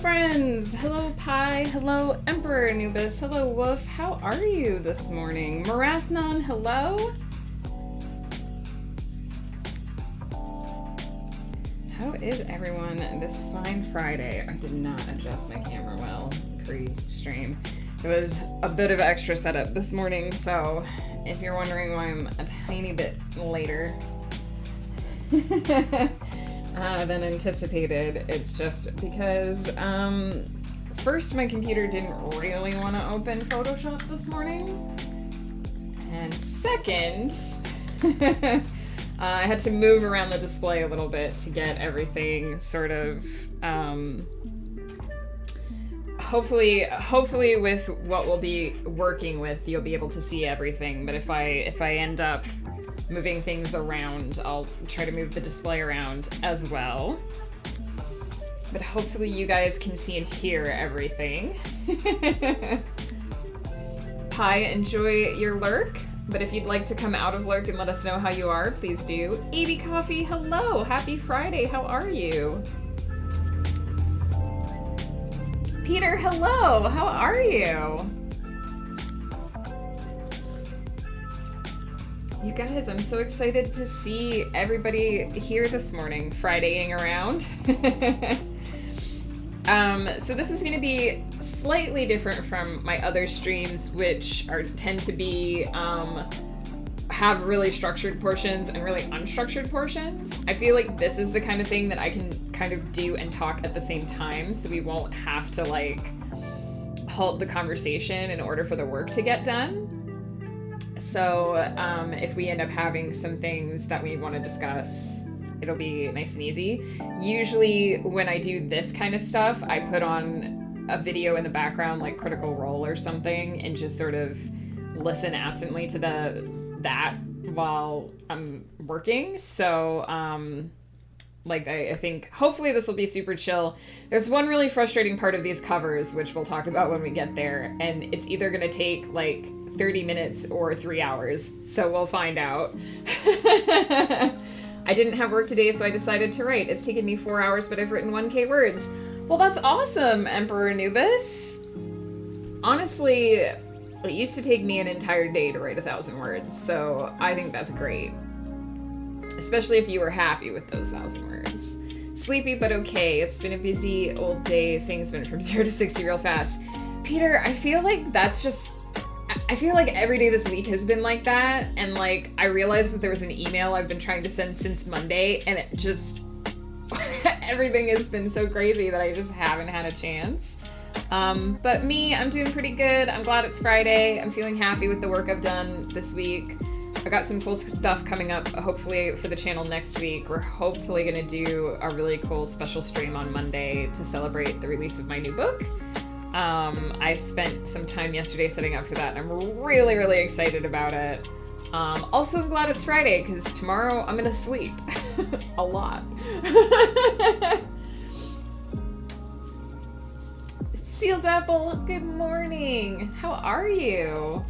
friends! Hello, Pi. Hello, Emperor Anubis. Hello, Wolf. How are you this morning? Marathnon, hello? How is everyone this fine Friday? I did not adjust my camera well pre-stream. It was a bit of extra setup this morning, so if you're wondering why I'm a tiny bit later than anticipated, it's just because first my computer didn't really want to open Photoshop this morning, and second I had to move around the display a little bit to get everything sort of hopefully with what we'll be working with you'll be able to see everything, but if I end up moving things around, I'll try to move the display around as well. But hopefully you guys can see and hear everything. Pi, enjoy your lurk, but if you'd like to come out of lurk and let us know how you are, please do. AB Coffee, hello! Happy Friday, how are you? Peter, hello! How are you? You guys, I'm so excited to see everybody here this morning, Fridaying around. So this is going to be slightly different from my other streams, which tend to be have really structured portions and really unstructured portions. I feel like this is the kind of thing that I can kind of do and talk at the same time, so we won't have to like halt the conversation in order for the work to get done. So if we end up having some things that we want to discuss, it'll be nice and easy. Usually when I do this kind of stuff, I put on a video in the background like Critical Role or something and just sort of listen absently to that while I'm working. So I think hopefully this will be super chill. There's one really frustrating part of these covers, which we'll talk about when we get there, and it's either going to take like 30 minutes or 3 hours, so we'll find out. I didn't have work today, so I decided to write. It's taken me 4 hours, but I've written 1K words. Well, that's awesome, Emperor Anubis. Honestly, it used to take me an entire day to write 1,000 words, so I think that's great. Especially if you were happy with those 1,000 words. Sleepy, but okay. It's been a busy old day. Things went from 0 to 60 real fast. Peter, I feel like every day this week has been like that, and like I realized that there was an email I've been trying to send since Monday, and it just everything has been so crazy that I just haven't had a chance. But me, I'm doing pretty good. I'm glad it's Friday. I'm feeling happy with the work I've done this week. I got some cool stuff coming up, hopefully for the channel next week. We're hopefully gonna do a really cool special stream on Monday to celebrate the release of my new book. I spent some time yesterday setting up for that, and I'm really, really excited about it. Also, I'm glad it's Friday, because tomorrow I'm gonna sleep. A lot. Seals Apple, good morning! How are you?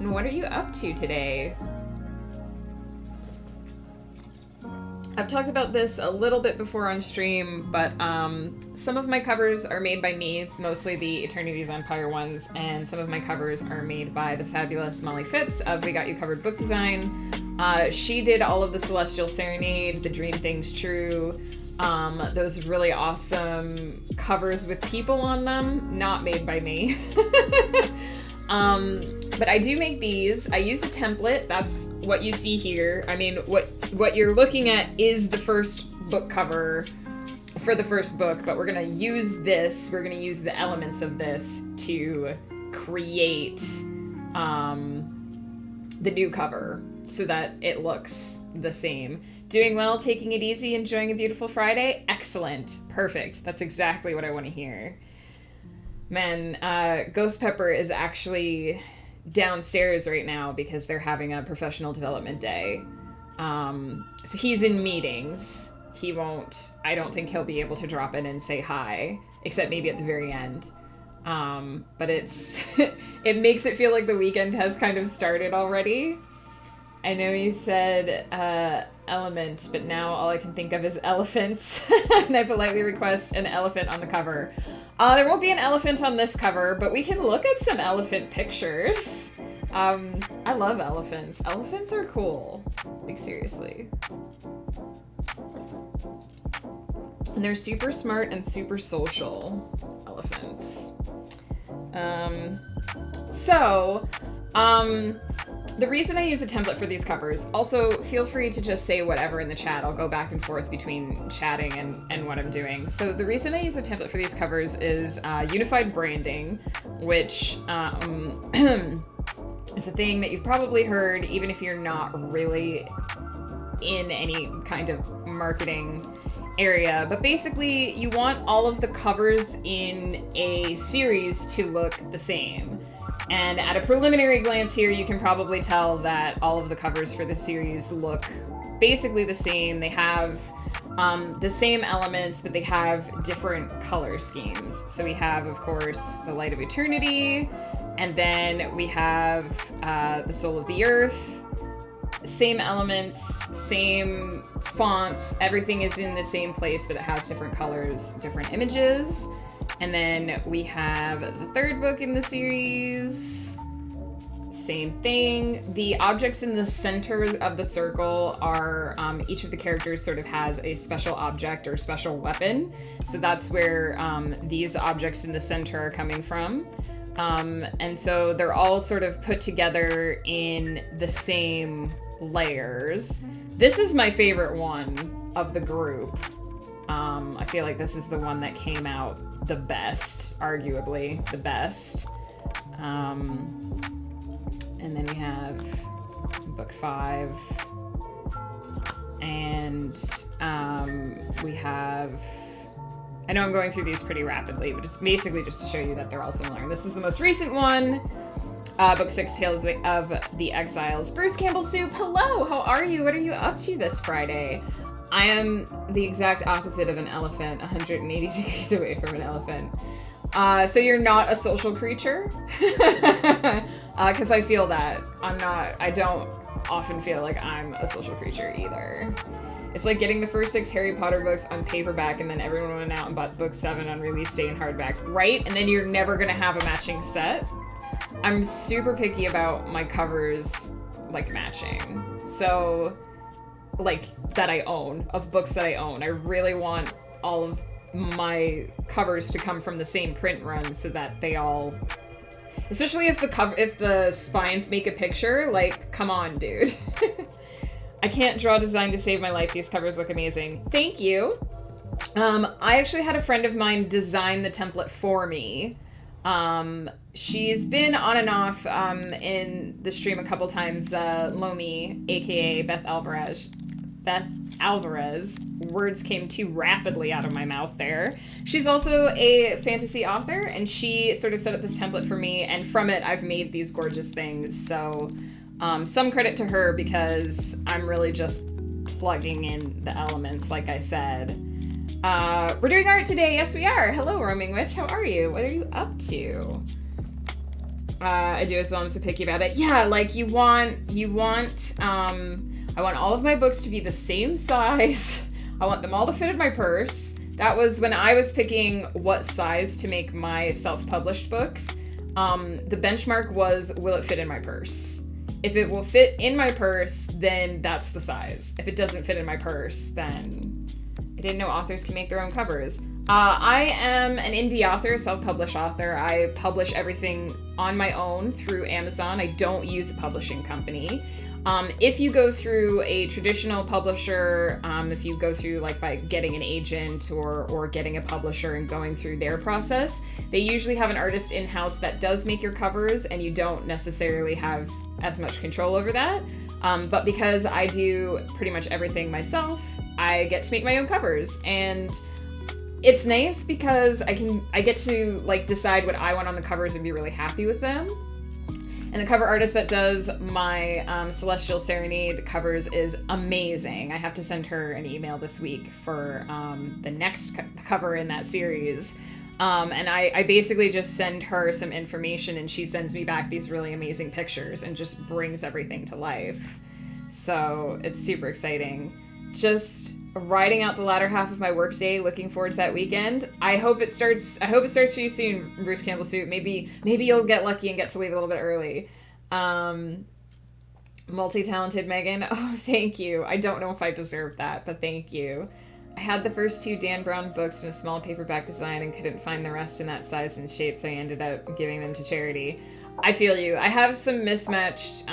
And what are you up to today? I've talked about this a little bit before on stream, but some of my covers are made by me, mostly the Eternity's Empire ones, and some of my covers are made by the fabulous Molly Phipps of We Got You Covered Book Design. She did all of the Celestial Serenade, the Dream Things True, those really awesome covers with people on them, not made by me. But I do make these. I use a template. That's what you see here. I mean, what you're looking at is the first book cover for the first book, but we're going to use this. We're going to use the elements of this to create the new cover so that it looks the same. Doing well, taking it easy, enjoying a beautiful Friday? Excellent. Perfect. That's exactly what I want to hear. Man, Ghost Pepper is actually downstairs right now because they're having a professional development day. So he's in meetings. I don't think he'll be able to drop in and say hi, except maybe at the very end. But it makes it feel like the weekend has kind of started already. I know you said element, but now all I can think of is elephants. And I politely request an elephant on the cover. There won't be an elephant on this cover, but we can look at some elephant pictures. I love elephants. Elephants are cool. Like, seriously. And they're super smart and super social. Elephants. The reason I use a template for these covers, also feel free to just say whatever in the chat. I'll go back and forth between chatting and what I'm doing. So the reason I use a template for these covers is unified branding, which is a thing that you've probably heard even if you're not really in any kind of marketing area. But basically, you want all of the covers in a series to look the same. And at a preliminary glance here, you can probably tell that all of the covers for the series look basically the same. They have the same elements, but they have different color schemes. So we have, of course, the Light of Eternity, and then we have the Soul of the Earth. Same elements, same fonts, everything is in the same place, but it has different colors, different images. And then we have the third book in the series. Same thing. The objects in the center of the circle are, each of the characters sort of has a special object or special weapon. So that's where these objects in the center are coming from. And so they're all sort of put together in the same layers. This is my favorite one of the group. I feel like this is the one that came out the best, arguably the best. And then we have book 5. And we have... I know I'm going through these pretty rapidly, but it's basically just to show you that they're all similar. And this is the most recent one. Book 6, Tales of the Exiles. Bruce Campbell Soup, hello! How are you? What are you up to this Friday? I am the exact opposite of an elephant, 180 degrees away from an elephant. So you're not a social creature? Because I feel that. I don't often feel like I'm a social creature either. It's like getting the first 6 Harry Potter books on paperback and then everyone went out and bought book 7 on release day in hardback, right? And then you're never gonna have a matching set. I'm super picky about my covers, like, matching. So... like, that I own, of books that I own. I really want all of my covers to come from the same print run so that they all... Especially if the spines make a picture, like, come on, dude. I can't draw design to save my life. These covers look amazing. Thank you. I actually had a friend of mine design the template for me. She's been on and off in the stream a couple times. Lomi, aka Beth Alvarez. Words came too rapidly out of my mouth there. She's also a fantasy author, and she sort of set up this template for me, and from it I've made these gorgeous things. So some credit to her, because I'm really just plugging in the elements, like I said. We're doing art today. Yes, we are. Hello, Roaming Witch. How are you? What are you up to? I do as well. I'm so picky about it. Yeah, like I want all of my books to be the same size. I want them all to fit in my purse. That was when I was picking what size to make my self-published books. The benchmark was, will it fit in my purse? If it will fit in my purse, then that's the size. If it doesn't fit in my purse, then I didn't know authors can make their own covers. I am an indie author, self-published author. I publish everything on my own through Amazon. I don't use a publishing company. If you go through a traditional publisher, if you go through like by getting an agent or getting a publisher and going through their process, they usually have an artist in-house that does make your covers, and you don't necessarily have as much control over that. But because I do pretty much everything myself, I get to make my own covers, and it's nice because I get to like decide what I want on the covers and be really happy with them. And the cover artist that does my Celestial Serenade covers is amazing. I have to send her an email this week for the next cover in that series. And I basically just send her some information, and she sends me back these really amazing pictures and just brings everything to life. So it's super exciting. Just riding out the latter half of my workday, looking forward to that weekend. I hope it starts for you soon, Bruce Campbell Suit. Maybe you'll get lucky and get to leave a little bit early. Multi-talented Megan. Oh, thank you. I don't know if I deserve that, but thank you. I had the first 2 Dan Brown books in a small paperback design and couldn't find the rest in that size and shape, so I ended up giving them to charity. I feel you. I have some mismatched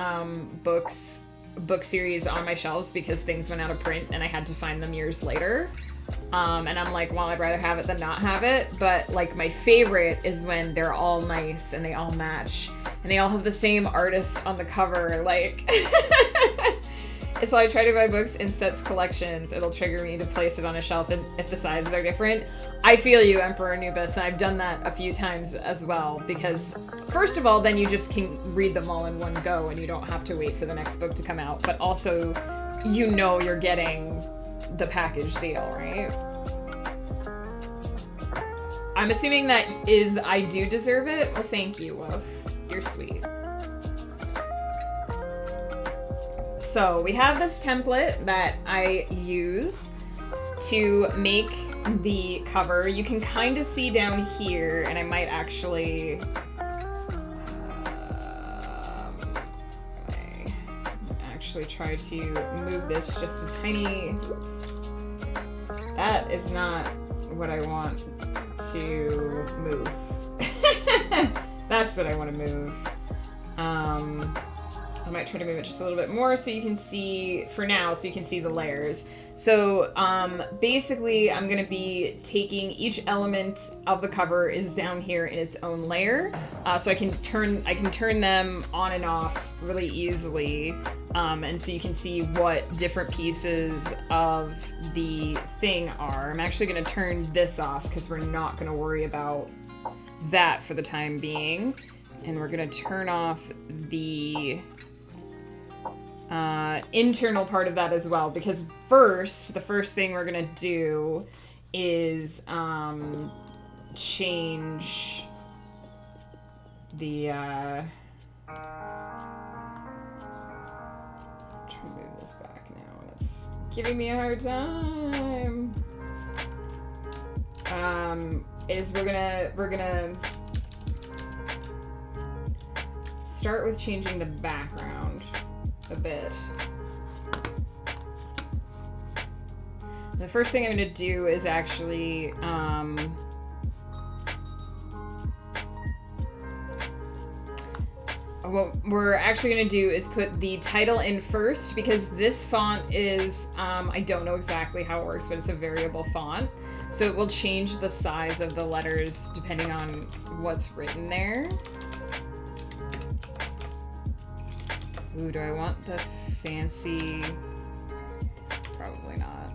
book series on my shelves because things went out of print and I had to find them years later. And I'm like, well, I'd rather have it than not have it. But like my favorite is when they're all nice and they all match and they all have the same artist on the cover. Like, it's why I try to buy books in sets collections. It'll trigger me to place it on a shelf if the sizes are different. I feel you, Emperor Anubis, and I've done that a few times as well, because first of all, then you just can read them all in one go and you don't have to wait for the next book to come out, but also you know you're getting the package deal, right? I'm assuming that is I do deserve it. Well, thank you, Wolf. You're sweet. So we have this template that I use to make the cover. You can kind of see down here, and I might actually try to move this just a tiny, oops. That is not what I want to move. That's what I want to move. I might try to move it just a little bit more so you can see, for now, so you can see the layers. So basically I'm going to be taking each element of the cover is down here in its own layer. So I can turn them on and off really easily. And so you can see what different pieces of the thing are. I'm actually going to turn this off because we're not going to worry about that for the time being. And we're going to turn off the internal part of that as well, because the first thing we're gonna do is change the try to move this back now and it's giving me a hard time. Is we're gonna start with changing the background a bit. The first thing I'm going to do is actually what we're actually going to do is put the title in first, because this font is I don't know exactly how it works, but it's a variable font, so it will change the size of the letters depending on what's written there. Ooh, do I want the fancy? Probably not.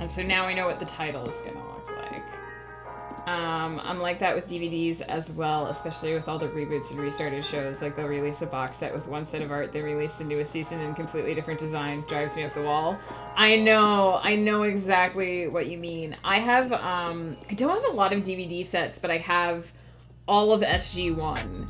And so now we know what the title is gonna look like. I'm like that with DVDs as well, especially with all the reboots and restarted shows. Like they'll release a box set with one set of art, they release the newest season in completely different design. Drives me up the wall. I know exactly what you mean. I have, I don't have a lot of DVD sets, but I have all of SG-1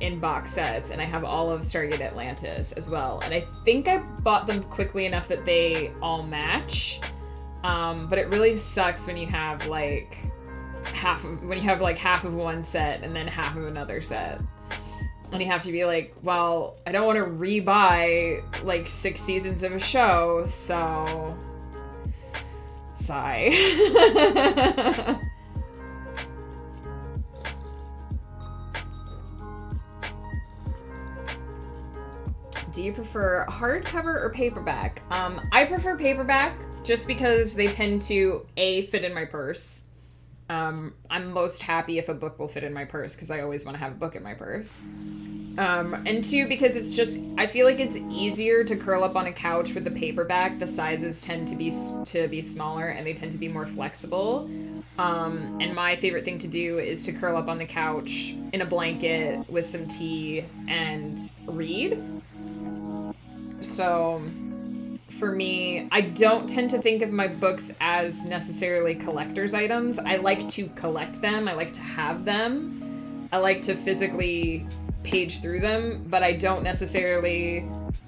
in box sets, and I have all of Stargate Atlantis as well. And I think I bought them quickly enough that they all match. But it really sucks when you have like half of one set and then half of another set. And you have to be like, well, I don't want to rebuy like 6 seasons of a show, so sigh. Do you prefer hardcover or paperback? I prefer paperback just because they tend to, A, fit in my purse. I'm most happy if a book will fit in my purse because I always want to have a book in my purse. And 2, because it's just, I feel like it's easier to curl up on a couch with the paperback. The sizes tend to be smaller and they tend to be more flexible. And my favorite thing to do is to curl up on the couch in a blanket with some tea and read. So for me, I don't tend to think of my books as necessarily collector's items. I like to collect them. I like to have them. I like to physically page through them, but I don't necessarily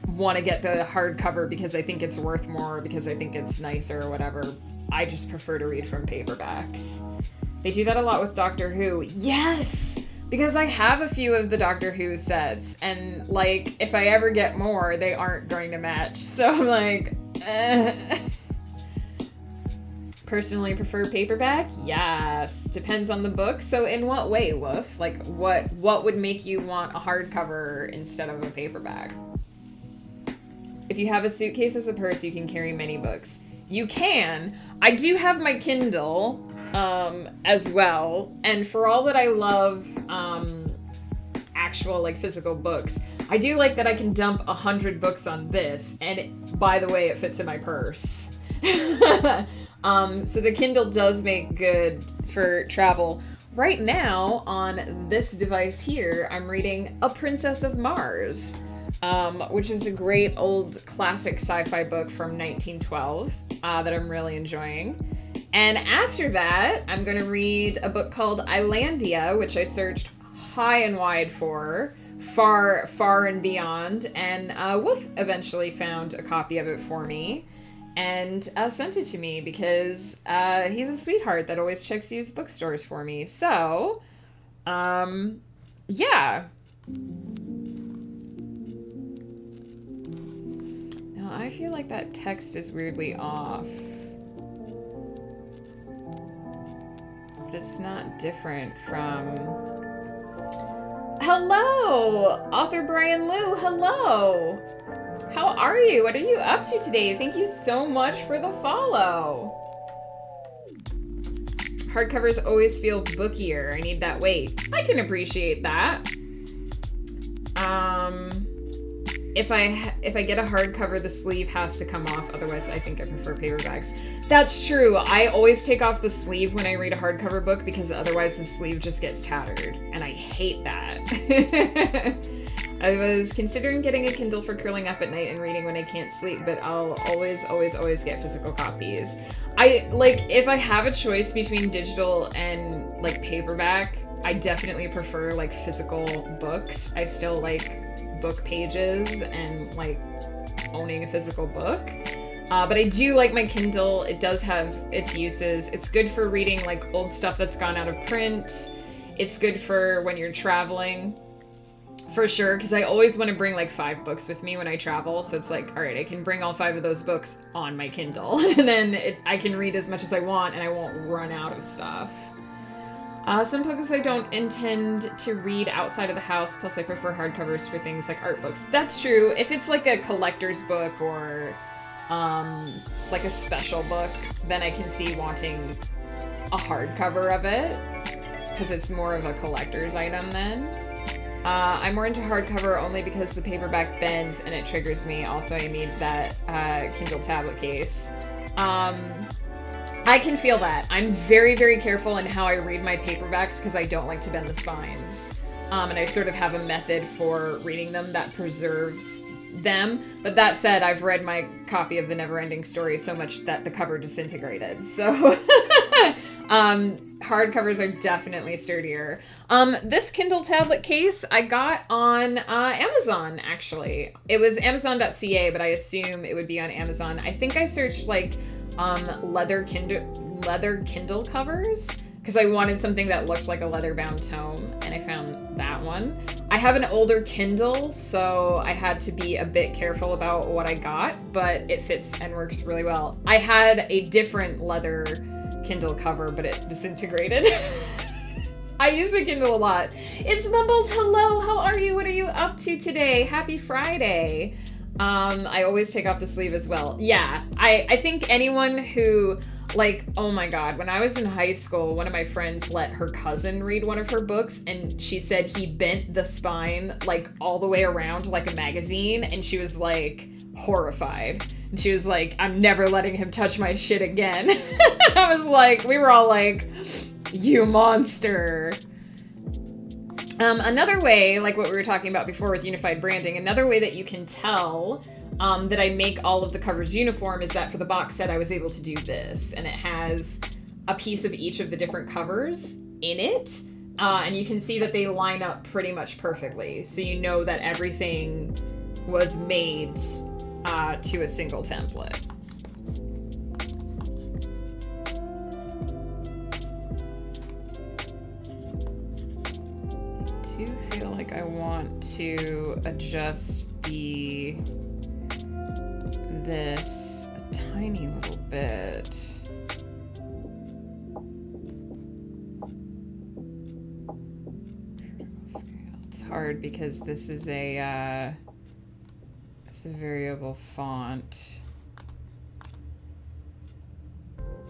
want to get the hardcover because I think it's worth more, because I think it's nicer or whatever. I just prefer to read from paperbacks. They do that a lot with Doctor Who. Yes! Because I have a few of the Doctor Who sets, and, like, if I ever get more, they aren't going to match. So I'm like, Personally prefer paperback? Yes. Depends on the book. So in what way, Woof? Like, what would make you want a hardcover instead of a paperback? If you have a suitcase as a purse, you can carry many books. You can. I do have my Kindle, as well, and for all that I love actual like physical books, I do like that I can dump 100 books on this, and by the way, it fits in my purse. So the Kindle does make good for travel. Right now, on this device here, I'm reading A Princess of Mars, which is a great old classic sci-fi book from 1912 that I'm really enjoying. And after that, I'm going to read a book called Islandia, which I searched high and wide for, far, far and beyond. And Wolf eventually found a copy of it for me and sent it to me because he's a sweetheart that always checks used bookstores for me. So, yeah. Now, I feel like that text is weirdly off. It's not different from... Hello! Author Brian Liu, hello! How are you? What are you up to today? Thank you so much for the follow. Hardcovers always feel bookier. I need that weight. I can appreciate that. If I get a hardcover, the sleeve has to come off. Otherwise, I think I prefer paperbacks. That's true. I always take off the sleeve when I read a hardcover book because otherwise the sleeve just gets tattered, and I hate that. I was considering getting a Kindle for curling up at night and reading when I can't sleep, but I'll always get physical copies. If I have a choice between digital and like paperback, I definitely prefer like physical books. I still like book pages and like owning a physical book. But I do like my Kindle. It does have its uses. It's good for reading like old stuff that's gone out of print. It's good for when you're traveling, for sure, because I always want to bring like 5 books with me when I travel. So it's like, all right, I can bring all 5 of those books on my Kindle, and then I can read as much as I want, and I won't run out of stuff. Some books I don't intend to read outside of the house, plus I prefer hardcovers for things like art books. That's true. If it's like a collector's book or like a special book, then I can see wanting a hardcover of it, because it's more of a collector's item then. I'm more into hardcover only because the paperback bends and it triggers me. Also, I need that Kindle tablet case. I can feel that. I'm very, very careful in how I read my paperbacks because I don't like to bend the spines. And I sort of have a method for reading them that preserves them. But that said, I've read my copy of The Neverending Story so much that the cover disintegrated. So hardcovers are definitely sturdier. This Kindle tablet case I got on Amazon, actually. It was Amazon.ca, but I assume it would be on Amazon. I think I searched like leather Kindle covers because I wanted something that looked like a leather-bound tome, and I found that one. I have an older Kindle, so I had to be a bit careful about what I got, but it fits and works really well. I had a different leather Kindle cover, but it disintegrated. I use my Kindle a lot. It's Mumbles, hello, how are you? What are you up to today? Happy Friday. I always take off the sleeve as well. Yeah, I think anyone who, like, oh my god, when I was in high school, one of my friends let her cousin read one of her books, and she said he bent the spine, like, all the way around like a magazine, and she was, like, horrified. And she was like, I'm never letting him touch my shit again. I was like, we were all like, you monster. Another way, like what we were talking about before with unified branding, another way that you can tell that I make all of the covers uniform is that for the box set I was able to do this, and it has a piece of each of the different covers in it, and you can see that they line up pretty much perfectly, so you know that everything was made to a single template. I do feel like I want to adjust this a tiny little bit. It's hard because this is a variable font.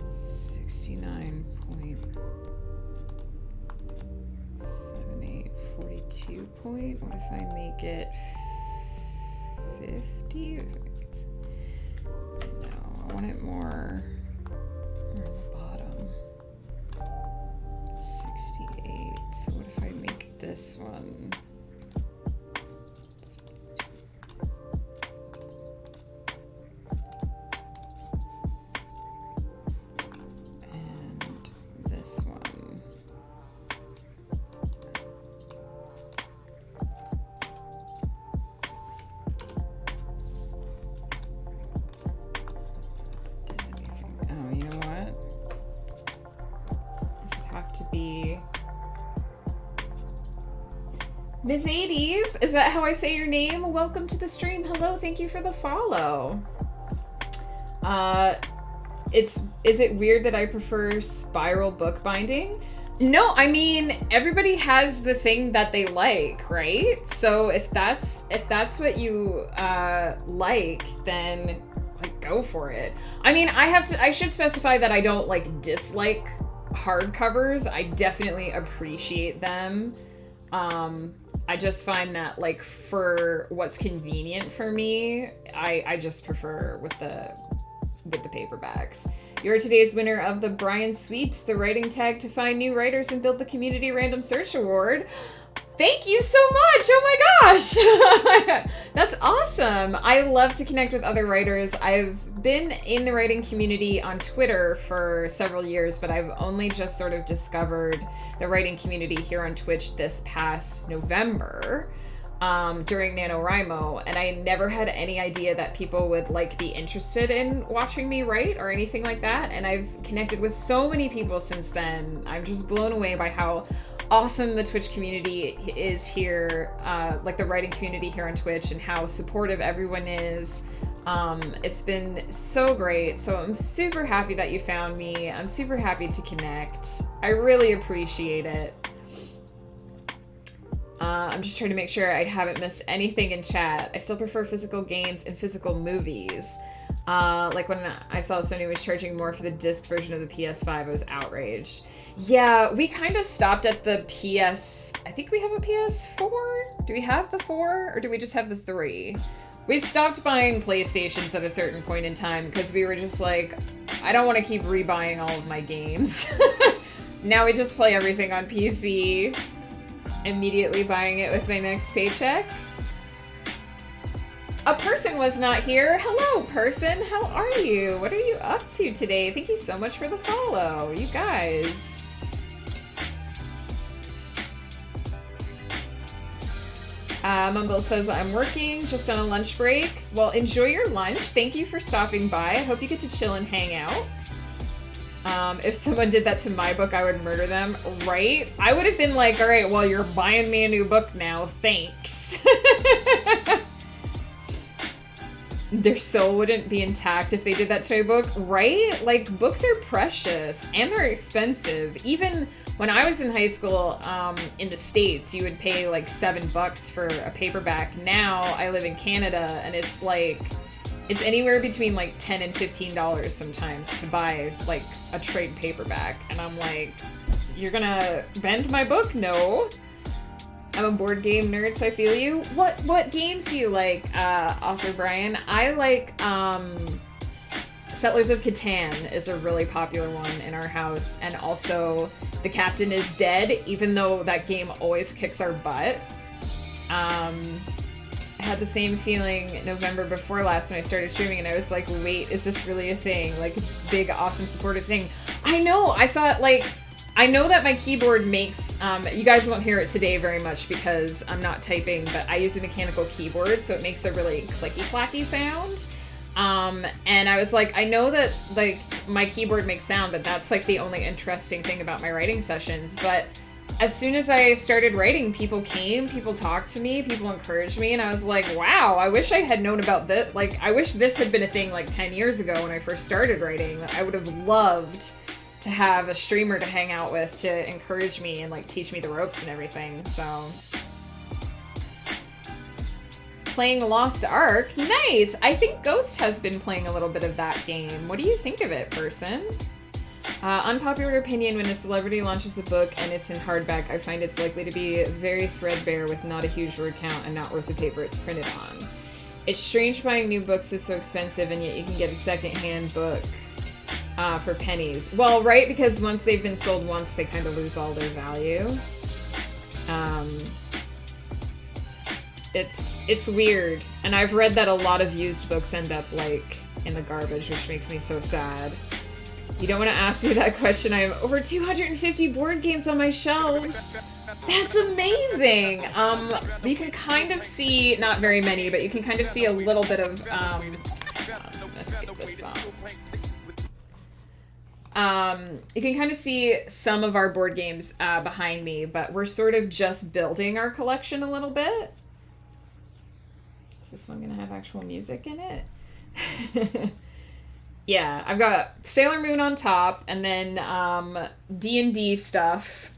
69.7842 point. What if I make it 50? No, I want it more on the bottom. 68. So what if I make this one? Ms. 80s, is that how I say your name? Welcome to the stream. Hello, thank you for the follow. Is it weird that I prefer spiral bookbinding? No, I mean, everybody has the thing that they like, right? So if that's what you like, then like go for it. I mean, I should specify that I don't like dislike hardcovers. I definitely appreciate them. I just find that, like, for what's convenient for me, I just prefer with the paperbacks. You're today's winner of the Brian Sweeps, the writing tag to find new writers and build the community random search award. Thank you so much! Oh my gosh! That's awesome! I love to connect with other writers. I've been in the writing community on Twitter for several years, but I've only just sort of discovered the writing community here on Twitch this past November during NaNoWriMo, and I never had any idea that people would like be interested in watching me write or anything like that, and I've connected with so many people since then. I'm just blown away by how awesome the Twitch community is here, like the writing community here on Twitch, and how supportive everyone is. It's been so great. So I'm super happy that you found me. I'm super happy to connect. I really appreciate it. I'm just trying to make sure I haven't missed anything in chat. I still prefer physical games and physical movies. Like when I saw Sony was charging more for the disc version of the PS5, I was outraged. Yeah, we kind of stopped at the PS... I think we have a PS4? Do we have the 4? Or do we just have the 3? We stopped buying PlayStations at a certain point in time because we were just like, I don't want to keep rebuying all of my games. Now we just play everything on PC. Immediately buying it with my next paycheck. A person was not here. Hello, person. How are you? What are you up to today? Thank you so much for the follow. You guys. Mumble says, I'm working, just on a lunch break. Well, enjoy your lunch. Thank you for stopping by. I hope you get to chill and hang out. If someone did that to my book, I would murder them, right? I would have been like, all right, well, you're buying me a new book now. Thanks. Their soul wouldn't be intact if they did that to my book, right? Like, books are precious and they're expensive. Even when I was in high school, in the States, you would pay like $7 for a paperback. Now I live in Canada and it's like, it's anywhere between like $10 and $15 sometimes to buy like a trade paperback. And I'm like, you're gonna bend my book? No. I'm a board game nerd, so I feel you. What games do you like, author Brian? I like, Settlers of Catan is a really popular one in our house, and also The Captain is Dead, even though that game always kicks our butt. I had the same feeling November before last when I started streaming, and I was like, wait, is this really a thing? Like, a big, awesome, supportive thing. I know, I thought, like, I know that my keyboard makes, you guys won't hear it today very much because I'm not typing, but I use a mechanical keyboard, so it makes a really clicky-clacky sound. And I was like, I know that, like, my keyboard makes sound, but that's, like, the only interesting thing about my writing sessions. But as soon as I started writing, people came, people talked to me, people encouraged me, and I was like, wow, I wish I had known about this. Like, I wish this had been a thing, like, 10 years ago when I first started writing. I would have loved to have a streamer to hang out with to encourage me and, like, teach me the ropes and everything, so... Playing Lost Ark? Nice! I think Ghost has been playing a little bit of that game. What do you think of it, person? Unpopular opinion, when a celebrity launches a book and it's in hardback, I find it's likely to be very threadbare with not a huge word count and not worth the paper it's printed on. It's strange buying new books is so expensive and yet you can get a second-hand book for pennies. Well, right, because once they've been sold once, they kind of lose all their value. It's weird. And I've read that a lot of used books end up, like, in the garbage, which makes me so sad. You don't want to ask me that question. I have over 250 board games on my shelves. That's amazing! You can kind of see, not very many, but you can kind of see a little bit of, I'm gonna skip this song. You can kind of see some of our board games behind me, but we're sort of just building our collection a little bit. Is this one gonna have actual music in it? Yeah, I've got Sailor Moon on top, and then D&D stuff.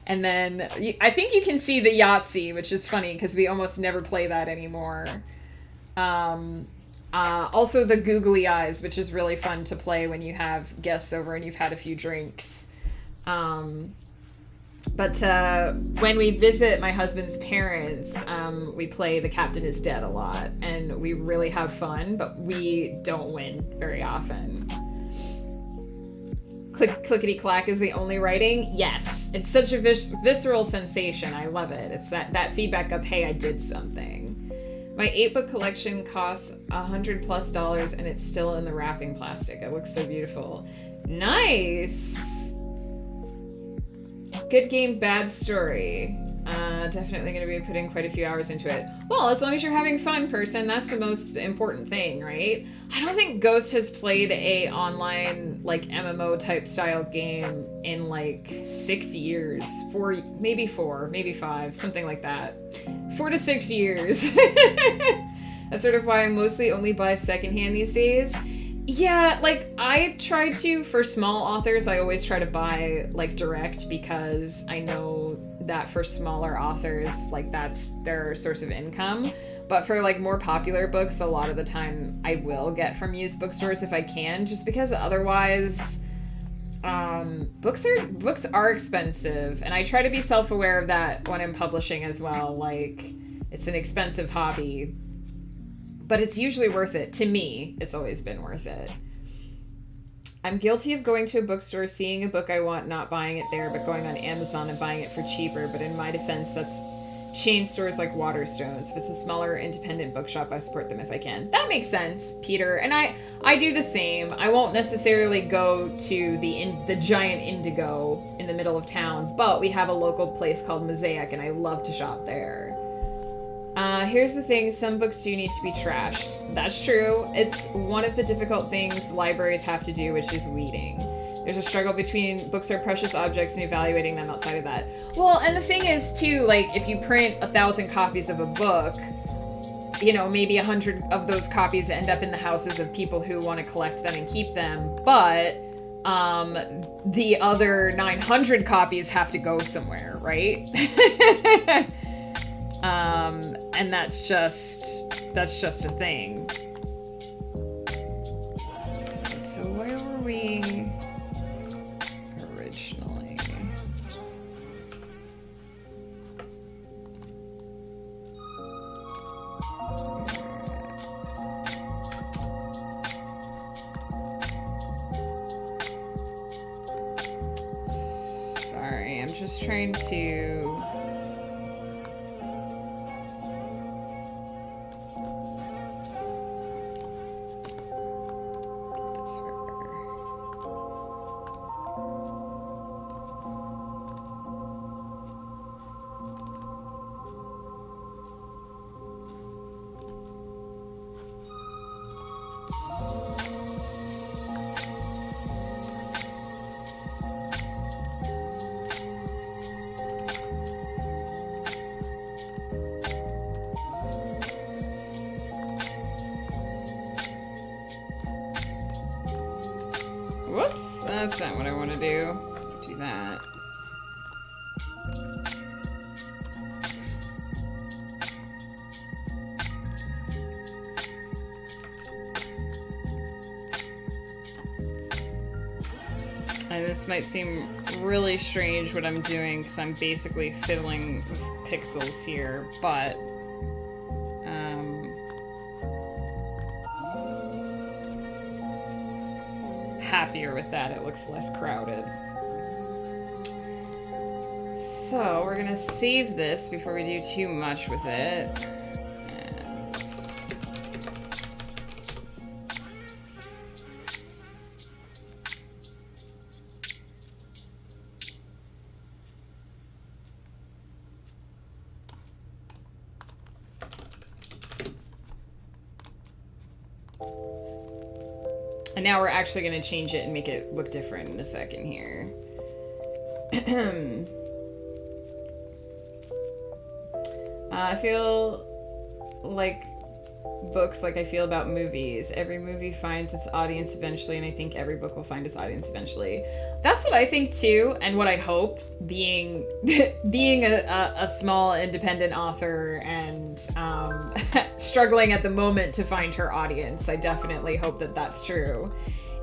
And then I think you can see the Yahtzee, which is funny because we almost never play that anymore. Also the Googly Eyes, which is really fun to play when you have guests over and you've had a few drinks. But when we visit my husband's parents, we play The Captain is Dead a lot, and we really have fun, but we don't win very often. Clickety-clack is the only writing? Yes. It's such a visceral sensation. I love it. It's that feedback of, hey, I did something. My 8-book collection costs $100+ and it's still in the wrapping plastic. It looks so beautiful. Nice! Good game, bad story. Definitely going to be putting quite a few hours into it. Well, as long as you're having fun, person, that's the most important thing, right? I don't think Ghost has played a online, like, MMO type style game in, like, 6 years. 4, maybe 5, something like that. 4 to 6 years. That's sort of why I mostly only buy secondhand these days. Yeah, like, I try to, for small authors, I always try to buy, like, direct, because I know that for smaller authors, like, that's their source of income. But for, like, more popular books, a lot of the time I will get from used bookstores if I can, just because otherwise, books are expensive, and I try to be self-aware of that when I'm publishing as well. Like, it's an expensive hobby, but it's usually worth it. To me, it's always been worth it. I'm guilty of going to a bookstore, seeing a book I want, not buying it there, but going on Amazon and buying it for cheaper. But in my defense, that's chain stores like Waterstones. If it's a smaller independent bookshop, I support them if I can. That makes sense, Peter. And I do the same. I won't necessarily go to the giant Indigo in the middle of town, but we have a local place called Mosaic, and I love to shop there. Here's the thing, some books do need to be trashed. That's true. It's one of the difficult things libraries have to do, which is weeding. There's a struggle between books are precious objects and evaluating them outside of that. Well, and the thing is, too, like, if you print 1,000 copies of a book, you know, maybe 100 of those copies end up in the houses of people who want to collect them and keep them, but the other 900 copies have to go somewhere, right? And that's just a thing. So where were we originally? Sorry, I'm just trying to That's not what I want to do. Do that. And this might seem really strange what I'm doing because I'm basically fiddling with pixels here, but happier with that. It looks less crowded. So we're gonna save this before we do too much with it. And now we're actually going to change it and make it look different in a second here. I feel like books like I feel about movies. Every movie finds its audience eventually, and I think every book will find its audience eventually. That's what I think too, and what I hope, being a small independent author and struggling at the moment to find her audience. I definitely hope that that's true.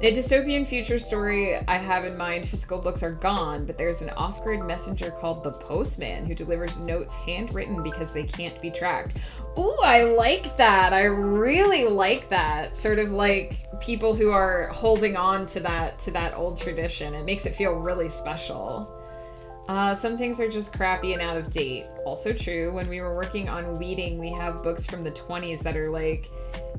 In a dystopian future story I have in mind, physical books are gone, but there's an off-grid messenger called the postman who delivers notes handwritten because they can't be tracked. Ooh, I like that. I really like that. Sort of like people who are holding on to that old tradition. It makes it feel really special. Some things are just crappy and out of date. Also true. When we were working on Weeding, we have books from the 20s that are like,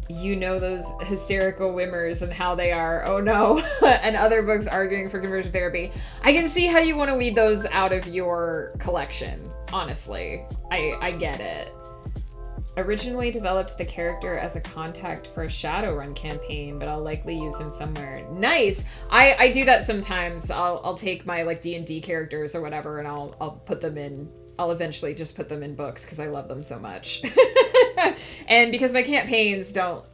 you know, those hysterical whimmers and how they are, oh no, and other books arguing for conversion therapy. I can see how you want to weed those out of your collection, honestly. I get it. Originally developed the character as a contact for a Shadowrun campaign, but I'll likely use him somewhere. Nice! I do that sometimes. I'll take my like D&D characters or whatever and I'll put them in. I'll eventually just put them in books because I love them so much. And because my campaigns don't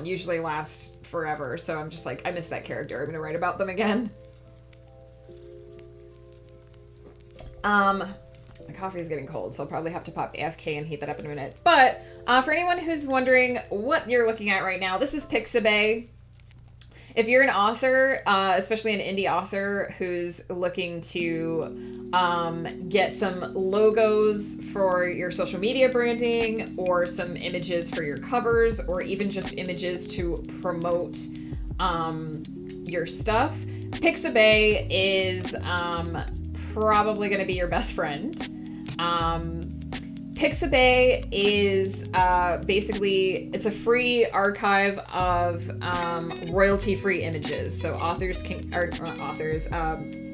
usually last forever, so I'm just like, I miss that character. I'm gonna write about them again. My coffee is getting cold, so I'll probably have to pop AFK and heat that up in a minute. But for anyone who's wondering what you're looking at right now, this is Pixabay. If you're an author, especially an indie author who's looking to get some logos for your social media branding or some images for your covers or even just images to promote your stuff, Pixabay is probably going to be your best friend. Pixabay is basically, it's a free archive of royalty-free images. So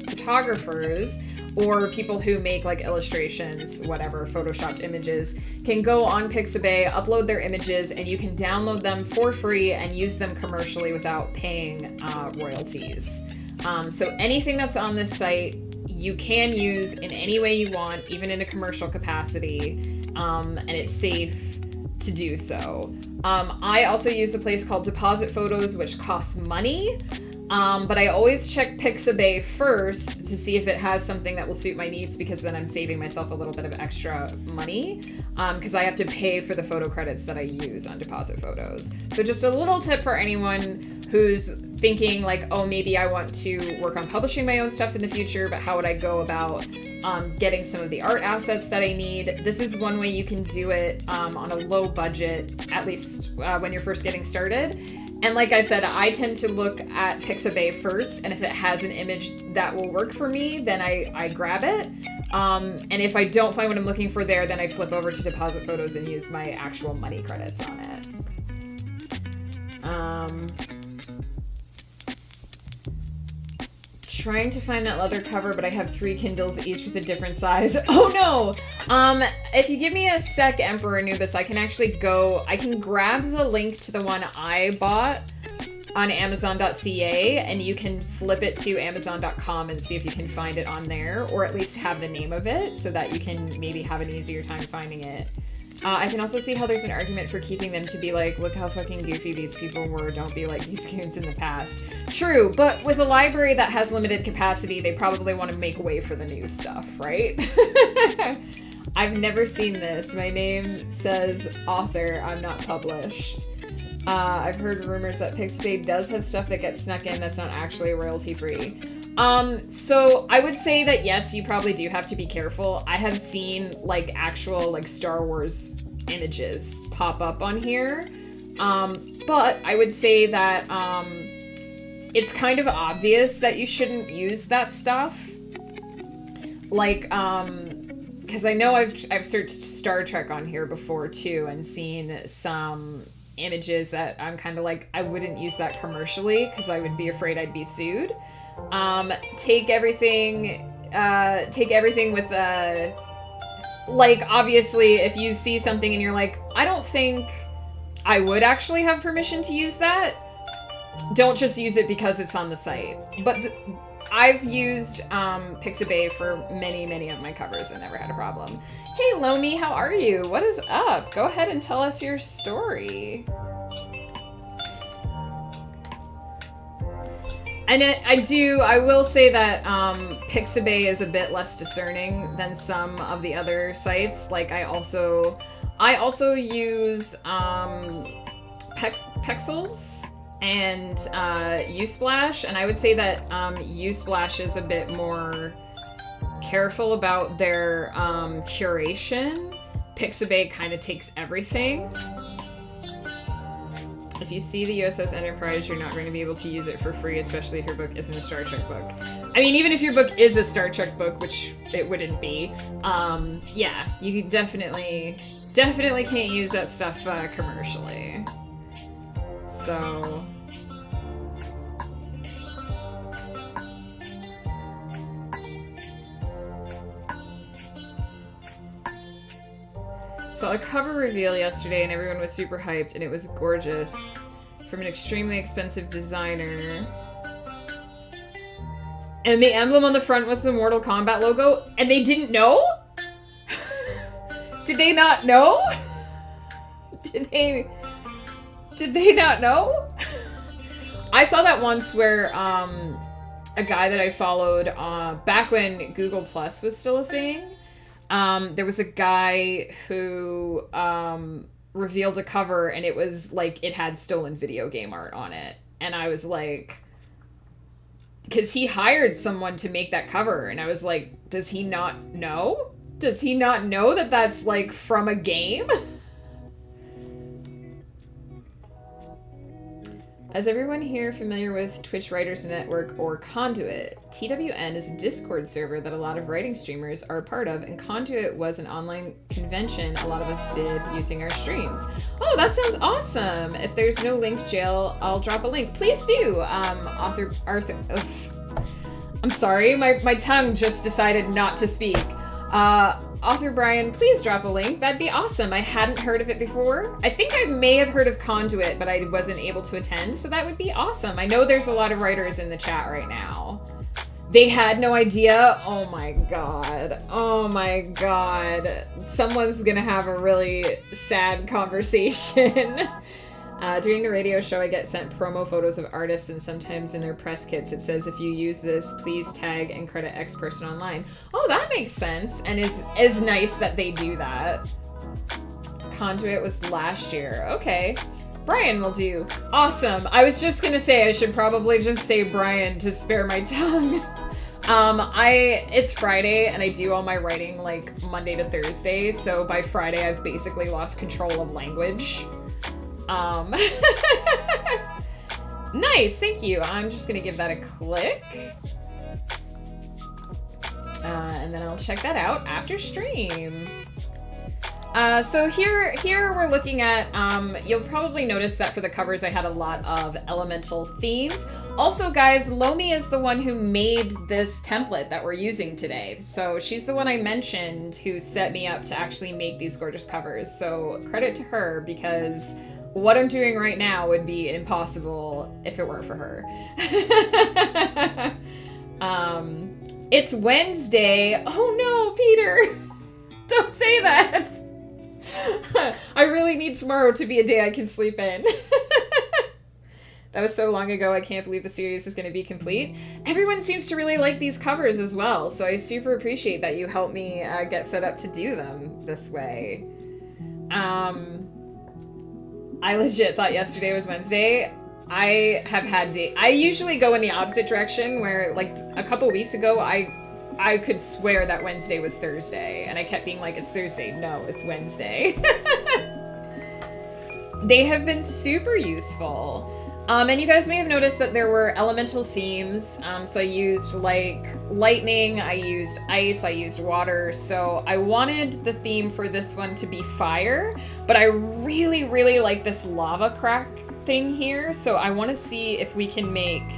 photographers or people who make like illustrations, whatever, photoshopped images, can go on Pixabay, upload their images, and you can download them for free and use them commercially without paying royalties. So anything that's on this site, you can use in any way you want, even in a commercial capacity, and it's safe to do so. I also use a place called Deposit Photos, which costs money, but I always check Pixabay first to see if it has something that will suit my needs, because then I'm saving myself a little bit of extra money, because I have to pay for the photo credits that I use on Deposit Photos. So just a little tip for anyone who's thinking like, oh, maybe I want to work on publishing my own stuff in the future, but how would I go about getting some of the art assets that I need? This is one way you can do it on a low budget, at least when you're first getting started. And like I said, I tend to look at Pixabay first, and if it has an image that will work for me, then I grab it. And if I don't find what I'm looking for there, then I flip over to Deposit Photos and use my actual money credits on it. Trying to find that leather cover, but I have 3 Kindles each with a different size. Oh no! If you give me a sec, Emperor Anubis, I can actually I can grab the link to the one I bought on Amazon.ca, and you can flip it to Amazon.com and see if you can find it on there, or at least have the name of it so that you can maybe have an easier time finding it. I can also see how there's an argument for keeping them to be like, look how fucking goofy these people were, don't be like these goons in the past. True, but with a library that has limited capacity, they probably want to make way for the new stuff, right? I've never seen this. My name says author, I'm not published. I've heard rumors that Pixabay does have stuff that gets snuck in that's not actually royalty free. So I would say that yes, you probably do have to be careful. I have seen like actual like Star Wars images pop up on here. But I would say that it's kind of obvious that you shouldn't use that stuff. Like, because I know I've searched Star Trek on here before too and seen some images that I'm kind of like, I wouldn't use that commercially because I would be afraid I'd be sued. Take everything with like, obviously, if you see something and you're like, I don't think I would actually have permission to use that, don't just use it because it's on the site. But I've used Pixabay for many of my covers and never had a problem. Hey Lomi, how are you? What is up? Go ahead and tell us your story. And I will say that Pixabay is a bit less discerning than some of the other sites. Like I also use Pexels and Usplash, and I would say that Usplash is a bit more careful about their curation. Pixabay kind of takes everything. If you see the USS Enterprise, you're not going to be able to use it for free, especially if your book isn't a Star Trek book. I mean, even if your book is a Star Trek book, which it wouldn't be, yeah, you definitely can't use that stuff commercially. So... Saw a cover reveal yesterday and everyone was super hyped and it was gorgeous from an extremely expensive designer. And the emblem on the front was the Mortal Kombat logo and they didn't know? Did they not know? Did they not know? I saw that once where a guy that I followed back when Google Plus was still a thing. There was a guy who revealed a cover and it was like it had stolen video game art on it. And I was like, because he hired someone to make that cover. And I was like, does he not know? Does he not know that that's like from a game? Is everyone here familiar with Twitch Writers Network or Conduit? TWN is a Discord server that a lot of writing streamers are a part of, and Conduit was an online convention a lot of us did using our streams. Oh, that sounds awesome! If there's no link, Jail, I'll drop a link. Please do! Arthur... Ugh. I'm sorry, my tongue just decided not to speak. Author Brian, please drop a link. That'd be awesome. I hadn't heard of it before. I think I may have heard of Conduit, but I wasn't able to attend, so that would be awesome. I know there's a lot of writers in the chat right now. They had no idea? Oh my god. Oh my god. Someone's gonna have a really sad conversation. During the radio show, I get sent promo photos of artists, and sometimes in their press kits it says, if you use this, please tag and credit X person online. Oh, that makes sense, and is nice that they do that. Conduit was last year. Okay. Brian will do. Awesome. I was just gonna say I should probably just say Brian to spare my tongue. It's Friday, and I do all my writing, like, Monday to Thursday, so by Friday I've basically lost control of language. Nice, thank you. I'm just gonna give that a click. And then I'll check that out after stream. So here we're looking at, you'll probably notice that for the covers I had a lot of elemental themes. Also guys, Lomi is the one who made this template that we're using today. So she's the one I mentioned who set me up to actually make these gorgeous covers. So credit to her, because what I'm doing right now would be impossible if it weren't for her. It's Wednesday. Oh no, Peter! Don't say that! I really need tomorrow to be a day I can sleep in. That was so long ago, I can't believe the series is going to be complete. Everyone seems to really like these covers as well, so I super appreciate that you helped me get set up to do them this way. I legit thought yesterday was Wednesday. I have had I usually go in the opposite direction, where like a couple weeks ago I could swear that Wednesday was Thursday, and I kept being like, it's Thursday. No, it's Wednesday. They have been super useful. And you guys may have noticed that there were elemental themes. So I used like lightning, I used ice, I used water. So I wanted the theme for this one to be fire, but I really, really like this lava crack thing here. So I want to see if we can make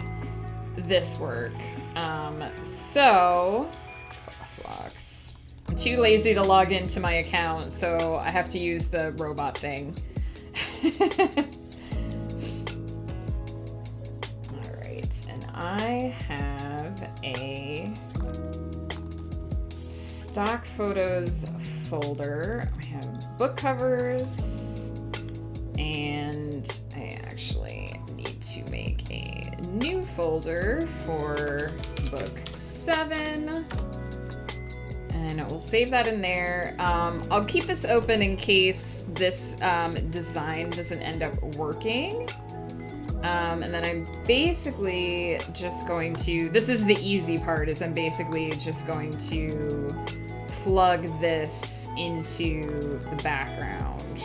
this work. So crosswalks. I'm too lazy to log into my account, so I have to use the robot thing. I have a stock photos folder. I have book covers, and I actually need to make a new folder for book 7. And we'll save that in there. I'll keep this open in case this design doesn't end up working. And then I'm basically just going to, this is the easy part, is I'm basically just going to plug this into the background.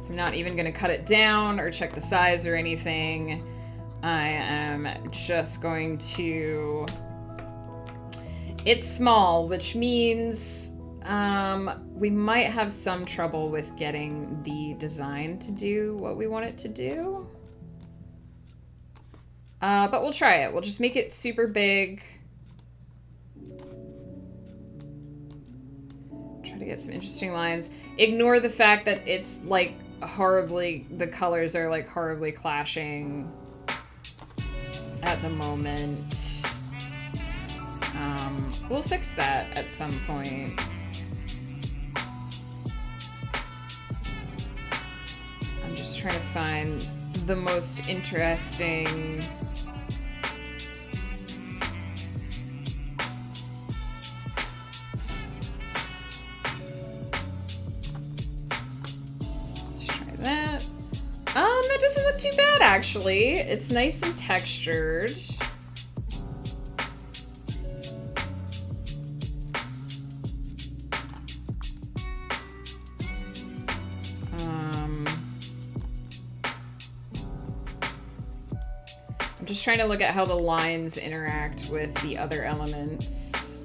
So I'm not even gonna cut it down or check the size or anything. I am just going to, it's small, which means we might have some trouble with getting the design to do what we want it to do. But we'll try it. We'll just make it super big. Try to get some interesting lines. Ignore the fact that it's like horribly, the colors are like horribly clashing at the moment. We'll fix that at some point. Trying to find the most interesting let's try that. That doesn't look too bad actually. It's nice and textured. Just trying to look at how the lines interact with the other elements.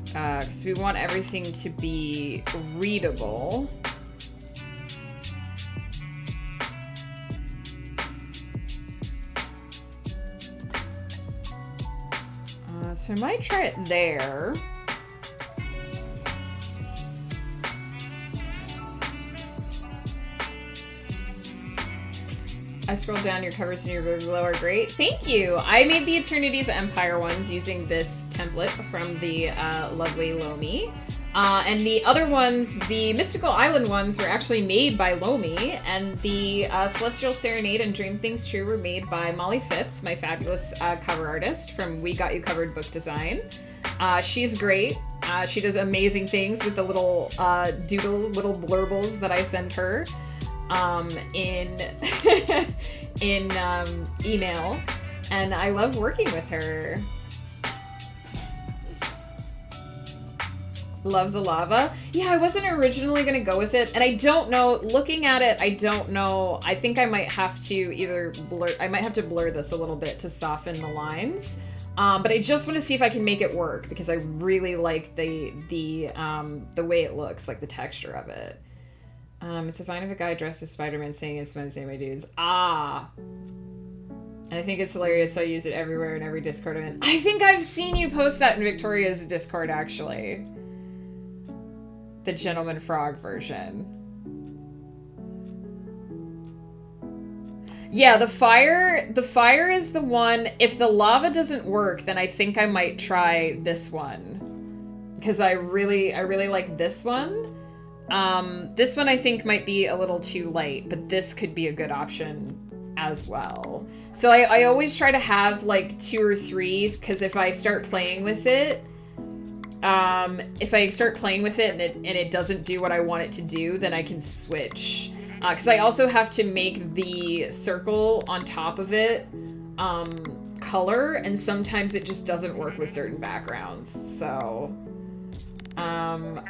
Because we want everything to be readable. So I might try it there. I scrolled down, your covers and your glow are great. Thank you! I made the Eternity's Empire ones using this template from the lovely Lomi. And the other ones, the Mystical Island ones, were actually made by Lomi, and the Celestial Serenade and Dream Things True were made by Molly Phipps, my fabulous cover artist from We Got You Covered Book Design. She's great. She does amazing things with the little little blurbles that I send her. In email, and I love working with her. Love the lava. Yeah, I wasn't originally gonna go with it, and I don't know, looking at it, I don't know, I think I might have to either blur this a little bit to soften the lines, but I just want to see if I can make it work, because I really like the way it looks, like the texture of it. It's a fine of a guy dressed as Spider-Man saying it's Wednesday, my dudes. Ah! And I think it's hilarious, so I use it everywhere in every Discord event. I think I've seen you post that in Victoria's Discord, actually. The Gentleman Frog version. Yeah, the fire is the one. If the lava doesn't work, then I think I might try this one. Because I really like this one. This one I think might be a little too light, but this could be a good option as well. So I always try to have like 2 or 3, because if I start playing with it, and it doesn't do what I want it to do, then I can switch. Because I also have to make the circle on top of it color, and sometimes it just doesn't work with certain backgrounds. So,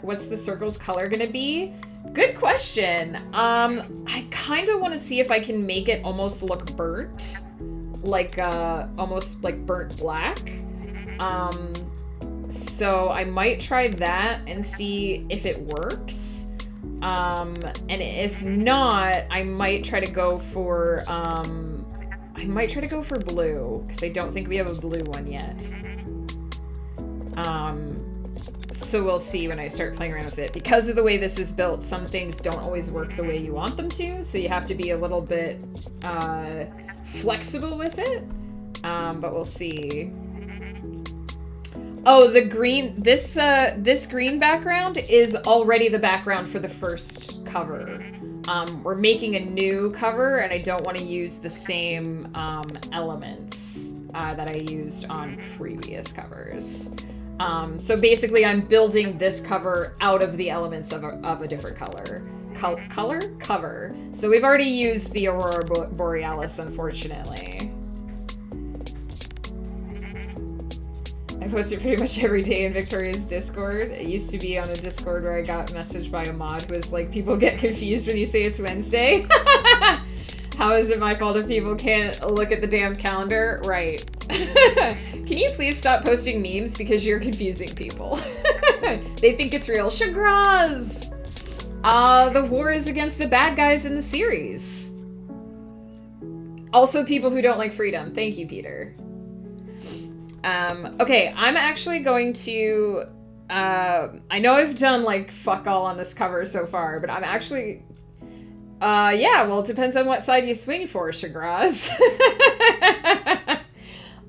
what's the circle's color gonna be? Good question. I kind of want to see if I can make it almost look burnt, like almost like burnt black. So I might try that and see if it works. And if not, I might try to go for blue, because I don't think we have a blue one yet. So we'll see when I start playing around with it. Because of the way this is built, some things don't always work the way you want them to, so you have to be a little bit flexible with it. But we'll see. Oh, the green, this green background is already the background for the first cover. We're making a new cover, and I don't want to use the same elements that I used on previous covers. So basically I'm building this cover out of the elements of a different color. Cover. So we've already used the Aurora Borealis, unfortunately. I post it pretty much every day in Victoria's Discord. It used to be on a Discord where I got messaged by a mod who was like, people get confused when you say it's Wednesday. How is it my fault if people can't look at the damn calendar? Right. Can you please stop posting memes because you're confusing people? They think it's real. Chagraz! The war is against the bad guys in the series. Also people who don't like freedom. Thank you, Peter. Okay, I'm actually going to, I know I've done like fuck all on this cover so far, but I'm actually, yeah, well, it depends on what side you swing for, Chagraz.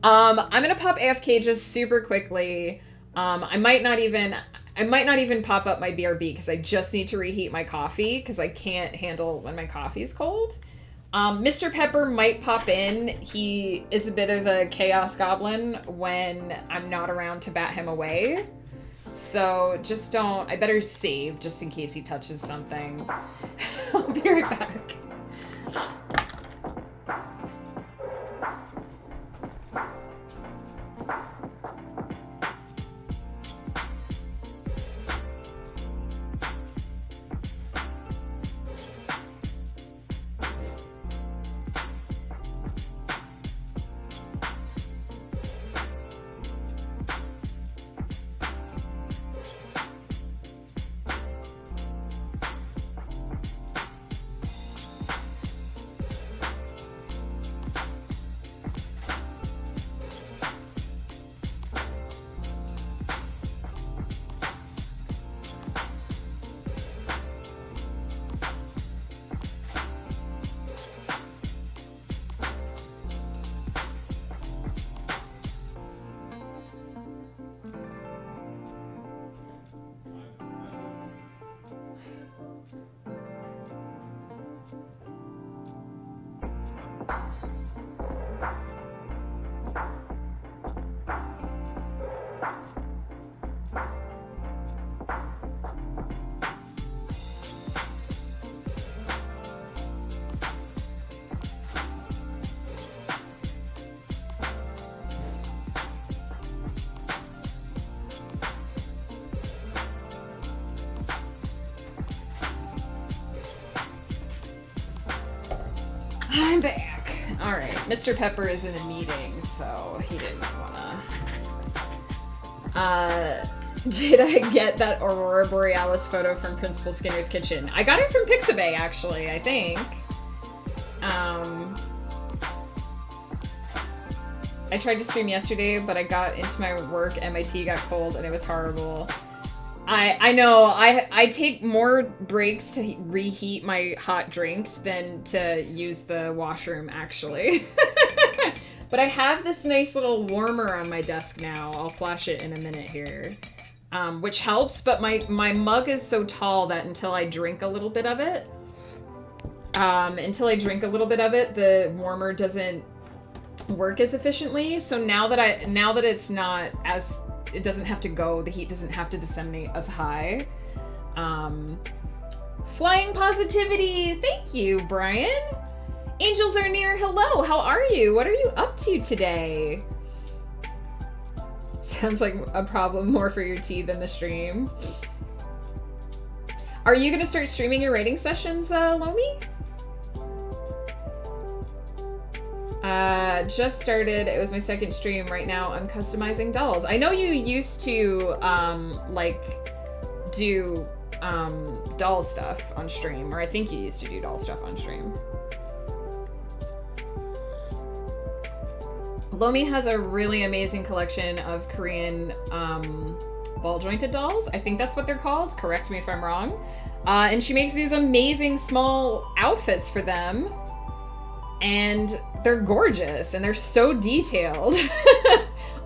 I'm gonna pop AFK just super quickly. I might not even pop up my BRB because I just need to reheat my coffee because I can't handle when my coffee is cold. Mr. Pepper might pop in. He is a bit of a chaos goblin when I'm not around to bat him away. So just don't, I better save just in case he touches something. I'll be right back. I'm back. Alright, Mr. Pepper is in a meeting, so he didn't wanna... Did I get that Aurora Borealis photo from Principal Skinner's kitchen? I got it from Pixabay, actually, I think. I tried to stream yesterday, but I got into my work, MIT got cold, and it was horrible. I know. I take more breaks to reheat my hot drinks than to use the washroom, actually. But I have this nice little warmer on my desk now. I'll flash it in a minute here. Which helps, but my mug is so tall that until I drink a little bit of it, the warmer doesn't work as efficiently. So now that it's not as, it doesn't have to go, the heat doesn't have to disseminate as high. Flying positivity, thank you, Brian. Angels are near, hello, how are you? What are you up to today? Sounds like a problem more for your tea than the stream. Are you gonna start streaming your writing sessions, Lomi? Just started. It was my second stream. Right now I'm customizing dolls. I know you used to, like, do, doll stuff on stream. Or I think you used to do doll stuff on stream. Lomi has a really amazing collection of Korean, ball-jointed dolls. I think that's what they're called. Correct me if I'm wrong. And she makes these amazing small outfits for them. And they're gorgeous, and they're so detailed.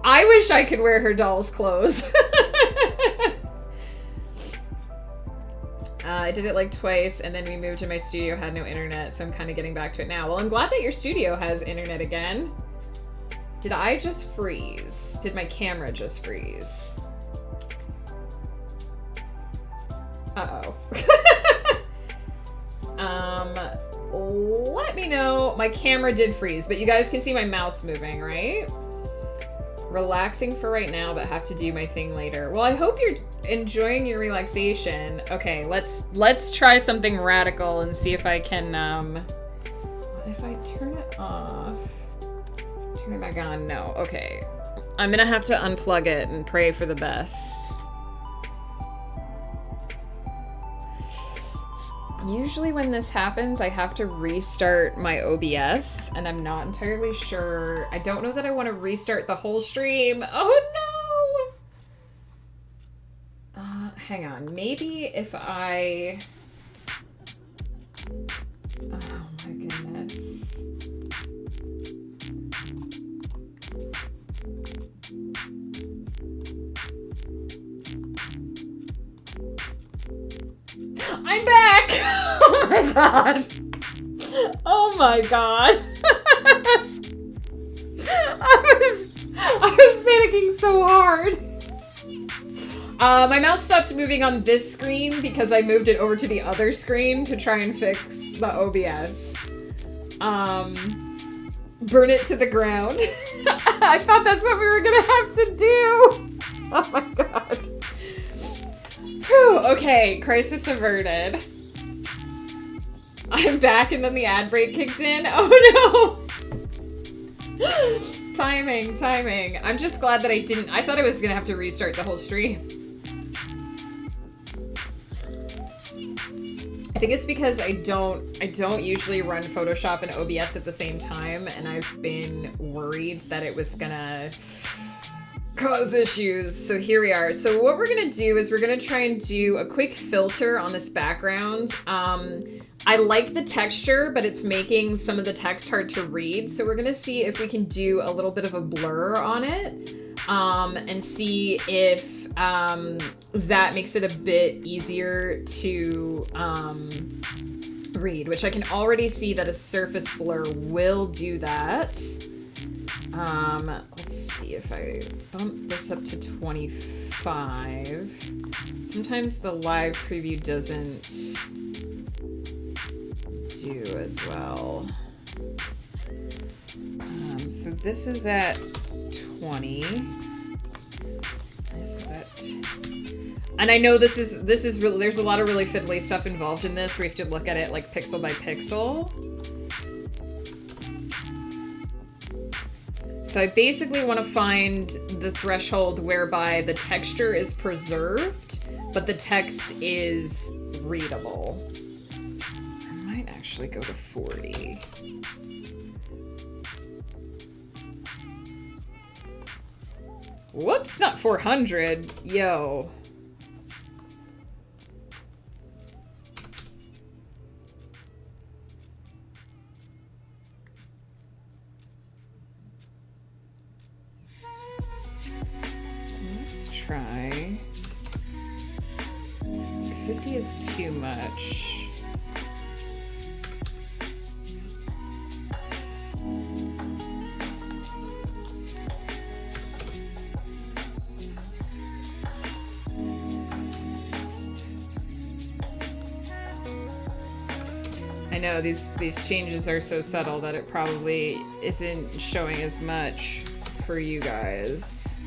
I wish I could wear her doll's clothes. I did it like twice, and then we moved to my studio, had no internet, so I'm kind of getting back to it now. Well, I'm glad that your studio has internet again. Did I just freeze? Did my camera just freeze? Uh-oh. Let me know. My camera did freeze, but you guys can see my mouse moving, right? Relaxing for right now, but have to do my thing later. Well, I hope you're enjoying your relaxation. Okay, let's try something radical and see if I can, what if I turn it off? Turn it back on? No, okay. I'm gonna have to unplug it and pray for the best. Usually when this happens, I have to restart my OBS, and I'm not entirely sure. I don't know that I want to restart the whole stream. Oh no! Hang on. Maybe if I... Oh my goodness. I'm back! Oh my god. Oh my god. I was panicking so hard. My mouse stopped moving on this screen because I moved it over to the other screen to try and fix the OBS. Burn it to the ground. I thought that's what we were gonna have to do. Oh my god. Whew, okay, crisis averted. I'm back and then the ad break kicked in. Oh no! Timing. I'm just glad that I didn't. I thought I was gonna have to restart the whole stream. I think it's because I don't usually run Photoshop and OBS at the same time, and I've been worried that it was gonna cause issues. So here we are. So what we're gonna do is we're gonna try and do a quick filter on this background. I like the texture, but it's making some of the text hard to read. So we're gonna see if we can do a little bit of a blur on it, and see if that makes it a bit easier to read, which I can already see that a surface blur will do that. Let's see if I bump this up to 25. Sometimes the live preview doesn't do as well. So this is at 20. This is at... And I know this is really, there's a lot of really fiddly stuff involved in this where you have to look at it like pixel by pixel. So I basically want to find the threshold whereby the texture is preserved, but the text is readable. I might actually go to 40. Whoops, not 400. Yo. Let's try. 50 is too much. I know these changes are so subtle that it probably isn't showing as much for you guys.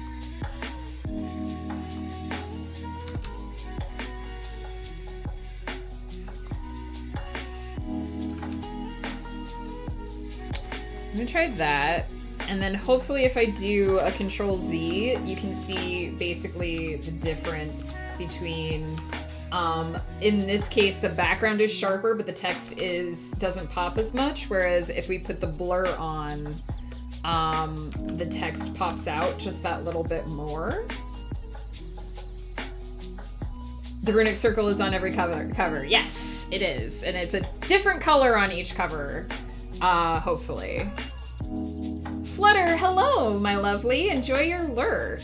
I'm gonna try that, and then hopefully if I do a Control Z, you can see basically the difference between, in this case, the background is sharper, but the text doesn't pop as much, whereas if we put the blur on, the text pops out just that little bit more. The runic circle is on every cover. Yes, it is, and it's a different color on each cover. Hopefully. Flutter, hello, my lovely. Enjoy your lurk.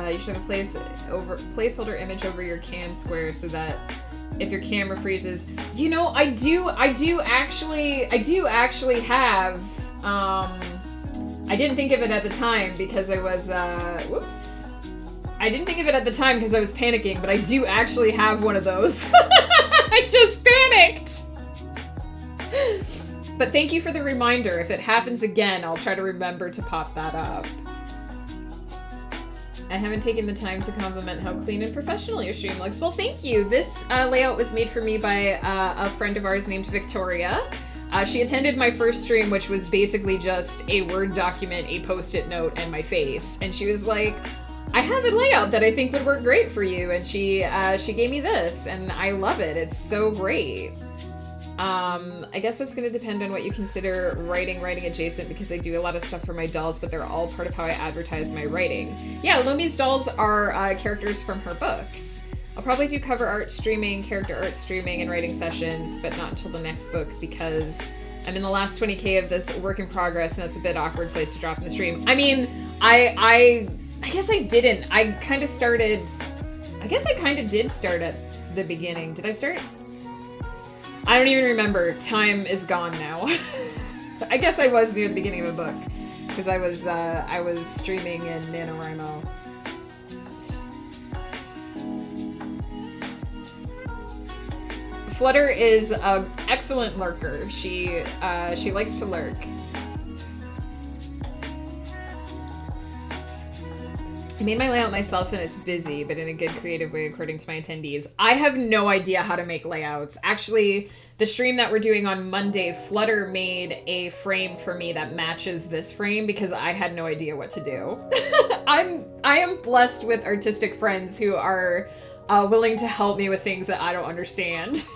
You should have a placeholder image over your cam square so that if your camera freezes, you know, I do actually have, I didn't think of it at the time because I was, whoops. I didn't think of it at the time because I was panicking, but I do actually have one of those. I just panicked! But thank you for the reminder. If it happens again, I'll try to remember to pop that up. I haven't taken the time to compliment how clean and professional your stream looks. Well, thank you. This layout was made for me by a friend of ours named Victoria. She attended my first stream, which was basically just a Word document, a Post-it note, and my face. And she was like, I have a layout that I think would work great for you, and she gave me this, and I love it. It's so great. I guess that's gonna depend on what you consider writing adjacent, because I do a lot of stuff for my dolls, but they're all part of how I advertise my writing. Yeah, Lumi's dolls are characters from her books. I'll probably do cover art streaming, character art streaming, and writing sessions, but not until the next book, because I'm in the last 20K of this work in progress, and that's a bit awkward place to drop in the stream. I mean, I guess I didn't. I guess I kind of did start at the beginning. Did I start? I don't even remember. Time is gone now. I guess I was near the beginning of a book because I was streaming in NaNoWriMo. Flutter is an excellent lurker. She likes to lurk. I made my layout myself and it's busy, but in a good creative way according to my attendees. I have no idea how to make layouts. Actually, the stream that we're doing on Monday, Flutter made a frame for me that matches this frame because I had no idea what to do. I am blessed with artistic friends who are willing to help me with things that I don't understand.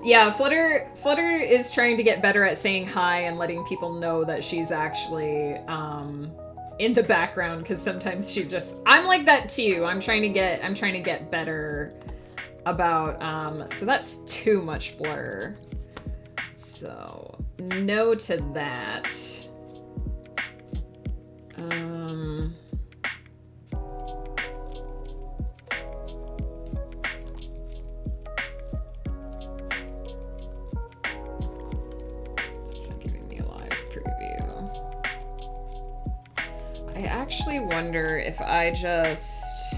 Yeah, Flutter is trying to get better at saying hi and letting people know that she's actually in the background, because sometimes I'm like that too. I'm trying to get better about so that's too much blur. So no to that. I actually wonder if I just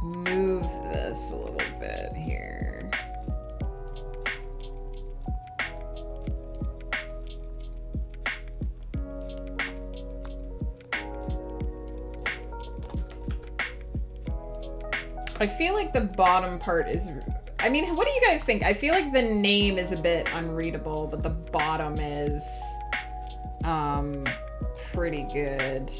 move this a little bit here. I feel like the bottom part is... I mean, what do you guys think? I feel like the name is a bit unreadable, but the bottom is... pretty good.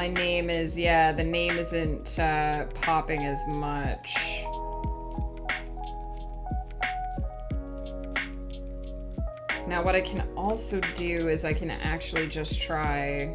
my name is, yeah, the name isn't popping as much. Now what I can also do is I can actually just try...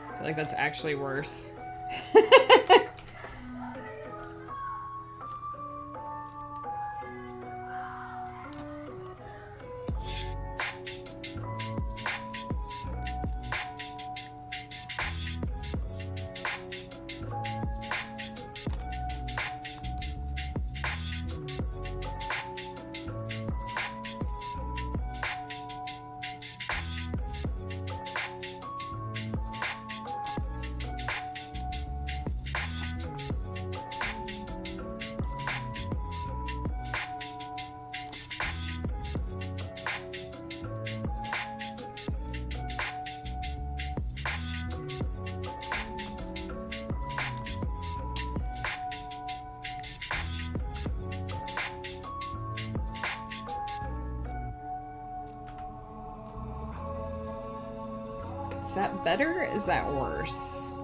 I feel like that's actually worse. Is that better? Is that worse?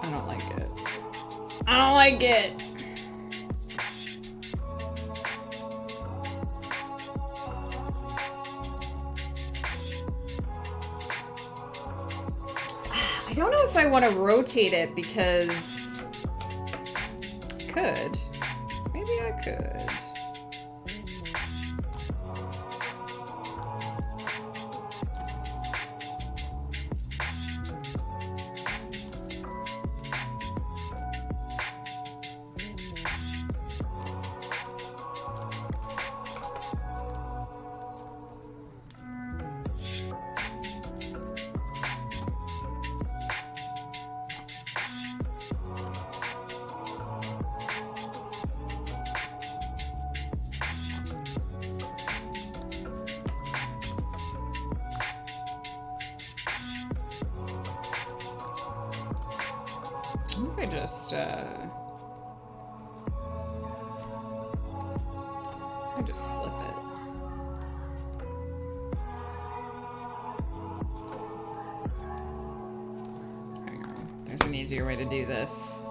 I don't like it. I don't like it. I don't know if I want to rotate it because I could. Maybe I could. What if I just, flip it? Hang on. There's an easier way to do this.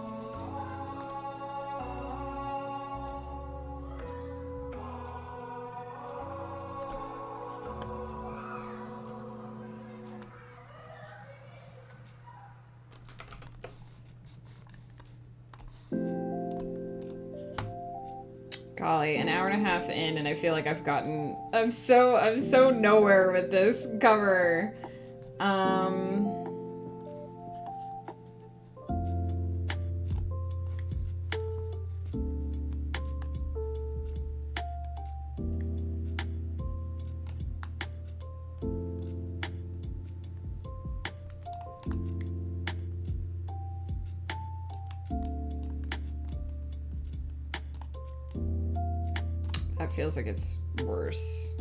Golly, an hour and a half in, and I feel like I've gotten... I'm so nowhere with this cover. That feels like it's worse.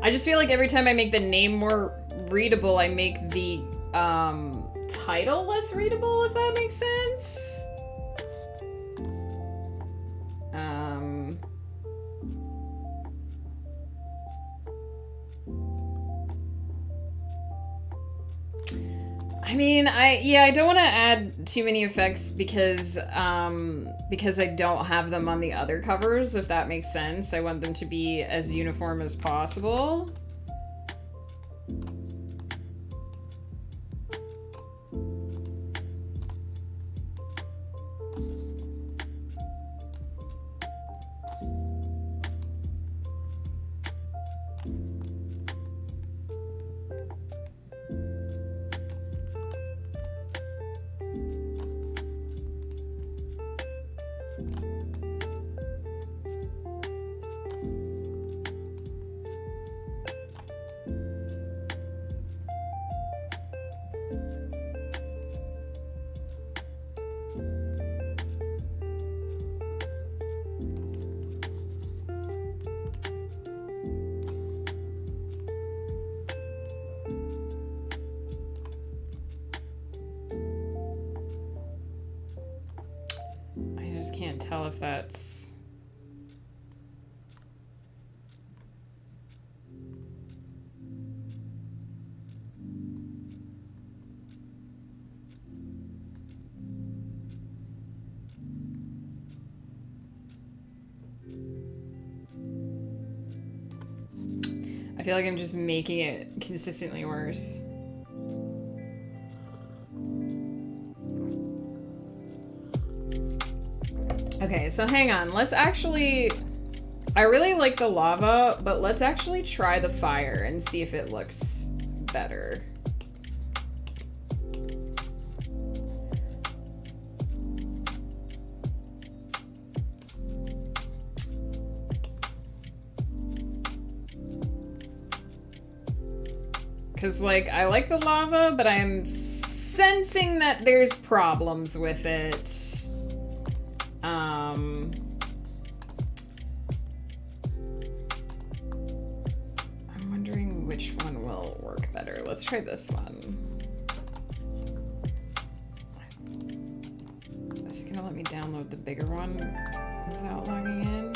I just feel like every time I make the name more readable, I make the title less readable, if that makes sense. I mean, I don't want to add too many effects because I don't have them on the other covers, if that makes sense. I want them to be as uniform as possible. Can't tell if that's... I feel like I'm just making it consistently worse. Okay, so hang on. Let's actually... I really like the lava, but let's actually try the fire and see if it looks better. Because, like, I like the lava, but I'm sensing that there's problems with it. I'm wondering which one will work better. Let's try this one. Is it gonna let me download the bigger one without logging in?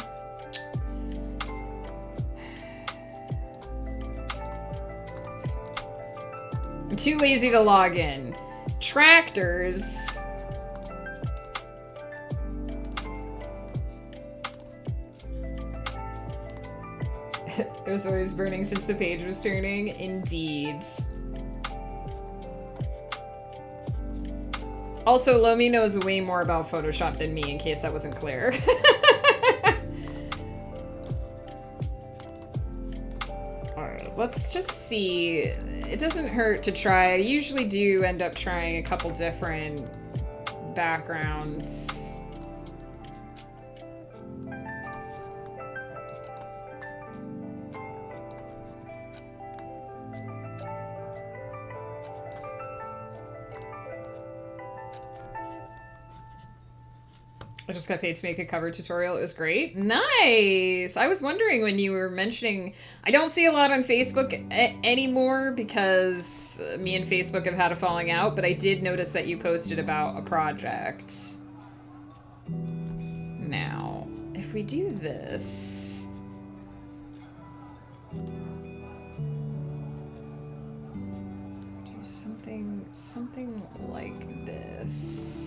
I'm too lazy to log in. Tractors. It was always burning since the page was turning. Indeed. Also, Lomi knows way more about Photoshop than me, in case that wasn't clear. Alright, let's just see. It doesn't hurt to try. I usually do end up trying a couple different backgrounds. I just got paid to make a cover tutorial. It was great. Nice! I was wondering when you were mentioning... I don't see a lot on Facebook anymore because me and Facebook have had a falling out, but I did notice that you posted about a project. Now, if we do this... do something like this.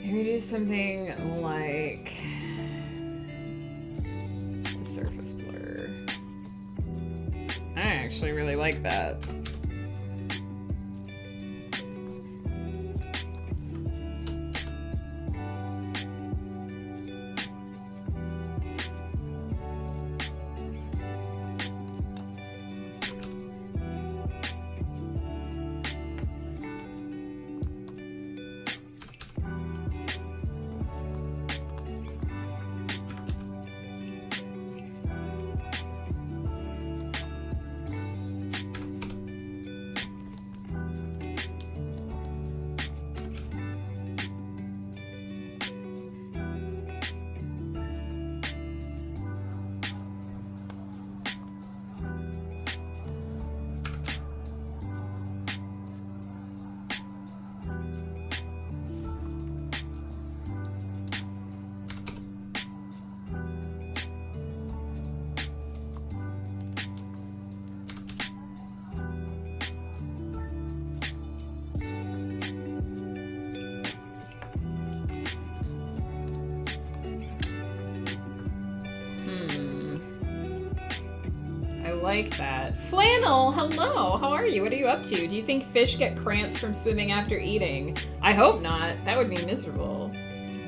Maybe do something like surface blur. I actually really like that. like that. Flannel, hello. How are you? What are you up to? Do you think fish get cramps from swimming after eating? I hope not. That would be miserable.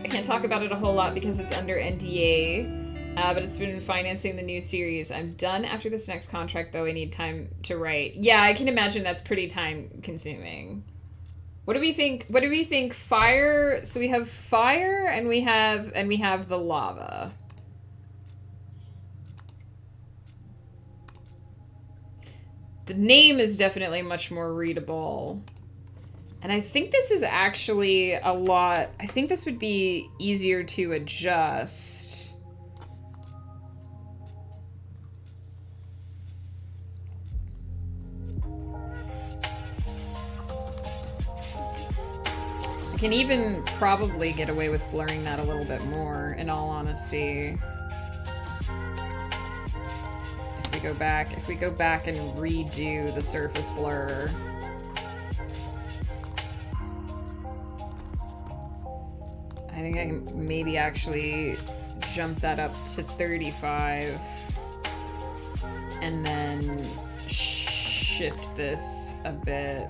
I can't talk about it a whole lot because it's under NDA, but it's been financing the new series. I'm done after this next contract, though. I need time to write. Yeah, I can imagine that's pretty time-consuming. What do we think? What do we think? Fire. So we have fire, and we have the lava. The name is definitely much more readable. And I think this is actually a lot... I think this would be easier to adjust. I can even probably get away with blurring that a little bit more, in all honesty. If we go back and redo the surface blur. I think I can maybe actually jump that up to 35 and then shift this a bit.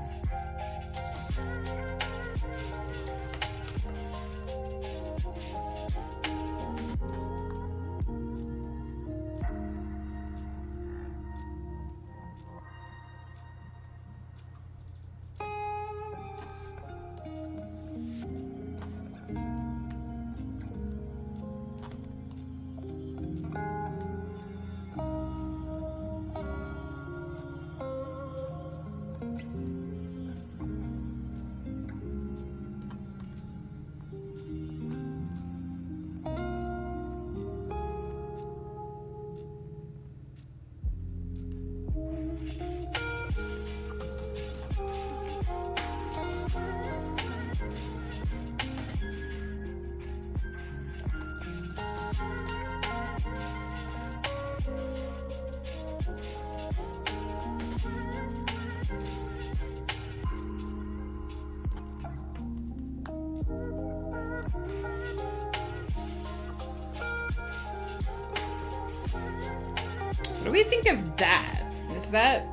What do we think of that? Is that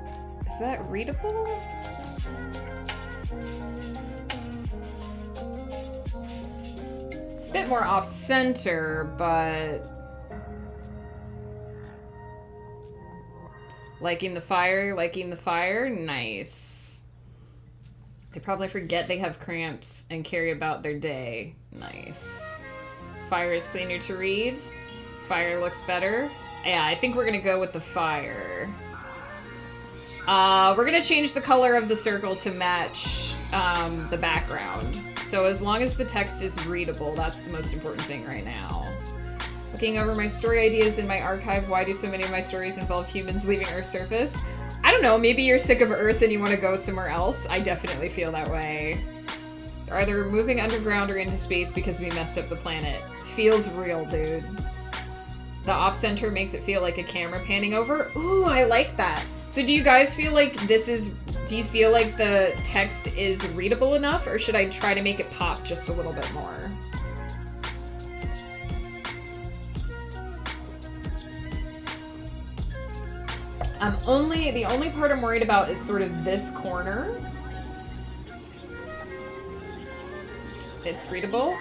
readable? It's a bit more off-center, but liking the fire, nice. They probably forget they have cramps and carry about their day, nice. Fire is cleaner to read. Fire looks better. Yeah, I think we're gonna go with the fire. We're gonna change the color of the circle to match the background. So as long as the text is readable, that's the most important thing right now. Looking over my story ideas in my archive, why do so many of my stories involve humans leaving Earth's surface? I don't know, maybe you're sick of Earth and you want to go somewhere else. I definitely feel that way. They're either moving underground or into space because we messed up the planet. Feels real, dude. The off-center makes it feel like a camera panning over. Ooh, I like that. So do you guys feel like do you feel like the text is readable enough, or should I try to make it pop just a little bit more? The only part I'm worried about is sort of this corner. It's readable?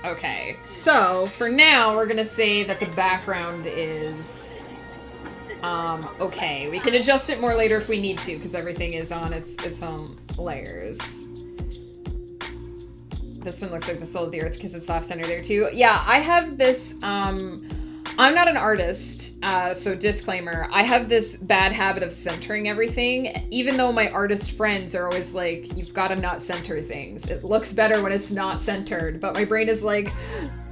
Okay, so for now, we're gonna say that the background is, okay. We can adjust it more later if we need to, because everything is on its own layers. This one looks like the soul of the earth because it's off-center there too. Yeah, I have this, I'm not an artist, so disclaimer. I have this bad habit of centering everything, even though my artist friends are always like, you've got to not center things. It looks better when it's not centered, but my brain is like,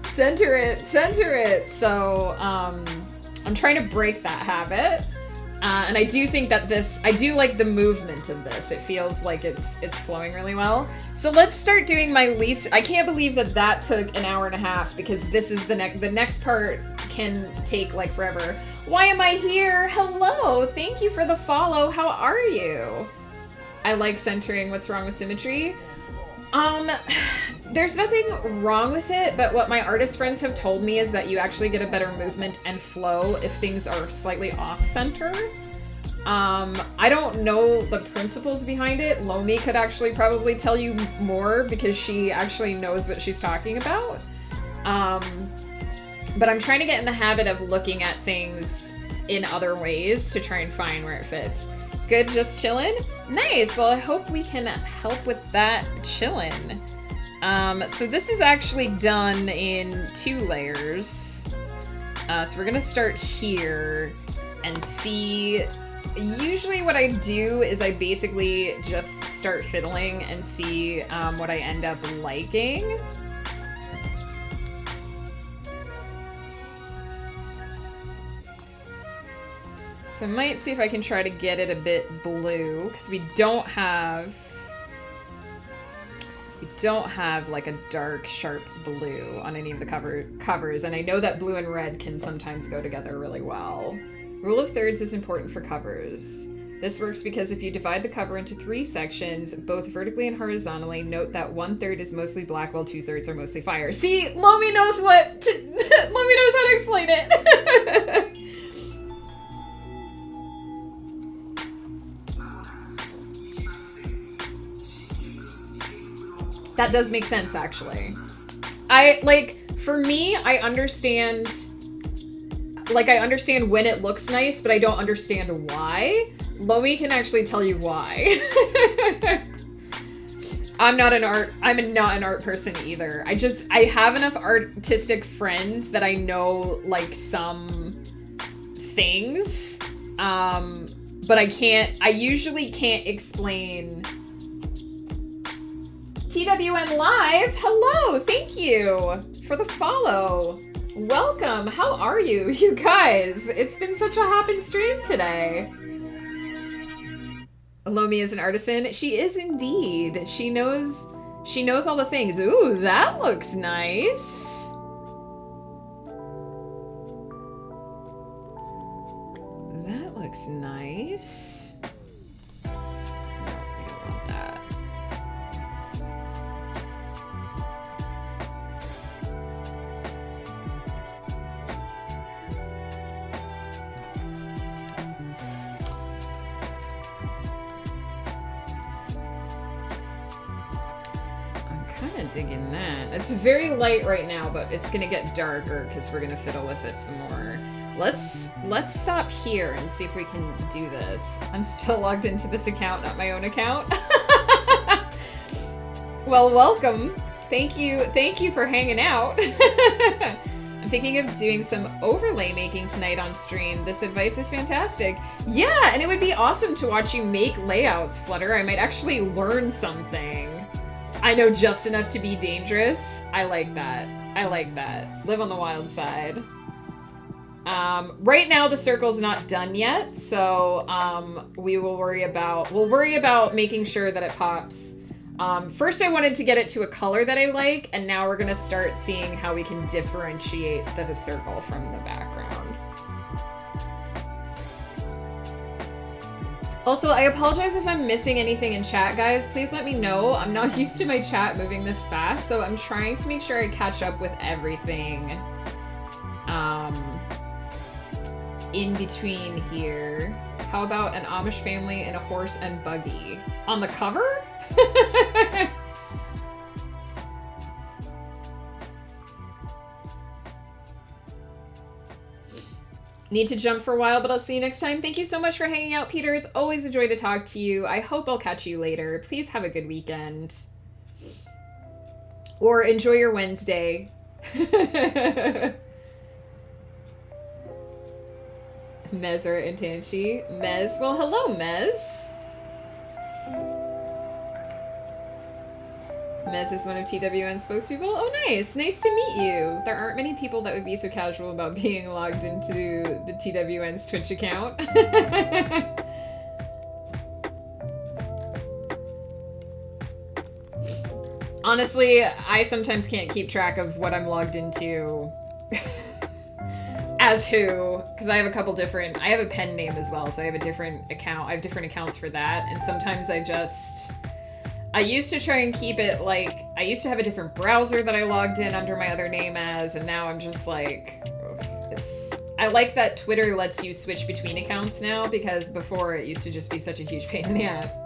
center it, center it. So I'm trying to break that habit. And I do think that I do like the movement of this. It feels like it's flowing really well. So let's start doing my least, I can't believe that took an hour and a half, because this is the next part can take like forever. Why am I here? Hello, thank you for the follow. How are you? I like centering. What's wrong with symmetry? There's nothing wrong with it, but what my artist friends have told me is that you actually get a better movement and flow if things are slightly off-center. I don't know the principles behind it. Lomi could actually probably tell you more because she actually knows what she's talking about. But I'm trying to get in the habit of looking at things in other ways to try and find where it fits. Good, just chillin'? Nice, well I hope we can help with that chillin'. So this is actually done in 2 layers. So we're gonna start here and see. Usually what I do is I basically just start fiddling and see what I end up liking. So I might see if I can try to get it a bit blue, because we don't have like a dark, sharp blue on any of the covers, and I know that blue and red can sometimes go together really well. Rule of thirds is important for covers. This works because if you divide the cover into 3 sections, both vertically and horizontally, note that 1/3 is mostly black while 2/3 are mostly fire. See, Lomi knows Lomi knows how to explain it. That does make sense, actually. For me, I understand when it looks nice, but I don't understand why. Lomi can actually tell you why. I'm not an art person either. I have enough artistic friends that I know, like, some things, but I usually can't explain. TWN Live, hello, thank you for the follow. Welcome, how are you, you guys? It's been such a hoppin' stream today. Lomi is an artisan. She is indeed. She knows all the things. Ooh, that looks nice. That looks nice. No, we don't want that. Kind of digging that. It's very light right now, but it's gonna get darker because we're gonna fiddle with it some more. Let's stop here and see if we can do this. I'm still logged into this account, not my own account. Well, welcome. Thank you for hanging out. I'm thinking of doing some overlay making tonight on stream. This advice is fantastic. Yeah, and it would be awesome to watch you make layouts, Flutter. I might actually learn something. I know just enough to be dangerous. I like that. I like that. Live on the wild side. Right now the circle's not done yet, so we'll worry about making sure that it pops. First I wanted to get it to a color that I like, and now we're gonna start seeing how we can differentiate the circle from the background. Also, I apologize if I'm missing anything in chat, guys. Please let me know. I'm not used to my chat moving this fast, so I'm trying to make sure I catch up with everything in between here. How about an Amish family and a horse and buggy? On the cover? Need to jump for a while, but I'll see you next time. Thank you so much for hanging out, Peter. It's always a joy to talk to you. I hope I'll catch you later. Please have a good weekend. Or enjoy your Wednesday. Mez or Intanchi. Mez. Well, hello, Mez. Mez is one of TWN's spokespeople. Oh, nice. Nice to meet you. There aren't many people that would be so casual about being logged into the TWN's Twitch account. Honestly, I sometimes can't keep track of what I'm logged into as who, because I have I have a pen name as well, so I have a different account. I have different accounts for that, and sometimes I used to try and keep it, like, I used to have a different browser that I logged in under my other name as, and now I'm just like, ugh, I like that Twitter lets you switch between accounts now, because before it used to just be such a huge pain in the ass.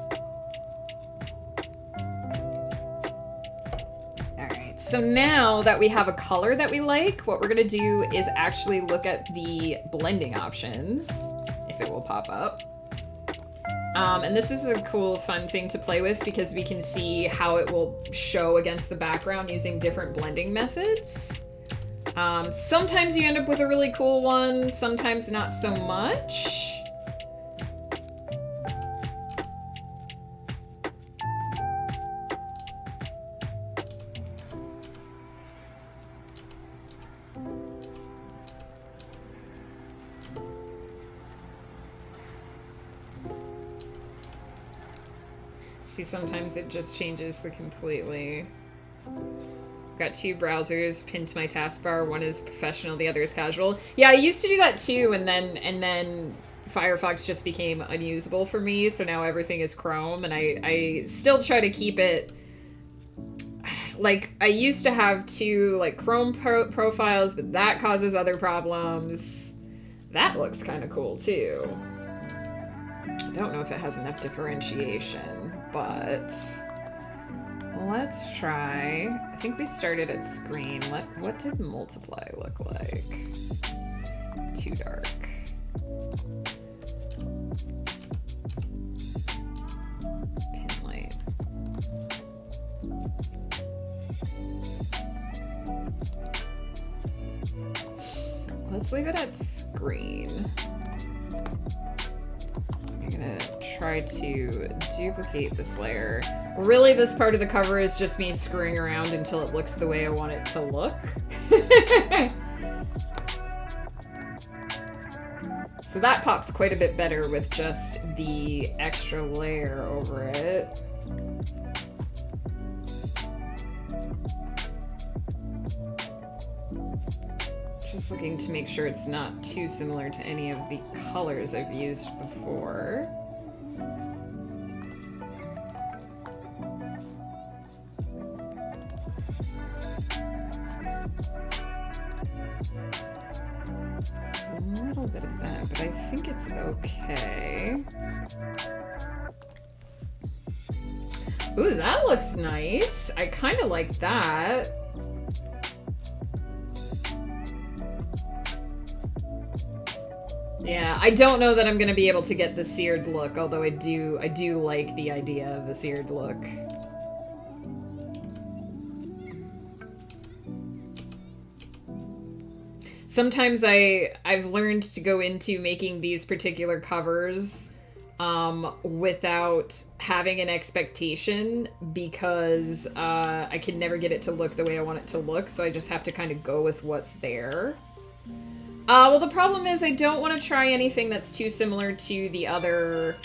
Alright, so now that we have a color that we like, what we're gonna do is actually look at the blending options, if it will pop up. And this is a cool, fun thing to play with because we can see how it will show against the background using different blending methods. Sometimes you end up with a really cool one, sometimes not so much. See, sometimes it just changes the completely. Got two browsers pinned to my taskbar. One is professional, the other is casual. Yeah, I used to do that too, and then Firefox just became unusable for me, so now everything is Chrome, and I still try to keep it... Like, I used to have two, like, Chrome profiles, but that causes other problems. That looks kind of cool, too. I don't know if it has enough differentiation, but... Let's try... I think we started at screen. What did multiply look like? Too dark. Pin light. Let's leave it at screen. I'm gonna try to duplicate this layer. Really, this part of the cover is just me screwing around until it looks the way I want it to look. So that pops quite a bit better with just the extra layer over it. Just looking to make sure it's not too similar to any of the colors I've used before. A little bit of that, but I think it's okay. Ooh, that looks nice. I kind of like that. Yeah, I don't know that I'm gonna be able to get the seared look, although I do like the idea of a seared look. Sometimes I've learned to go into making these particular covers without having an expectation, because I can never get it to look the way I want it to look, so I just have to kind of go with what's there. Well, the problem is I don't want to try anything that's too similar to the other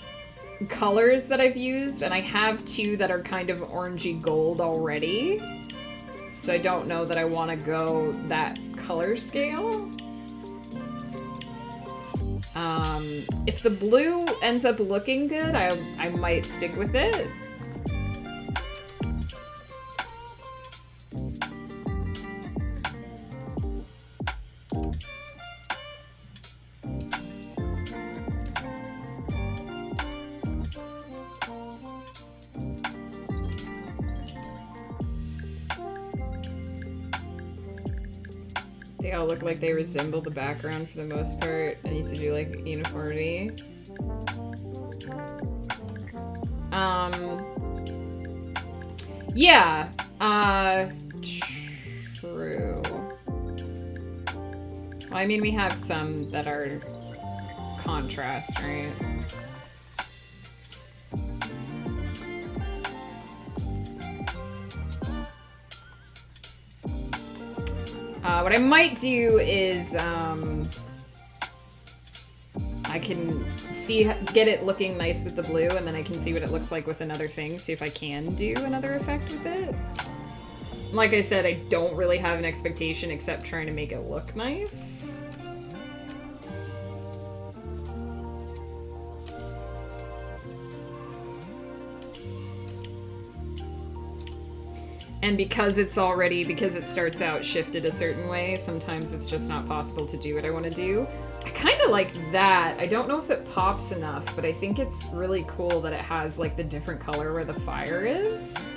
colors that I've used, and I have two that are kind of orangey gold already. So I don't know that I want to go that color scale. If the blue ends up looking good, I might stick with it. They all look like they resemble the background for the most part. I need to do like uniformity. Yeah, true. Well, I mean, we have some that are contrast, right? What I might do is, I can get it looking nice with the blue, and then I can see what it looks like with another thing, see if I can do another effect with it. Like I said, I don't really have an expectation except trying to make it look nice. And because it starts out shifted a certain way, sometimes it's just not possible to do what I want to do. I kind of like that. I don't know if it pops enough, but I think it's really cool that it has like the different color where the fire is.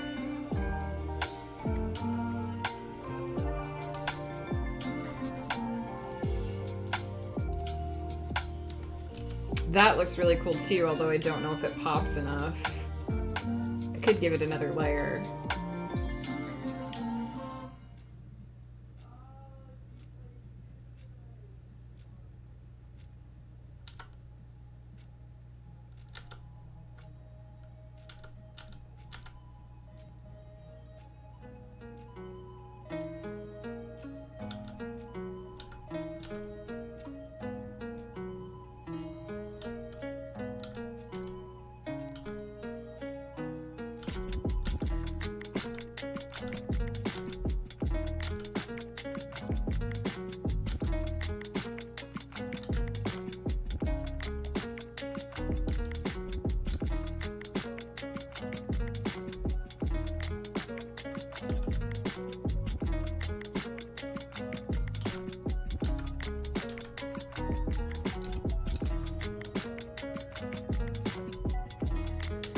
That looks really cool too, although I don't know if it pops enough. I could give it another layer.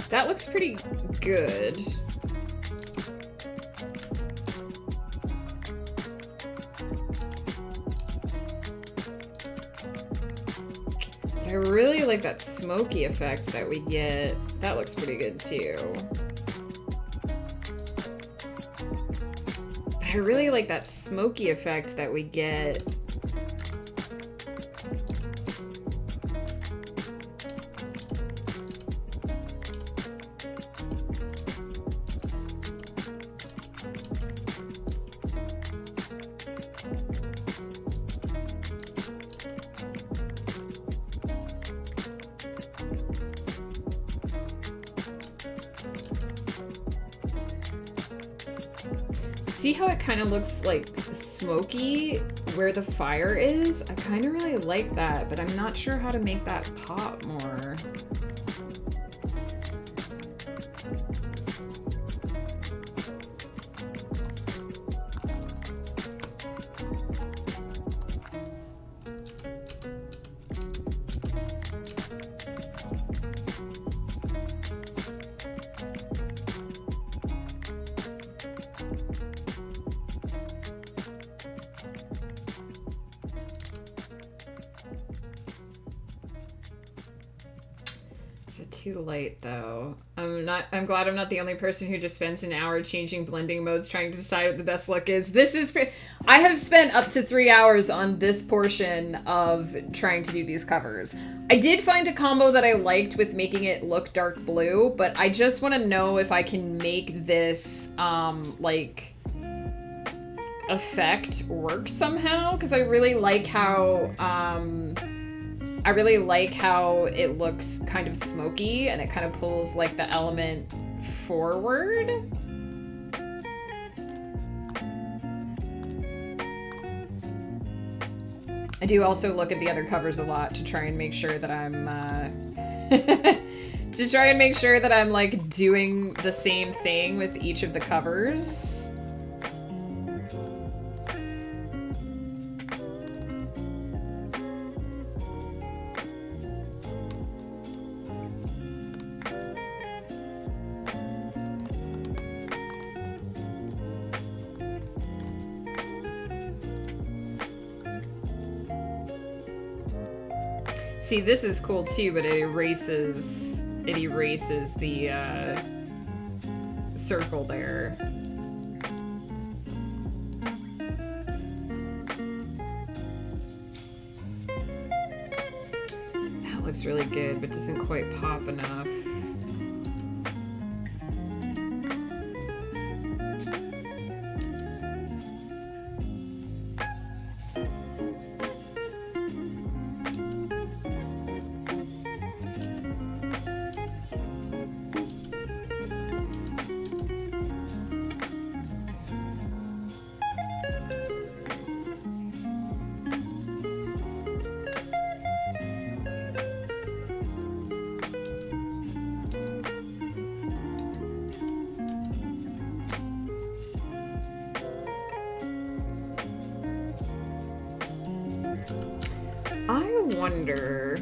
That looks pretty good. I really like that smoky effect that we get. That looks pretty good too. But I really like that smoky effect that we get. See how it kind of looks like smoky where the fire is? I kind of really like that, but I'm not sure how to make that pop more. Too late though. I'm glad I'm not the only person who just spends an hour changing blending modes trying to decide what the best look is. I have spent up to 3 hours on this portion of trying to do these covers. I did find a combo that I liked with making it look dark blue, but I just want to know if I can make this like effect work somehow, because I really like how it looks kind of smoky and it kind of pulls like the element forward. I do also look at the other covers a lot to try and make sure that I'm like doing the same thing with each of the covers. See, this is cool too, but it erases the circle there. That looks really good, but doesn't quite pop enough. wonder...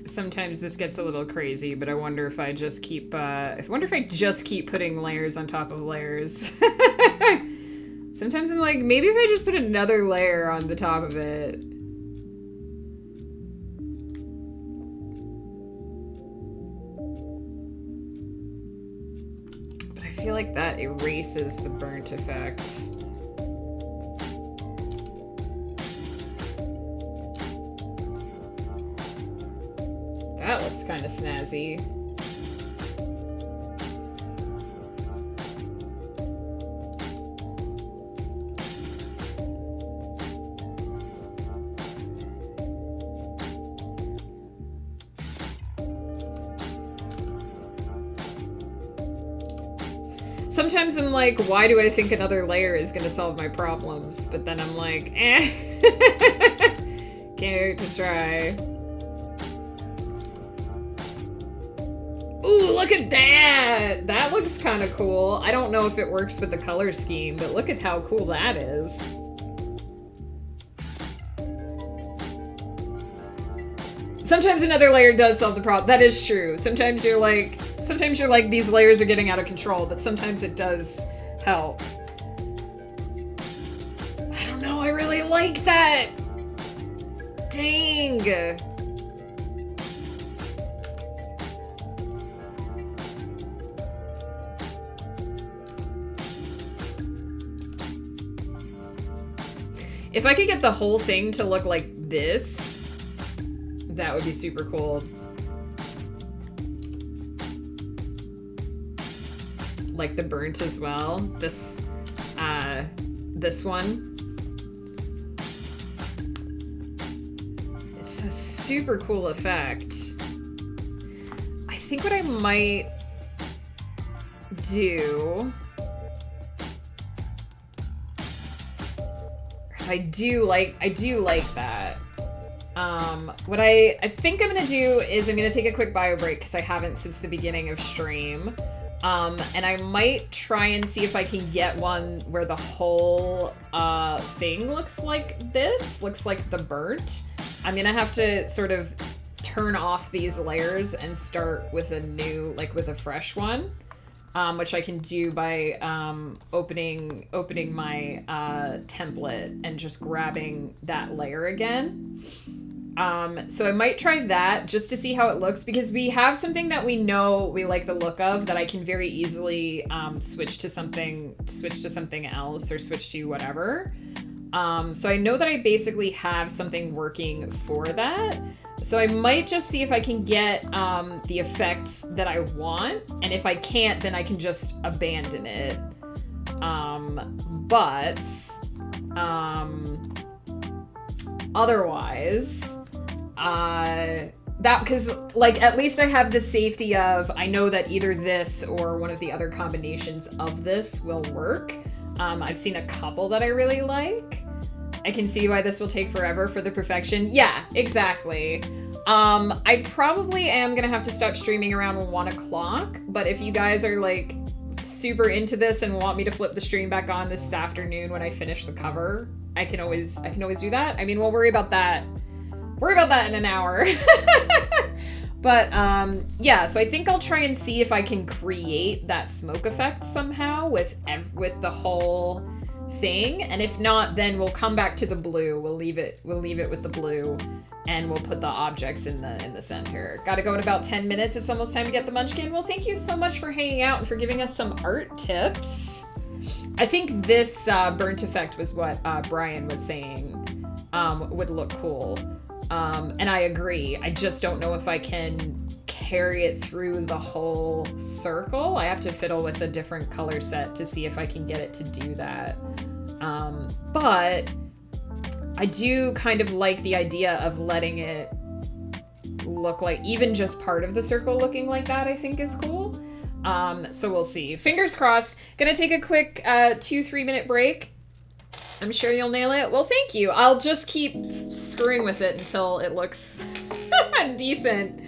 Sometimes this gets a little crazy, but I wonder if I just keep, putting layers on top of layers. Sometimes I'm like, maybe if I just put another layer on the top of it. But I feel like that erases the burnt effect. That looks kind of snazzy. Sometimes I'm like, why do I think another layer is going to solve my problems? But then I'm like, eh. Can't hurt to try. Ooh, look at that! That looks kind of cool. I don't know if it works with the color scheme, but look at how cool that is. Sometimes another layer does solve the problem. That is true. Sometimes you're like, these layers are getting out of control, but sometimes it does help. I don't know, I really like that! Dang! If I could get the whole thing to look like this, that would be super cool. Like the burnt as well. This one. It's a super cool effect. I think what I might do... I do like that. What I think I'm gonna do is I'm gonna take a quick bio break because I haven't since the beginning of stream. And I might try and see if I can get one where the whole thing looks like this, looks like the burnt. I'm gonna have to sort of turn off these layers and start with a new, like with a fresh one. Which I can do by opening my template and just grabbing that layer again. So I might try that just to see how it looks, because we have something that we know we like the look of that I can very easily switch to something else or switch to whatever. So I know that I basically have something working for that. So I might just see if I can get the effect that I want, and if I can't, then I can just abandon it. Otherwise, because like at least I have the safety of, I know that either this or one of the other combinations of this will work. I've seen a couple that I really like. I can see why this will take forever for the perfection. Yeah, exactly. I probably am gonna have to start streaming around 1 o'clock, but if you guys are like super into this and want me to flip the stream back on this afternoon when I finish the cover, I can always do that. I mean, we'll worry about that in an hour. But yeah, so I think I'll try and see if I can create that smoke effect somehow with the whole thing, and if not, then we'll come back to the blue. We'll leave it with the blue, and we'll put the objects in the center. Gotta go in about 10 minutes. It's almost time to get the munchkin. Well, thank you so much for hanging out and for giving us some art tips. I think this burnt effect was what Brian was saying would look cool. And I agree. I just don't know if I can carry it through the whole circle. I have to fiddle with a different color set to see if I can get it to do that. But I do kind of like the idea of letting it look like even just part of the circle looking like that, I think is cool. So we'll see. Fingers crossed. Gonna take a quick 2-3 minute break. I'm sure you'll nail it. Well, thank you. I'll just keep screwing with it until it looks decent.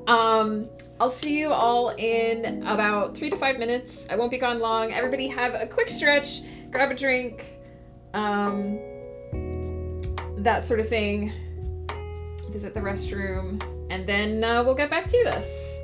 I'll see you all in about 3 to 5 minutes. I won't be gone long. Everybody have a quick stretch, grab a drink, that sort of thing. Visit the restroom, and then we'll get back to this.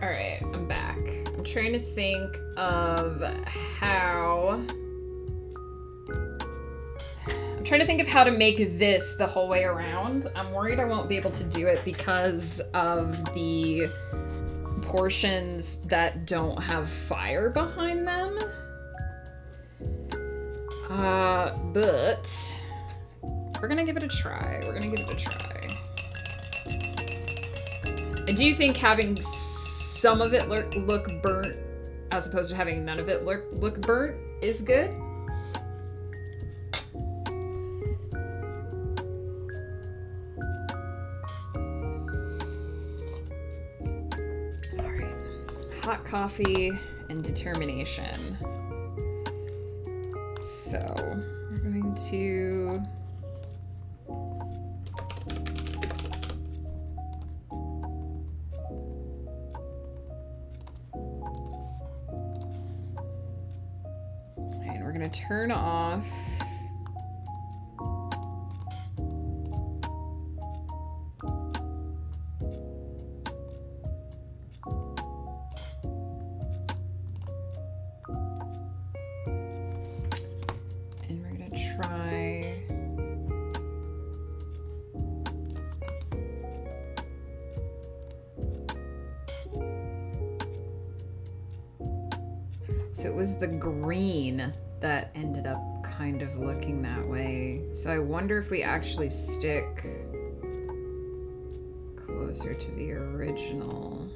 All right, I'm back. I'm trying to think of how... to make this the whole way around. I'm worried I won't be able to do it because of the portions that don't have fire behind them. But we're gonna give it a try. I do think having some of it look burnt as opposed to having none of it look burnt is good. All right, hot coffee and determination. So we're going to turn off and we're gonna try so it was the green that ended up kind of looking that way. So I wonder if we actually stick closer to the original.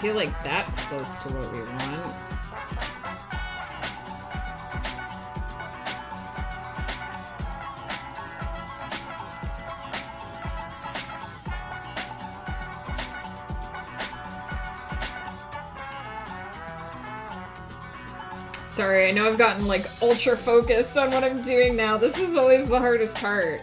feel like that's close to what we want. Sorry, I know I've gotten like ultra focused on what I'm doing now. This is always the hardest part.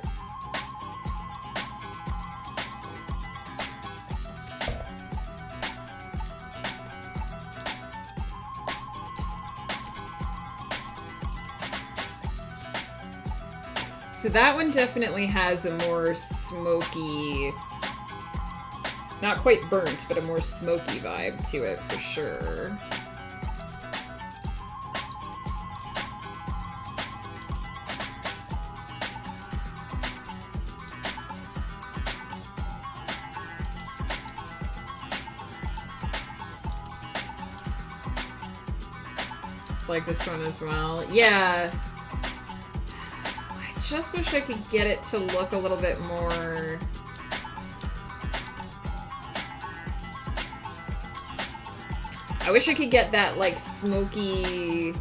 So that one definitely has a more smoky, not quite burnt, but a more smoky vibe to it for sure. Like this one as well. Yeah. I just wish I could get it to look a little bit more... I wish I could get that, like, smoky...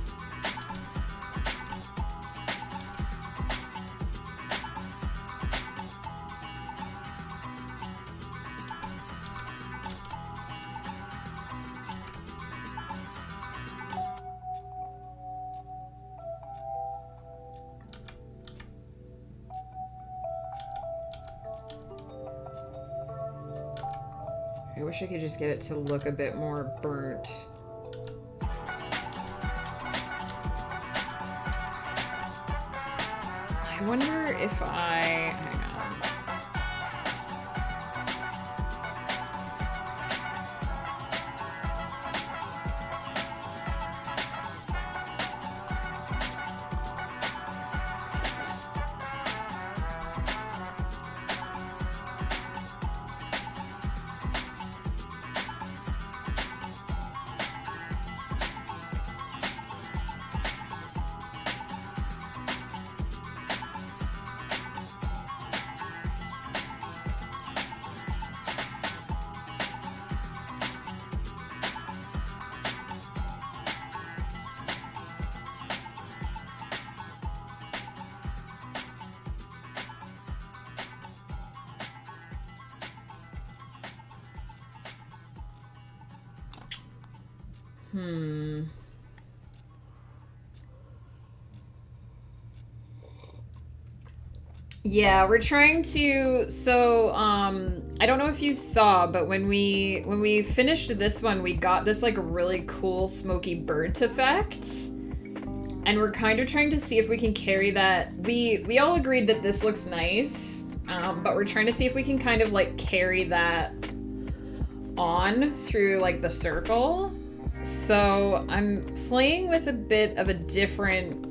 I wish I could just get it to look a bit more burnt. I wonder if I... Hang on. Yeah, we're trying to, so, I don't know if you saw, but when we finished this one, we got this, like, really cool smoky burnt effect. And we're kind of trying to see if we can carry that. We all agreed that this looks nice, but we're trying to see if we can kind of, like, carry that on through, like, the circle. So I'm playing with a bit of a different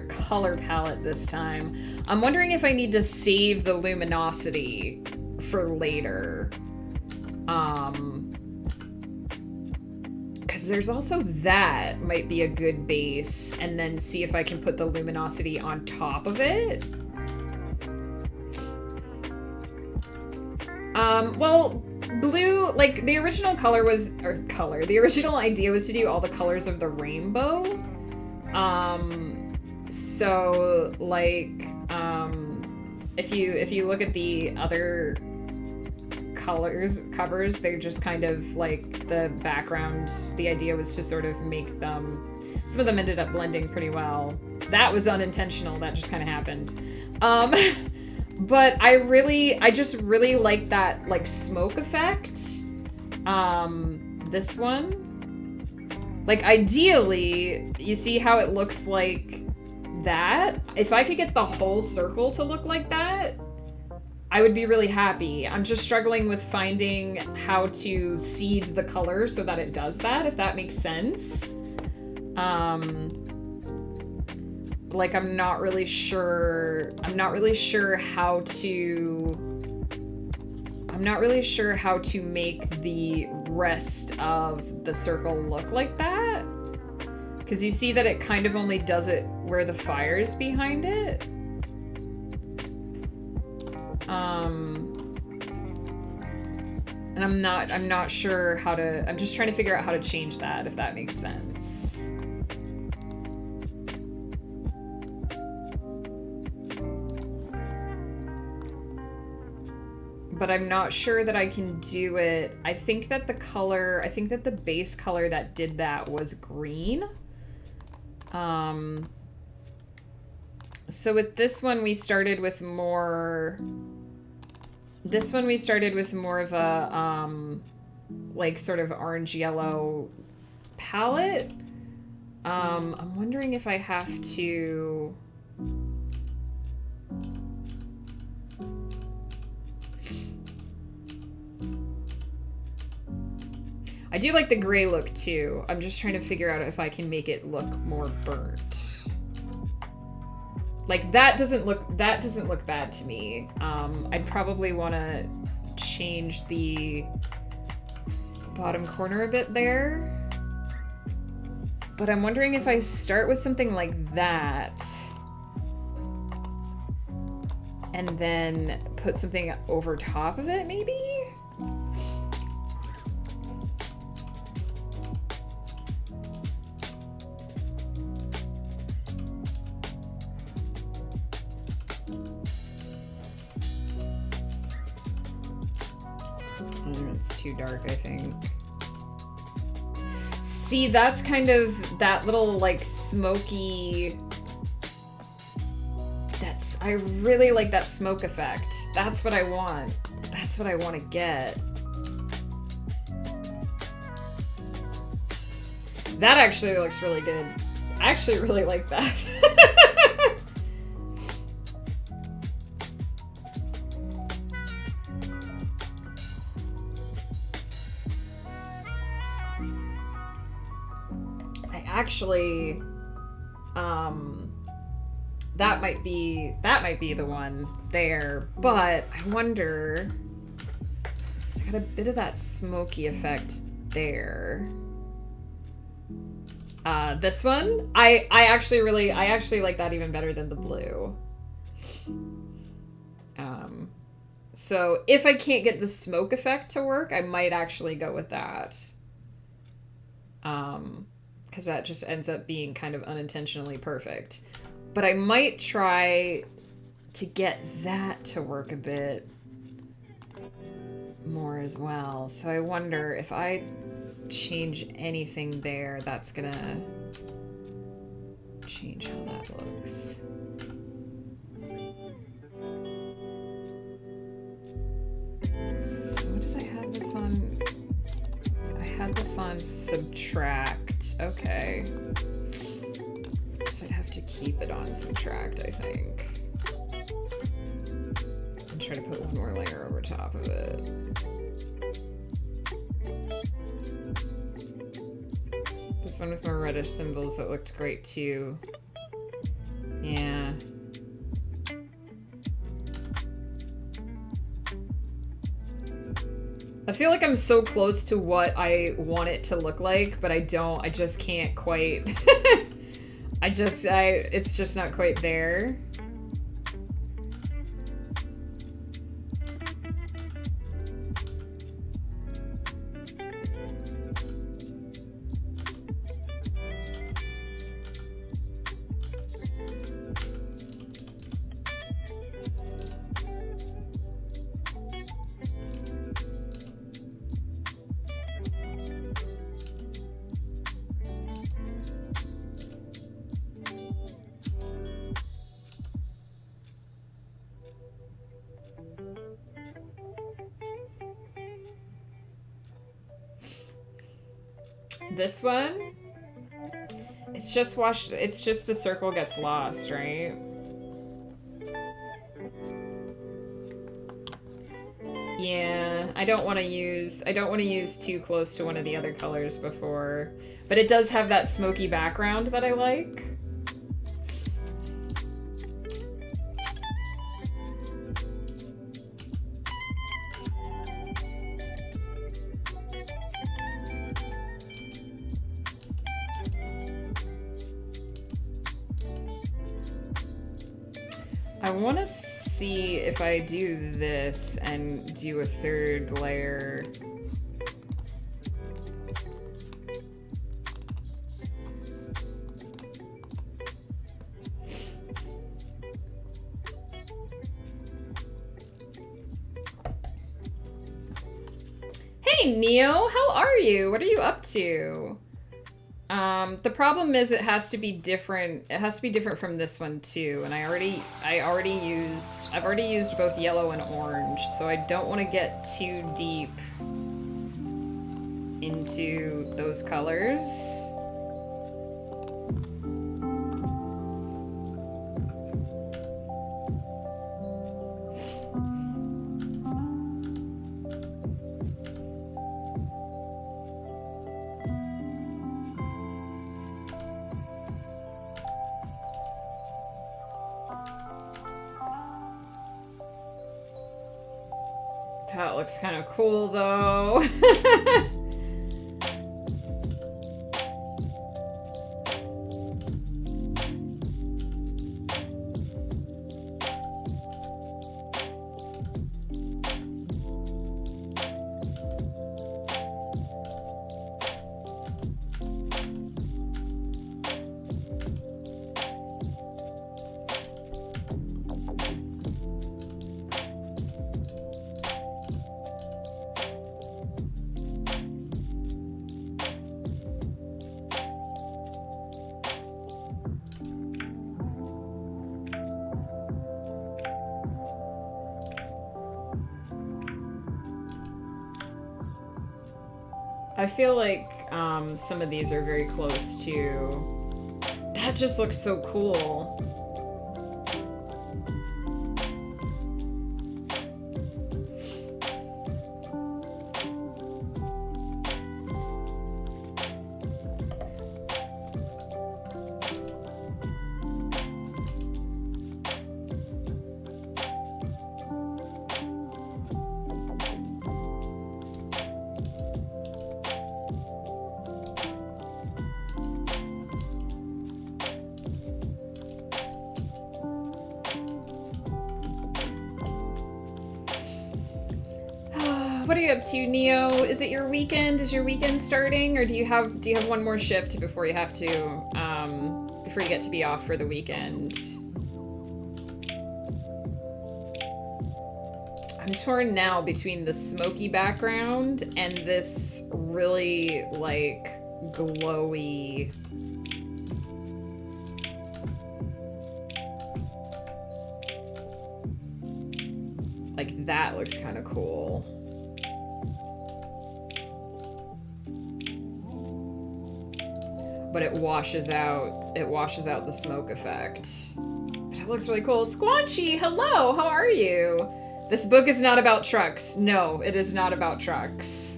color palette this time. I'm wondering if I need to save the luminosity for later. Because there's also that might be a good base, and then see if I can put the luminosity on top of it. Well, blue, like, the original the original idea was to do all the colors of the rainbow. So, like, if you look at the other covers, they're just kind of, like, the background, the idea was to sort of make them, some of them ended up blending pretty well. That was unintentional, that just kind of happened. But I just really like that, like, smoke effect. This one. Like, ideally, you see how it looks like that? If I could get the whole circle to look like that, I would be really happy. I'm just struggling with finding how to seed the color so that it does that, if that makes sense. Like, I'm not really sure how to make the rest of the circle look like that. Because you see that it kind of only does it where the fire's behind it. And I'm not sure how to, I'm just trying to figure out how to change that, if that makes sense. But I'm not sure that I can do it. I think that the base color that did that was green. So with this one, we started with more... This one we started with more of a, like, sort of orange-yellow palette. I'm wondering if I have to... I do like the gray look, too. I'm just trying to figure out if I can make it look more burnt. Like, that doesn't look bad to me. I'd probably want to change the bottom corner a bit there. But I'm wondering if I start with something like that and then put something over top of it, maybe? It's too dark, I think. See, that's kind of that little, like, smoky... I really like that smoke effect. That's what I want. That's what I want to get. That actually looks really good. I actually really like that. Actually, that might be the one there, but I wonder, it's got a bit of that smoky effect there. This one, I actually like that even better than the blue. So if I can't get the smoke effect to work, I might actually go with that. Because that just ends up being kind of unintentionally perfect. But I might try to get that to work a bit more as well. So I wonder if I change anything there, that's gonna change how that looks. So what did I have this on? I had this on subtract. Okay. So I'd have to keep it on subtract, I think. And try to put one more layer over top of it. This one with more reddish symbols that looked great too. Yeah. I feel like I'm so close to what I want it to look like, but I just can't quite. It's just not quite there. This one, it's just the circle gets lost, right? Yeah, I don't want to use too close to one of the other colors before, but it does have that smoky background that I like. I want to see if I do this and do a third layer. Hey Neo, how are you? What are you up to? The problem is it has to be different. It has to be different from this one too. And I've already used both yellow and orange, so I don't want to get too deep into those colors. That looks kind of cool, though. I feel like some of these are very close to... That just looks so cool. What are you up to, Neo? Is it your weekend? Is your weekend starting, or do you have one more shift before you have to before you get to be off for the weekend? I'm torn now between the smoky background and this really like glowy. Like that looks kind of cool. But it washes out the smoke effect. But it looks really cool. Squanchy, hello, how are you? This book is not about trucks. No, it is not about trucks.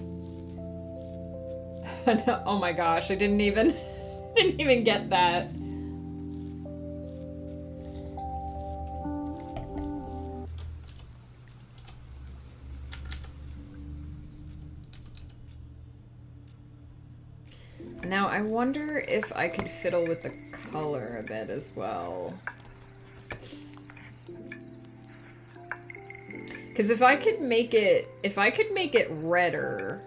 Oh my gosh, I didn't even get that. Now, I wonder if I could fiddle with the color a bit as well. Because if I could make it redder,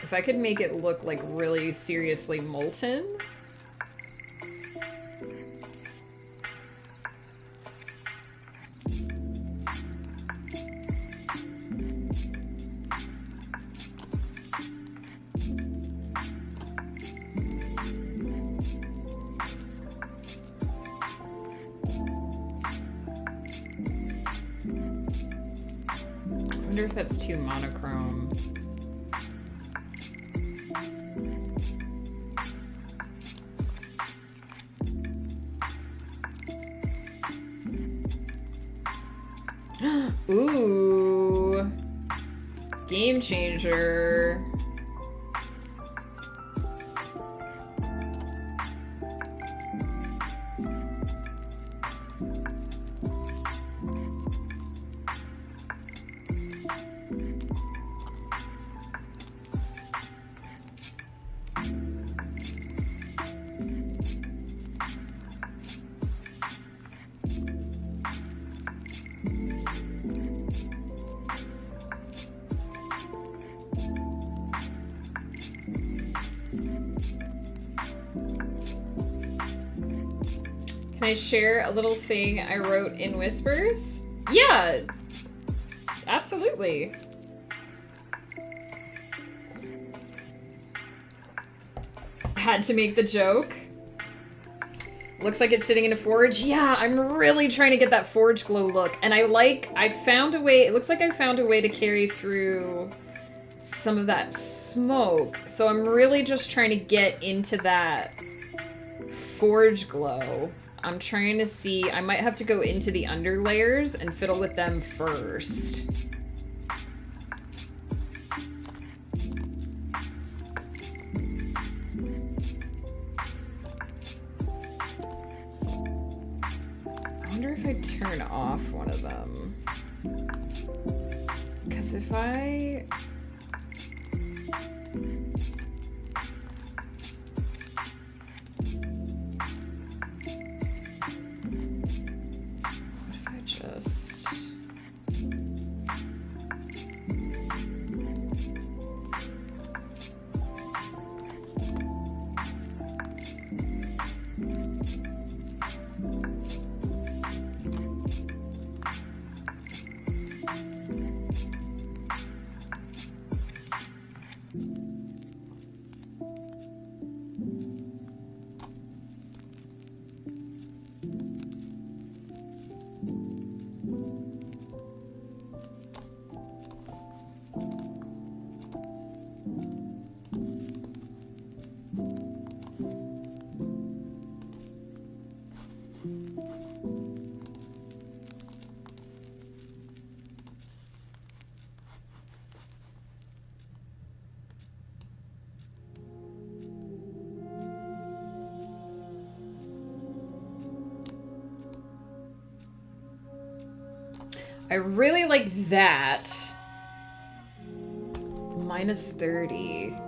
if I could make it look like really seriously molten, I wonder if that's too monochrome. Ooh. Game changer. Can I share a little thing I wrote in Whispers? Yeah, absolutely. Had to make the joke. Looks like it's sitting in a forge. Yeah, I'm really trying to get that forge glow look. And I found a way, it looks like I found a way to carry through some of that smoke. So I'm really just trying to get into that forge glow. I'm trying to see, I might have to go into the under layers and fiddle with them first. I wonder if I turn off one of them. Because if I... I really like that. Minus 30.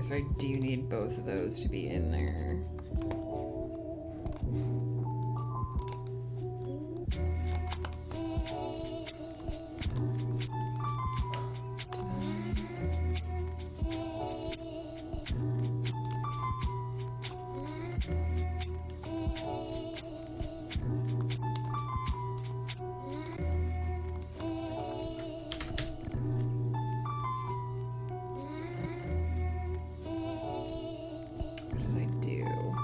So I do need both of those to be in there. What did I do?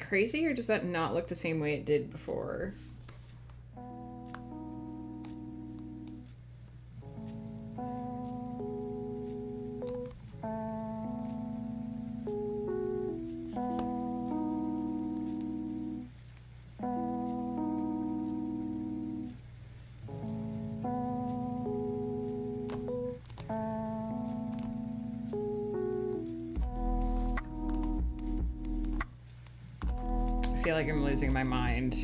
crazy, or does that not look the same way it did before? I feel like I'm losing my mind.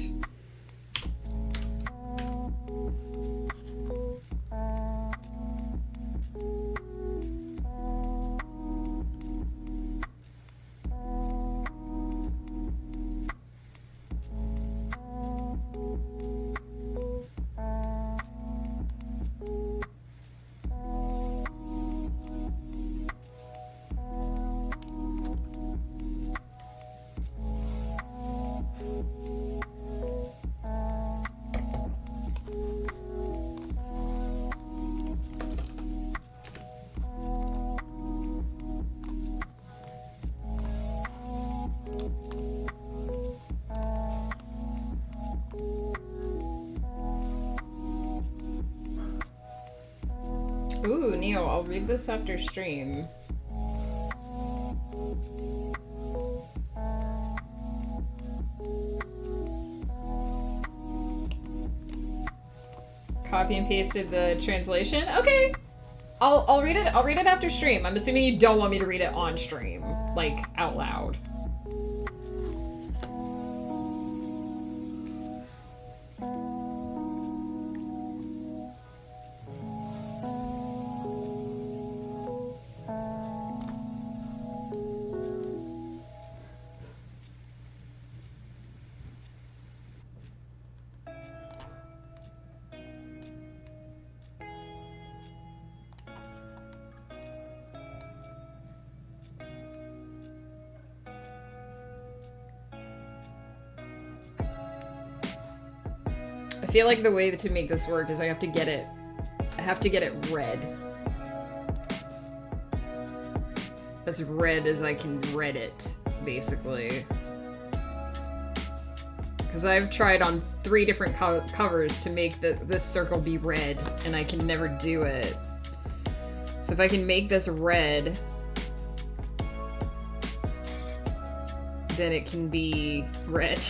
Ooh, Neo, I'll read this after stream. Copy and pasted the translation. Okay. I'll read it. I'll read it after stream. I'm assuming you don't want me to read it on stream, like out loud. I feel like the way to make this work is I have to get it red. As red as I can red it, basically. Because I've tried on 3 different covers to make this circle be red, and I can never do it. So if I can make this red, then it can be red.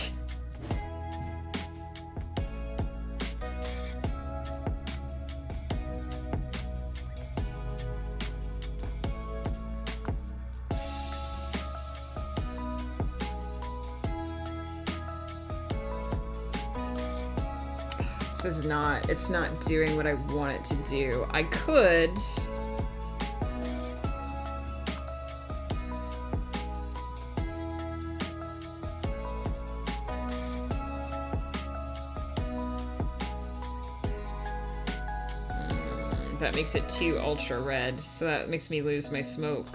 It's not doing what I want it to do. I could... that makes it too ultra red, so that makes me lose my smoke.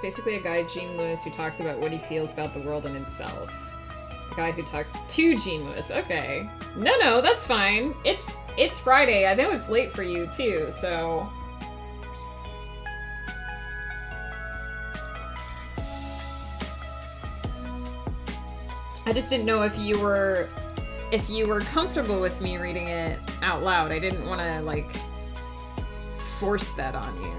Basically a guy, Gene Lewis, who talks about what he feels about the world and himself. A guy who talks to Gene Lewis. Okay. No, that's fine. It's Friday. I know it's late for you, too, so... I just didn't know if you were comfortable with me reading it out loud. I didn't want to, like, force that on you.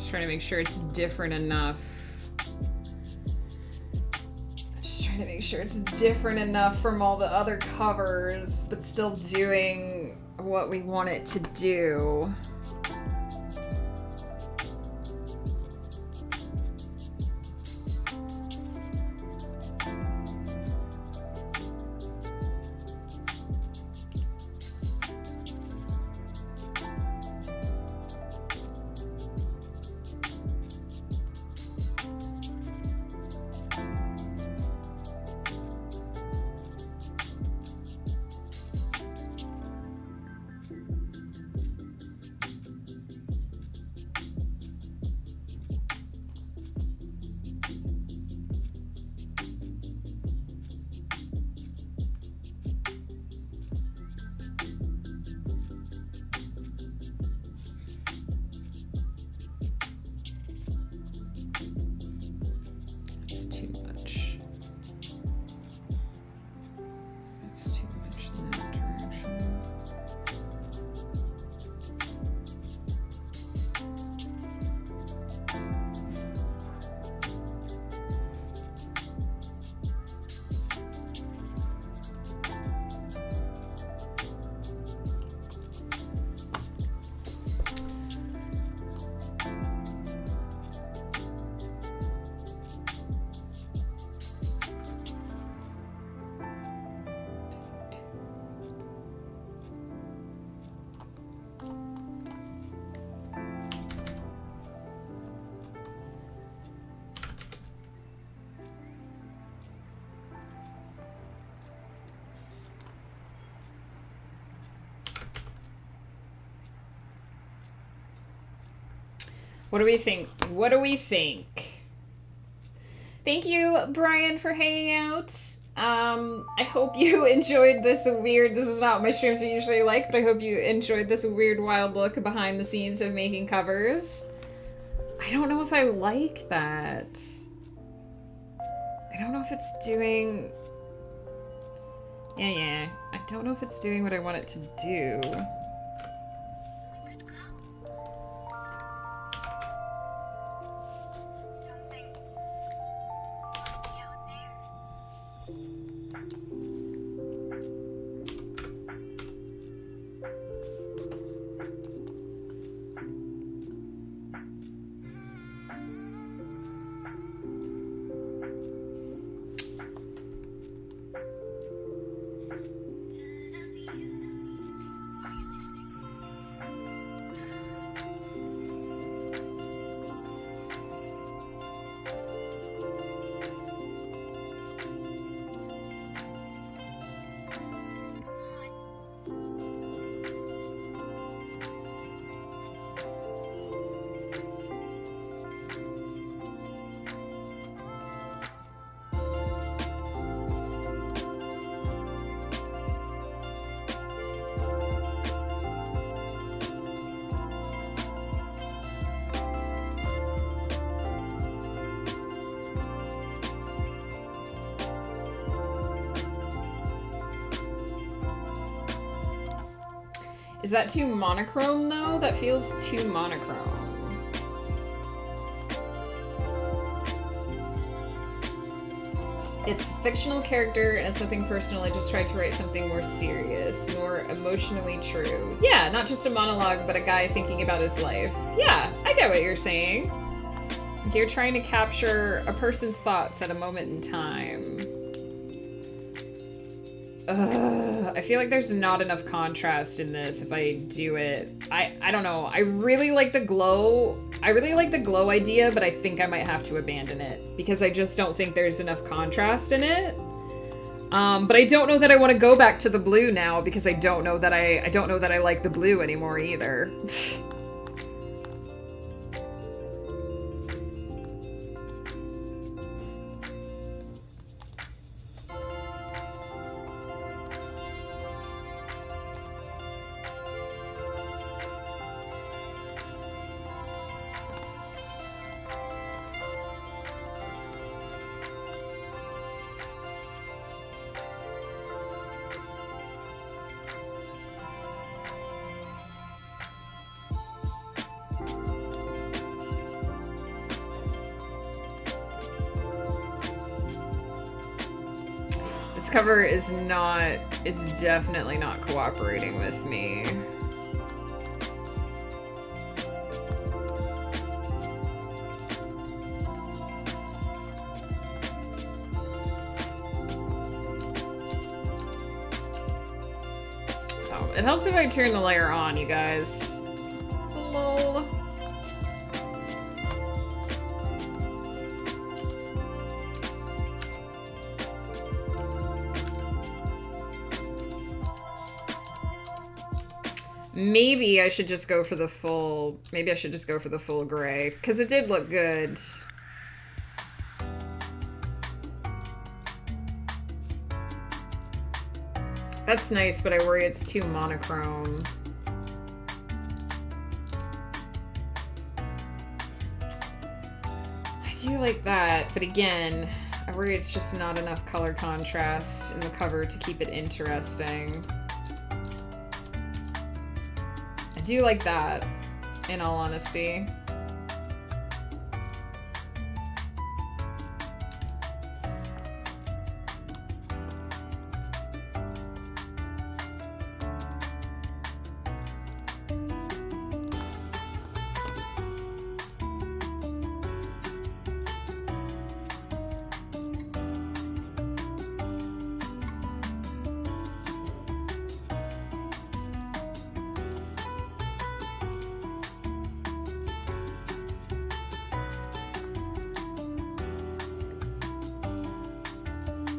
Just trying to make sure it's different enough. Just trying to make sure it's different enough from all the other covers, but still doing what we want it to do. What do we think? What do we think? Thank you, Brian, for hanging out. I hope you enjoyed this weird, this is not what my streams are usually like, but I hope you enjoyed this weird, wild look behind the scenes of making covers. I don't know if I like that. I don't know if it's doing... Yeah. I don't know if it's doing what I want it to do. Is that too monochrome, though? That feels too monochrome. It's a fictional character and something personal. I just tried to write something more serious, more emotionally true. Yeah, not just a monologue, but a guy thinking about his life. Yeah, I get what you're saying. You're trying to capture a person's thoughts at a moment in time. I feel like there's not enough contrast in this if I do it. I don't know. I really like the glow. I really like the glow idea, but I think I might have to abandon it because I just don't think there's enough contrast in it. But I don't know that I want to go back to the blue now because I don't know that I like the blue anymore either. This cover is definitely not cooperating with me. Oh, it helps if I turn the layer on, you guys. Lol. Maybe I should just go for the full... Maybe I should just go for the full gray, because it did look good. That's nice, but I worry it's too monochrome. I do like that, but again, I worry it's just not enough color contrast in the cover to keep it interesting. I do like that, in all honesty.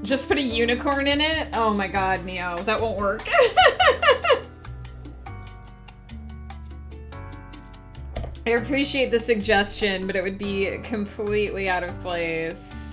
Just put a unicorn in it? Oh my god, Neo, that won't work. I appreciate the suggestion, but it would be completely out of place.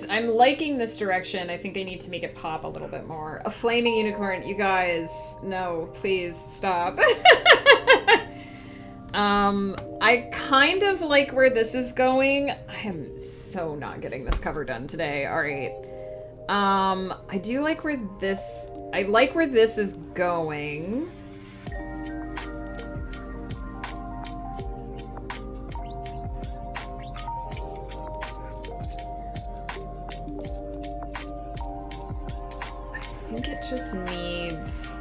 I'm liking this direction. I think I need to make it pop a little bit more. A flaming unicorn, you guys, no, please stop. I kind of like where this is going. I am so not getting this cover done today. All right. I do like where this, I like where this is going. I think it just needs,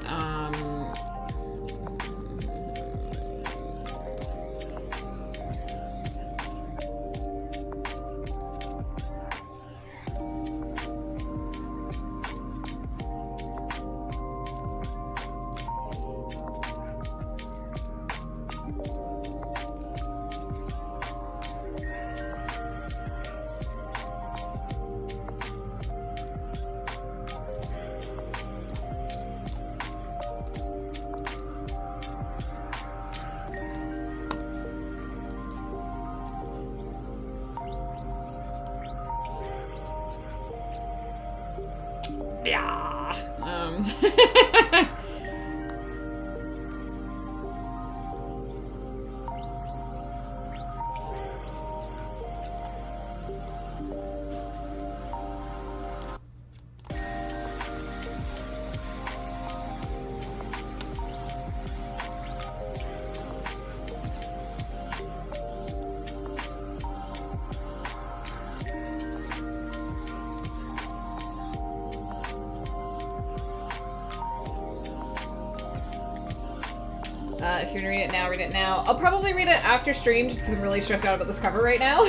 if you're gonna read it now, read it now. I'll probably read it after stream just because I'm really stressed out about this cover right now.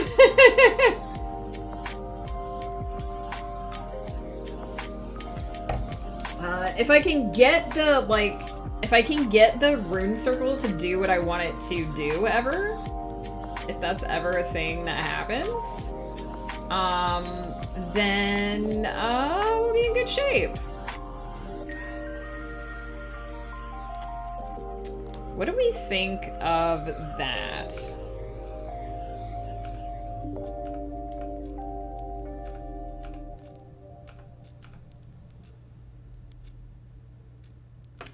If I can get the, like, If I can get the rune circle to do what I want it to do ever, if that's ever a thing that happens, then we'll be in good shape. What do we think of that?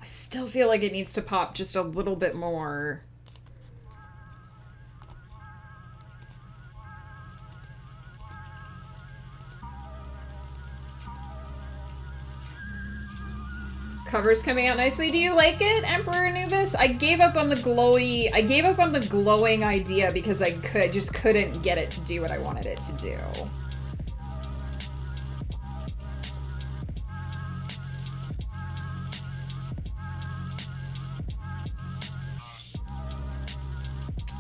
I still feel like it needs to pop just a little bit more. Cover's coming out nicely. Do you like it, Emperor Anubis? I gave up on the glowing idea because I just couldn't get it to do what I wanted it to do.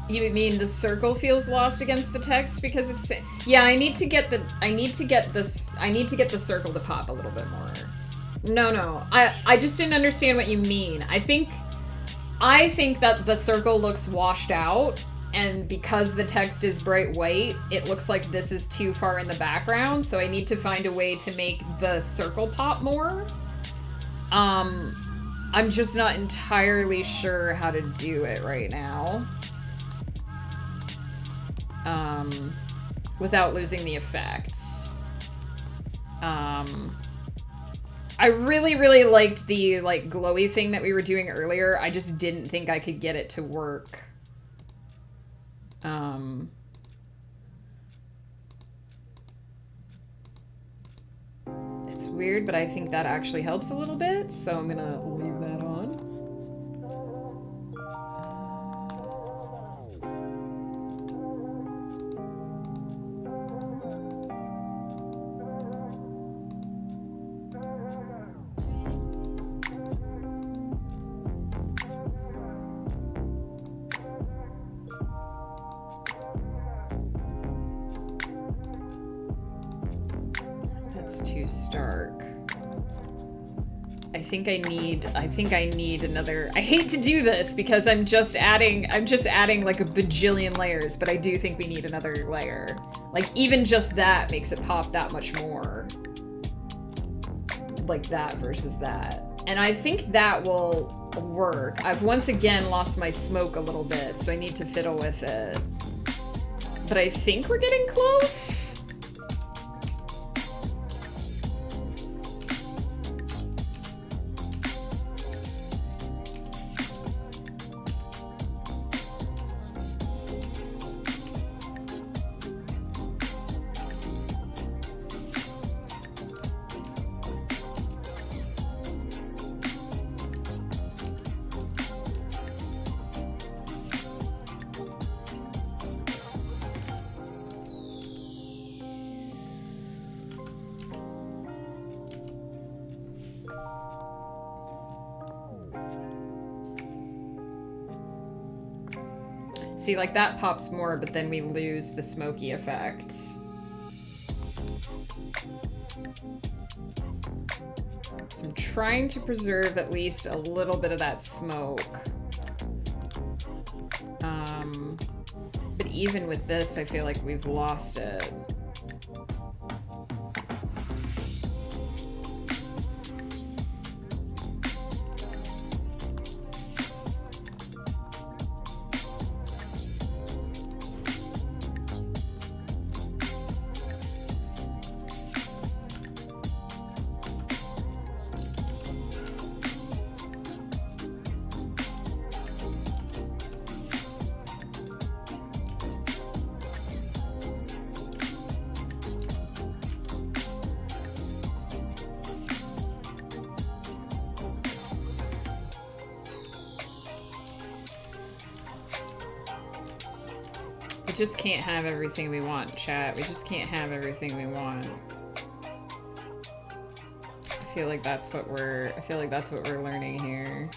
You mean the circle feels lost against the text because it's, yeah, I need to get the circle to pop a little bit more. No. I just didn't understand what you mean. I think that the circle looks washed out, and because the text is bright white, it looks like this is too far in the background, so I need to find a way to make the circle pop more. I'm just not entirely sure how to do it right now. Without losing the effect. I really liked the, like, glowy thing that we were doing earlier. I just didn't think I could get it to work. It's weird, but I think that actually helps a little bit, so I'm gonna leave that on. Too stark. I think I need another. I hate to do this because I'm just adding like a bajillion layers, but I do think we need another layer. Like, even just that makes it pop that much more. Like that versus that. And I think that will work. I've once again lost my smoke a little bit, so I need to fiddle with it. But I think we're getting close. See, like, that pops more, but then we lose the smoky effect. So I'm trying to preserve at least a little bit of that smoke. But even with this, I feel like we've lost it. We just can't have everything we want, chat. We just can't have everything we want. I feel like that's what we're learning here.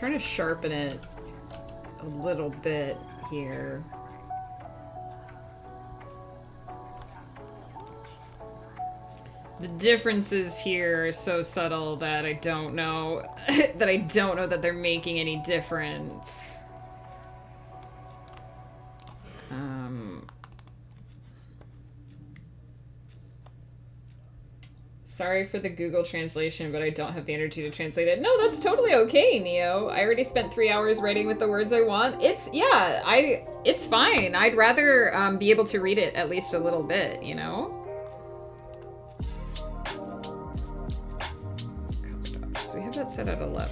trying to sharpen it a little bit here. The differences here are so subtle that I don't know that they're making any difference. Sorry for the Google translation, but I don't have the energy to translate it. No, that's totally okay, Neo. I already spent 3 hours writing with the words I want. It's fine. I'd rather be able to read it at least a little bit, you know? So we have that set at 11.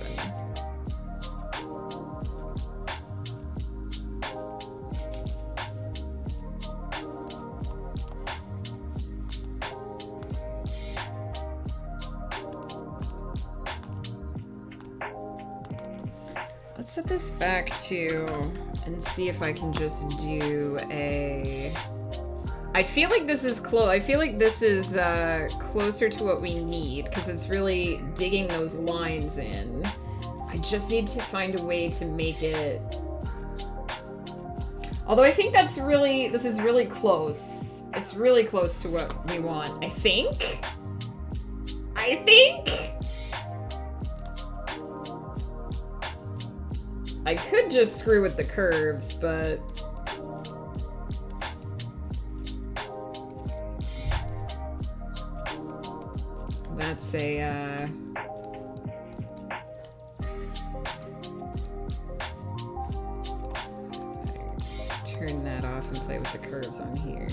Let's set this back to, and see if I can just do a... I feel like this is close. I feel like this is closer to what we need, because it's really digging those lines in. I just need to find a way to make it... Although I think this is really close. It's really close to what we want, I think? I could just screw with the curves, but... That's a, turn that off and play with the curves on here.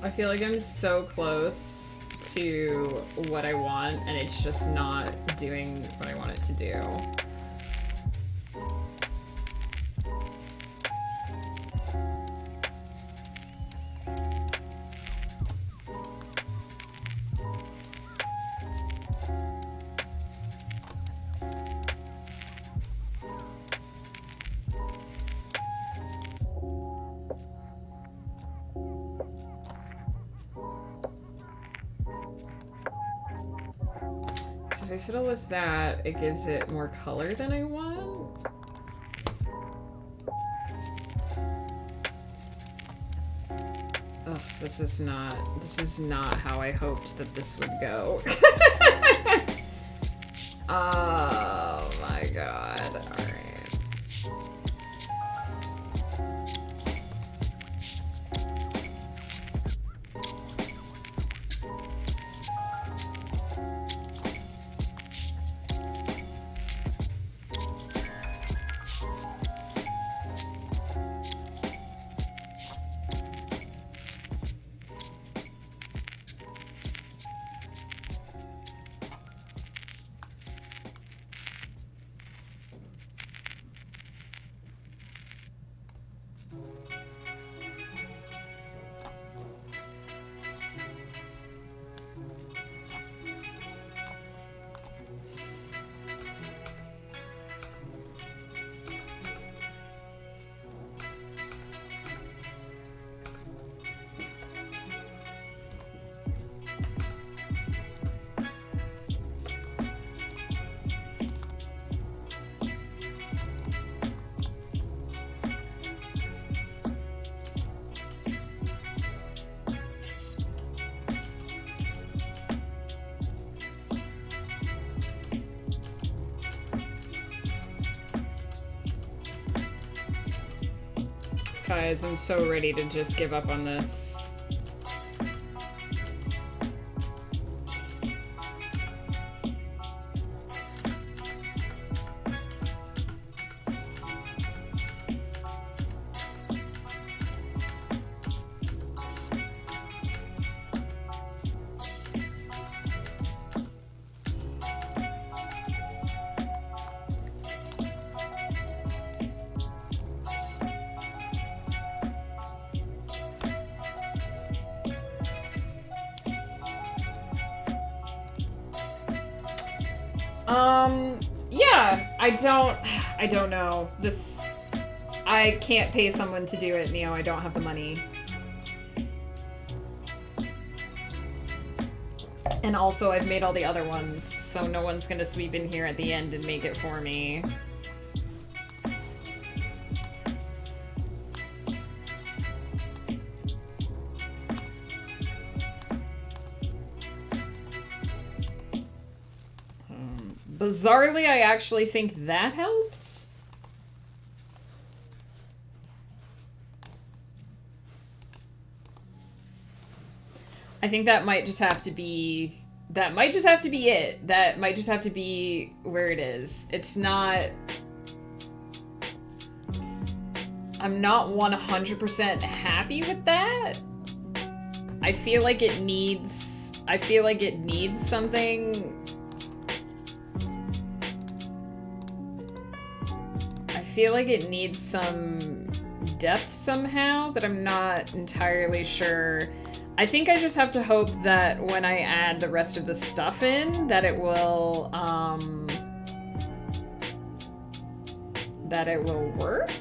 I feel like I'm so close to what I want, and it's just not doing what I want it to do. If I fiddle with that, it gives it more color than I want. Ugh, this is not how I hoped that this would go. Oh my god. Alright. Guys, I'm so ready to just give up on this. Yeah, I don't know. I can't pay someone to do it, Neo. I don't have the money. And also, I've made all the other ones, so no one's gonna sweep in here at the end and make it for me. Bizarrely, I actually think that helped. I think that might just have to be... That might just have to be it. That might just have to be where it is. It's not... I'm not 100% happy with that. I feel like it needs... I feel like it needs something... I feel like it needs some depth somehow, but I'm not entirely sure. I think I just have to hope that when I add the rest of the stuff in, that it will work.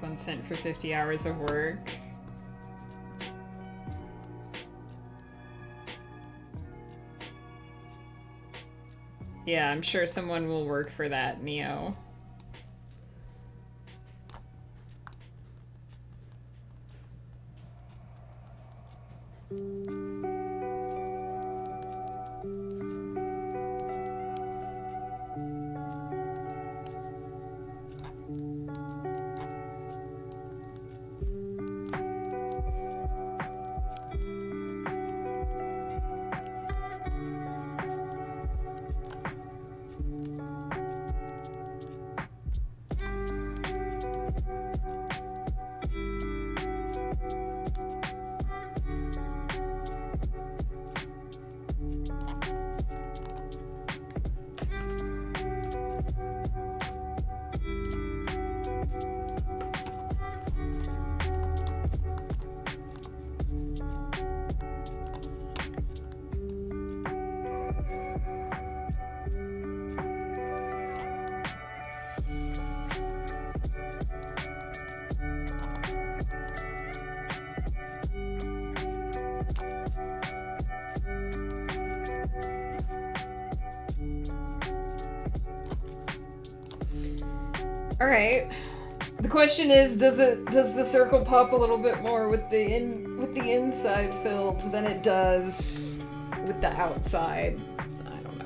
$1 for 50 hours of work. Yeah, I'm sure someone will work for that, Neo. All right. The question is, does the circle pop a little bit more with the inside filled than it does with the outside? I don't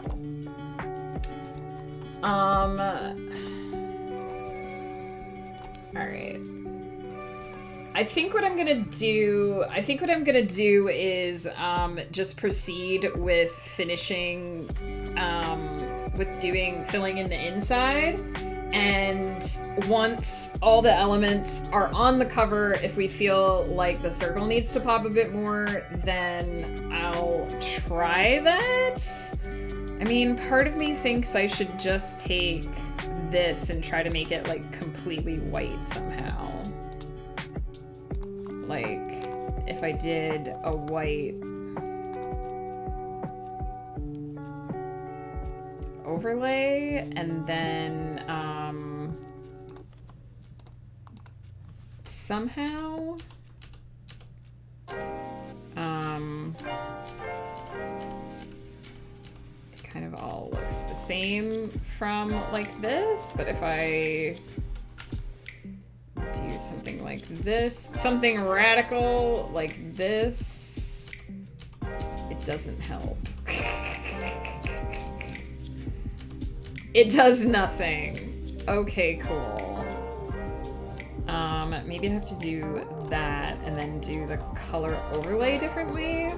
know. All right. I think what I'm gonna do is just proceed with finishing with filling in the inside. And once all the elements are on the cover, if we feel like the circle needs to pop a bit more, then I'll try that. I mean, part of me thinks I should just take this and try to make it like completely white somehow. Like, if I did a white overlay and then somehow it kind of all looks the same from like this, but if I do something like this, something radical like this, it doesn't help. It does nothing. Okay, cool. Maybe I have to do that and then do the color overlay differently.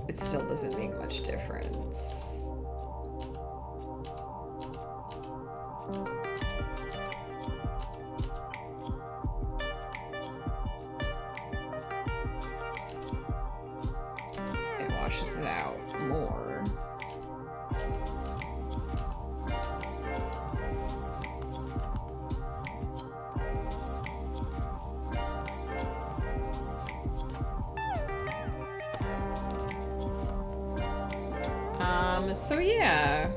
It still doesn't make much difference. It washes it out more. So yeah.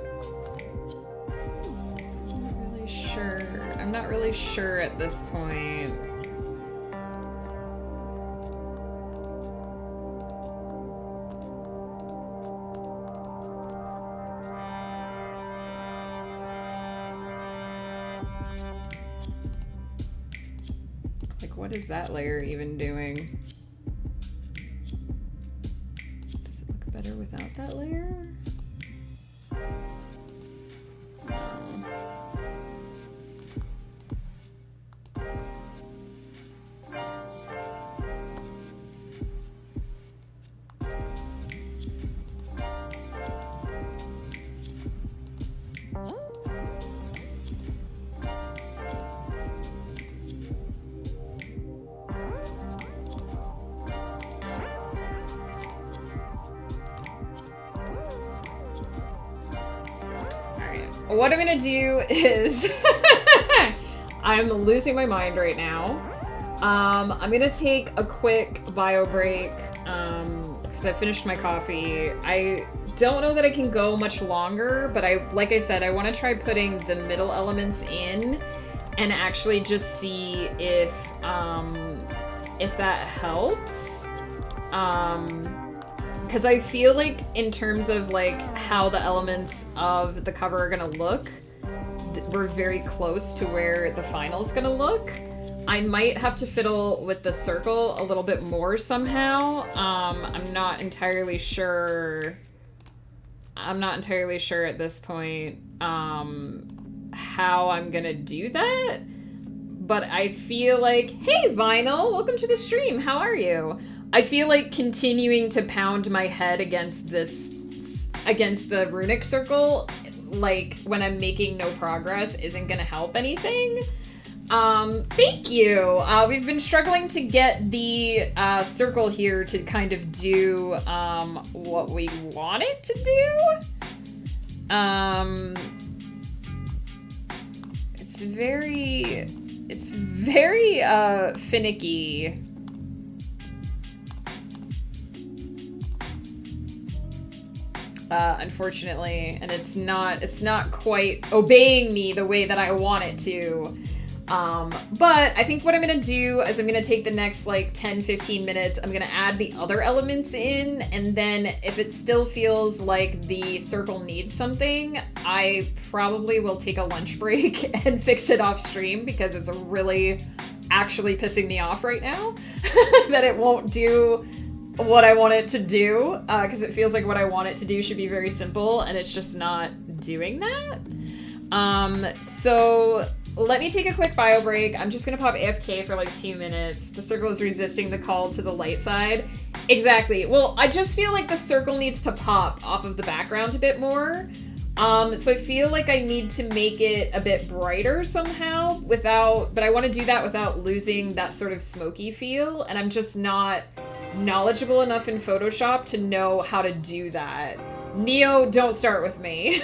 I'm not really sure at this point. Like, what is that layer even doing? Does it look better without that layer? What I'm gonna do is I'm losing my mind right now. I'm gonna take a quick bio break because I finished my coffee. I don't know that I can go much longer, but like I said, I want to try putting the middle elements in and actually just see if that helps. Because I feel like in terms of like how the elements of the cover are gonna look, we're very close to where the final's gonna look. I might have to fiddle with the circle a little bit more somehow. I'm not entirely sure. I'm not entirely sure at this point how I'm gonna do that. But I feel like, hey Vinyl, welcome to the stream. How are you? I feel like continuing to pound my head against the runic circle, like when I'm making no progress, isn't gonna help anything. Thank you. We've been struggling to get the circle here to kind of do what we want it to do. It's very finicky. Unfortunately, and it's not quite obeying me the way that I want it to. But I think what I'm gonna do is I'm gonna take the next like 10-15 minutes, I'm gonna add the other elements in, and then if it still feels like the circle needs something, I probably will take a lunch break and fix it off stream, because it's really actually pissing me off right now that it won't do what I want it to do, because it feels like what I want it to do should be very simple, and it's just not doing that. So let me take a quick bio break. I'm just gonna pop AFK for like 2 minutes. The circle is resisting the call to the light side. Exactly. Well, I just feel like the circle needs to pop off of the background a bit more. So I feel like I need to make it a bit brighter somehow but I want to do that without losing that sort of smoky feel, and I'm just not knowledgeable enough in Photoshop to know how to do that. Neo, don't start with me.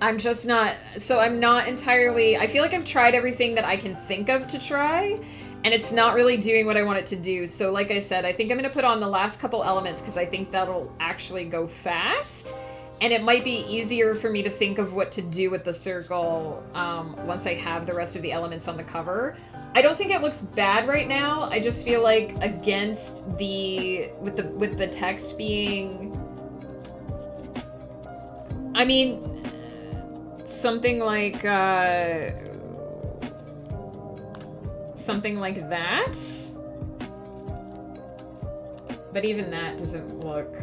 I'm just not, so I'm not entirely, I feel like I've tried everything that I can think of to try, and it's not really doing what I want it to do. So like I said, I think I'm going to put on the last couple elements because I think that'll actually go fast. And it might be easier for me to think of what to do with the circle once I have the rest of the elements on the cover. I don't think it looks bad right now. I just feel like against with the text being, I mean, something like that. But even that doesn't look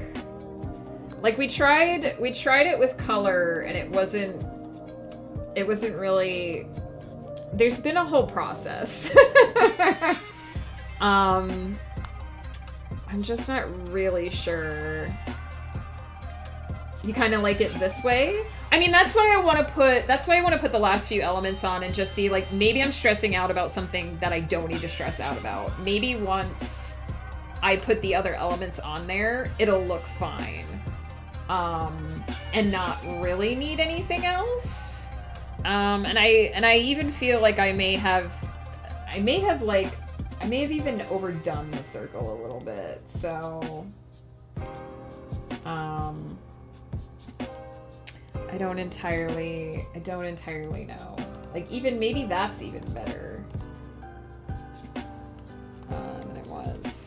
like we tried it with color and it wasn't really, there's been a whole process. I'm just not really sure. You kind of like it this way? I mean, that's why I want to put the last few elements on and just see, like, maybe I'm stressing out about something that I don't need to stress out about. Maybe once I put the other elements on there, it'll look fine. And not really need anything else. And I even feel like I may have even overdone the circle a little bit, so I don't entirely know. Like, even maybe that's even better than it was.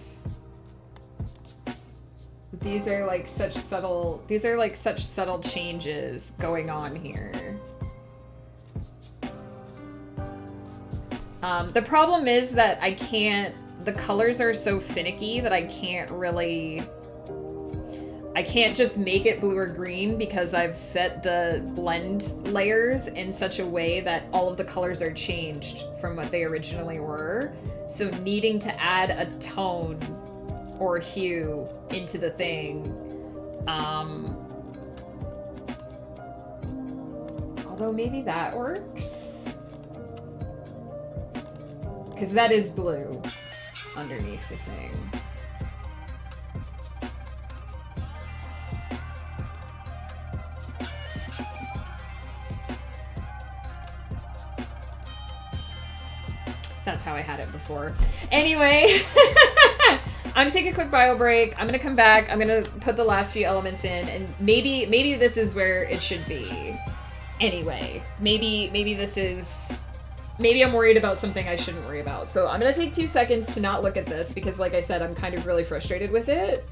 These are like such subtle changes going on here. The problem is that the colors are so finicky that I can't just make it blue or green because I've set the blend layers in such a way that all of the colors are changed from what they originally were. So needing to add a tone or hue into the thing. Although maybe that works. Because that is blue underneath the thing. That's how I had it before. Anyway, I'm gonna take a quick bio break. I'm gonna come back. I'm gonna put the last few elements in, and maybe this is where it should be. Anyway, maybe I'm worried about something I shouldn't worry about. So I'm gonna take 2 seconds to not look at this because, like I said, I'm kind of really frustrated with it.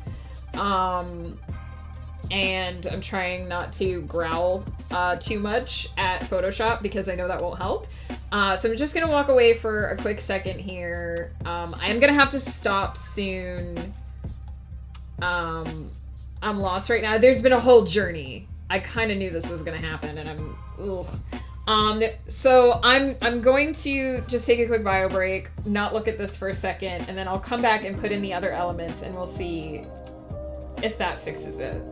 And I'm trying not to growl too much at Photoshop because I know that won't help. So I'm just gonna walk away for a quick second here. I am gonna have to stop soon. I'm lost right now. There's been a whole journey. I kind of knew this was gonna happen, and so I'm going to just take a quick bio break, not look at this for a second, and then I'll come back and put in the other elements, and we'll see if that fixes it.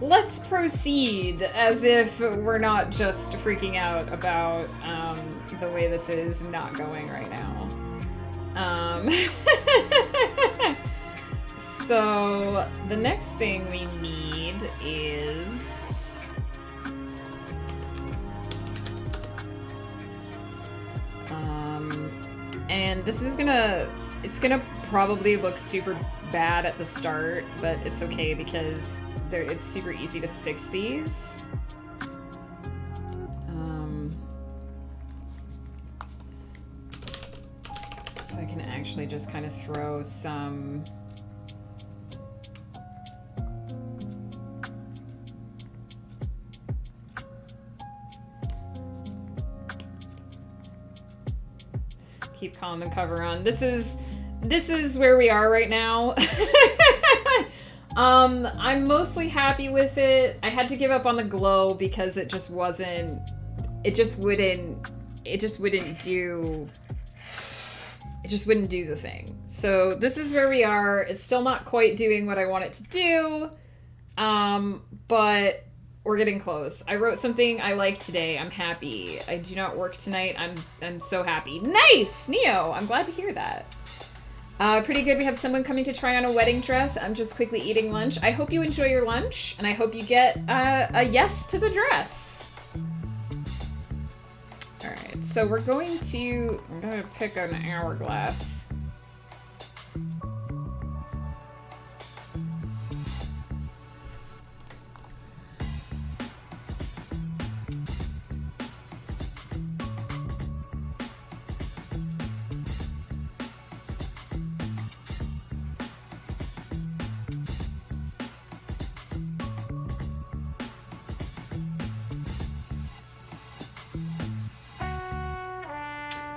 let's proceed as if we're not just freaking out about the way this is not going right now. So the next thing we need is and this is it's gonna probably look super bad at the start, but it's okay because it's super easy to fix these. So I can actually just kind of throw some keep calm and cover on. This is where we are right now. I'm mostly happy with it. I had to give up on the glow because it just wouldn't do the thing. So this is where we are. It's still not quite doing what I want it to do. But we're getting close. I wrote something I like today. I'm happy. I do not work tonight. I'm so happy. Nice, Neo. I'm glad to hear that. Pretty good. We have someone coming to try on a wedding dress. I'm just quickly eating lunch. I hope you enjoy your lunch, and I hope you get a yes to the dress. All right, so I'm going to pick an hourglass.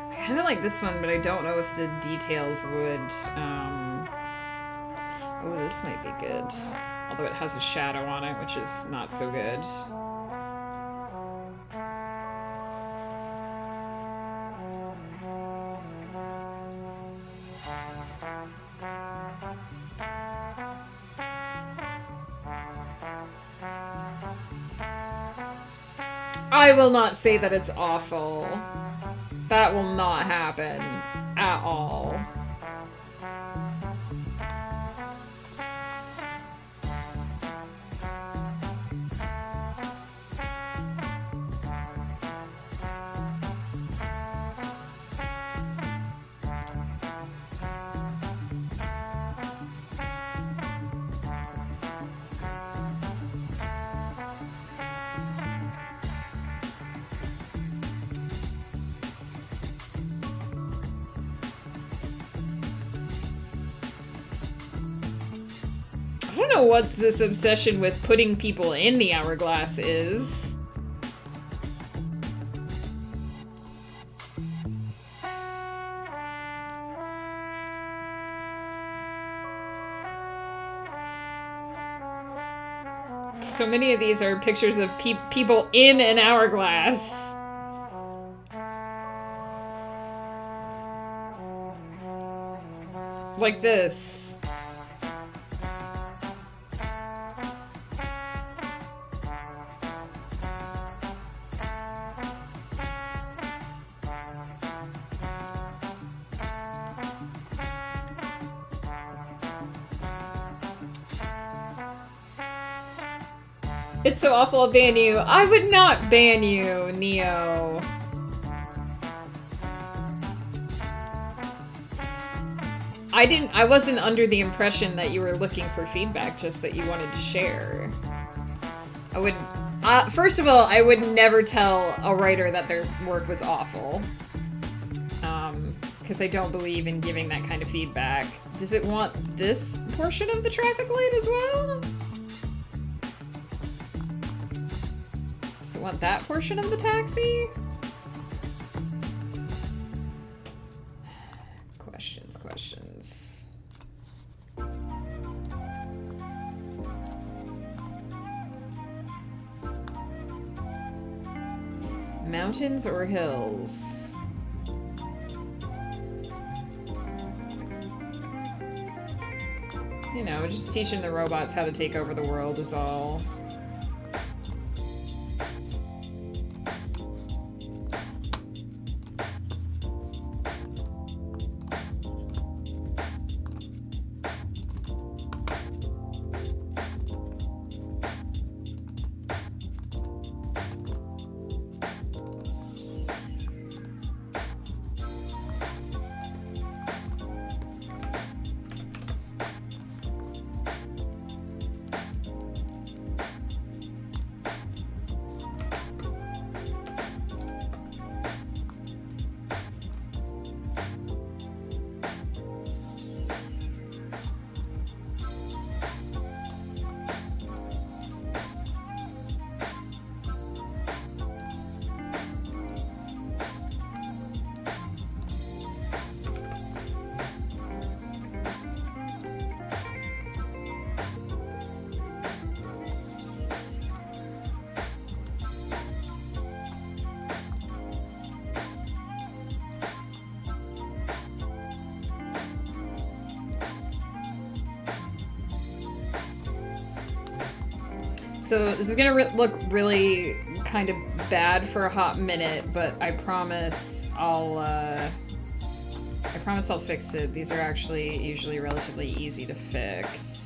I kind of like this one, but I don't know if the details would, oh, this might be good. Although it has a shadow on it, which is not so good. I will not say that it's awful. That will not happen at all. I don't know what this obsession with putting people in the hourglass is. So many of these are pictures of people in an hourglass. Like this. It's so awful, I'll ban you. I would not ban you, Neo. I wasn't under the impression that you were looking for feedback, just that you wanted to share. I would, first of all, I would never tell a writer that their work was awful. Because I don't believe in giving that kind of feedback. Does it want this portion of the traffic light as well? Does it want that portion of the taxi? Questions. Mountains or hills? You know, just teaching the robots how to take over the world is all. So this is gonna look really kind of bad for a hot minute, but I promise I'll fix it. These are actually usually relatively easy to fix.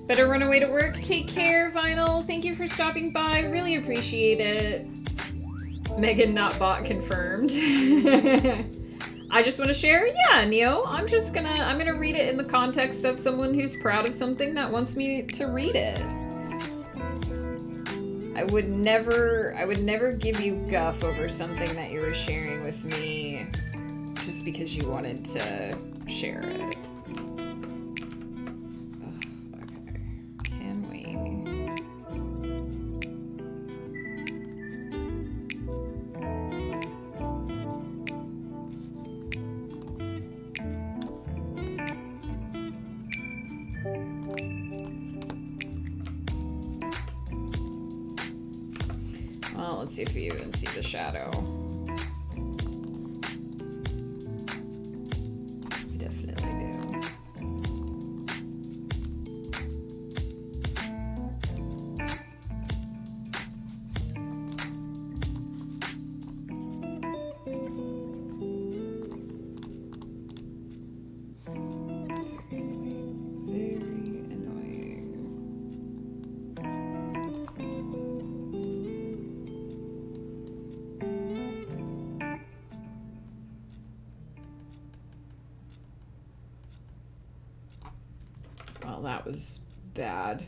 Better run away to work. Take care, Vinyl. Thank you for stopping by. Really appreciate it. Megan not bot confirmed. I just want to share. Yeah, Neo. I'm gonna read it in the context of someone who's proud of something that wants me to read it. I would never give you guff over something that you were sharing with me just because you wanted to share it. Let's see if you even see the shadow. I definitely do. That was bad.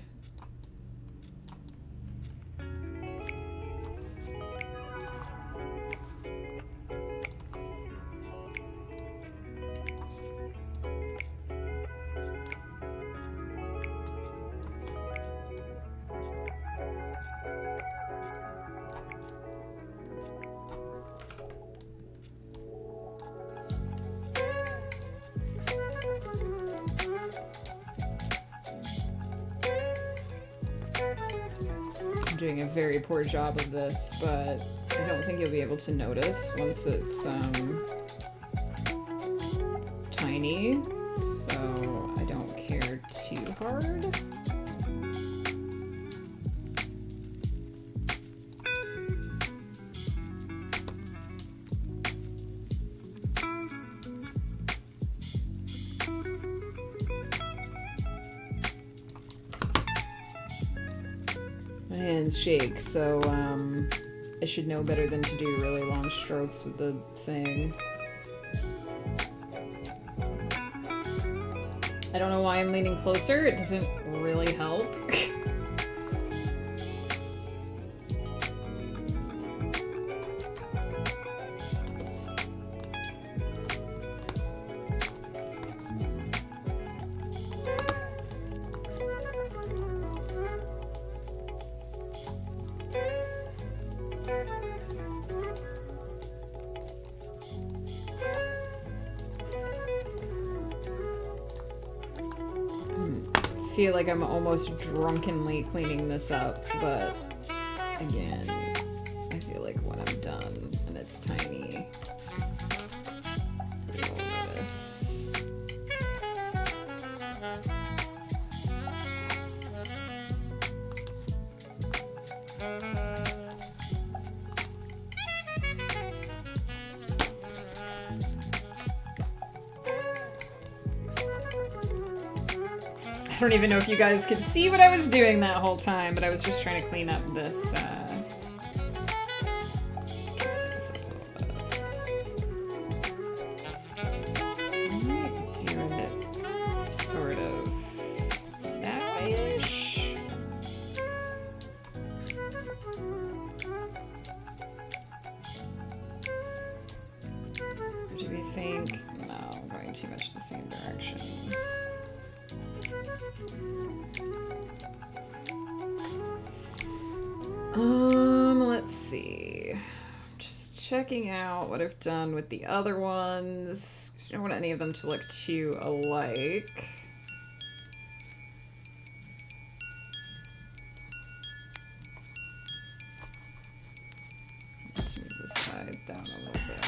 I'm doing a very poor job of this, but I don't think you'll be able to notice once it's tiny, so I don't care too hard. My hands shake, so I should know better than to do really long strokes with the thing. I don't know why I'm leaning closer, it doesn't really help. I feel like I'm almost drunkenly cleaning this up, but again, I feel like when I'm done and it's tiny, you'll notice. I don't even know if you guys could see what I was doing that whole time, but I was just trying to clean up this, doing it sort of that way-ish. Or do we think? No, I'm going too much the same direction. Let's see. Just checking out what I've done with the other ones, 'cause I don't want any of them to look too alike. Let's move this side down a little bit.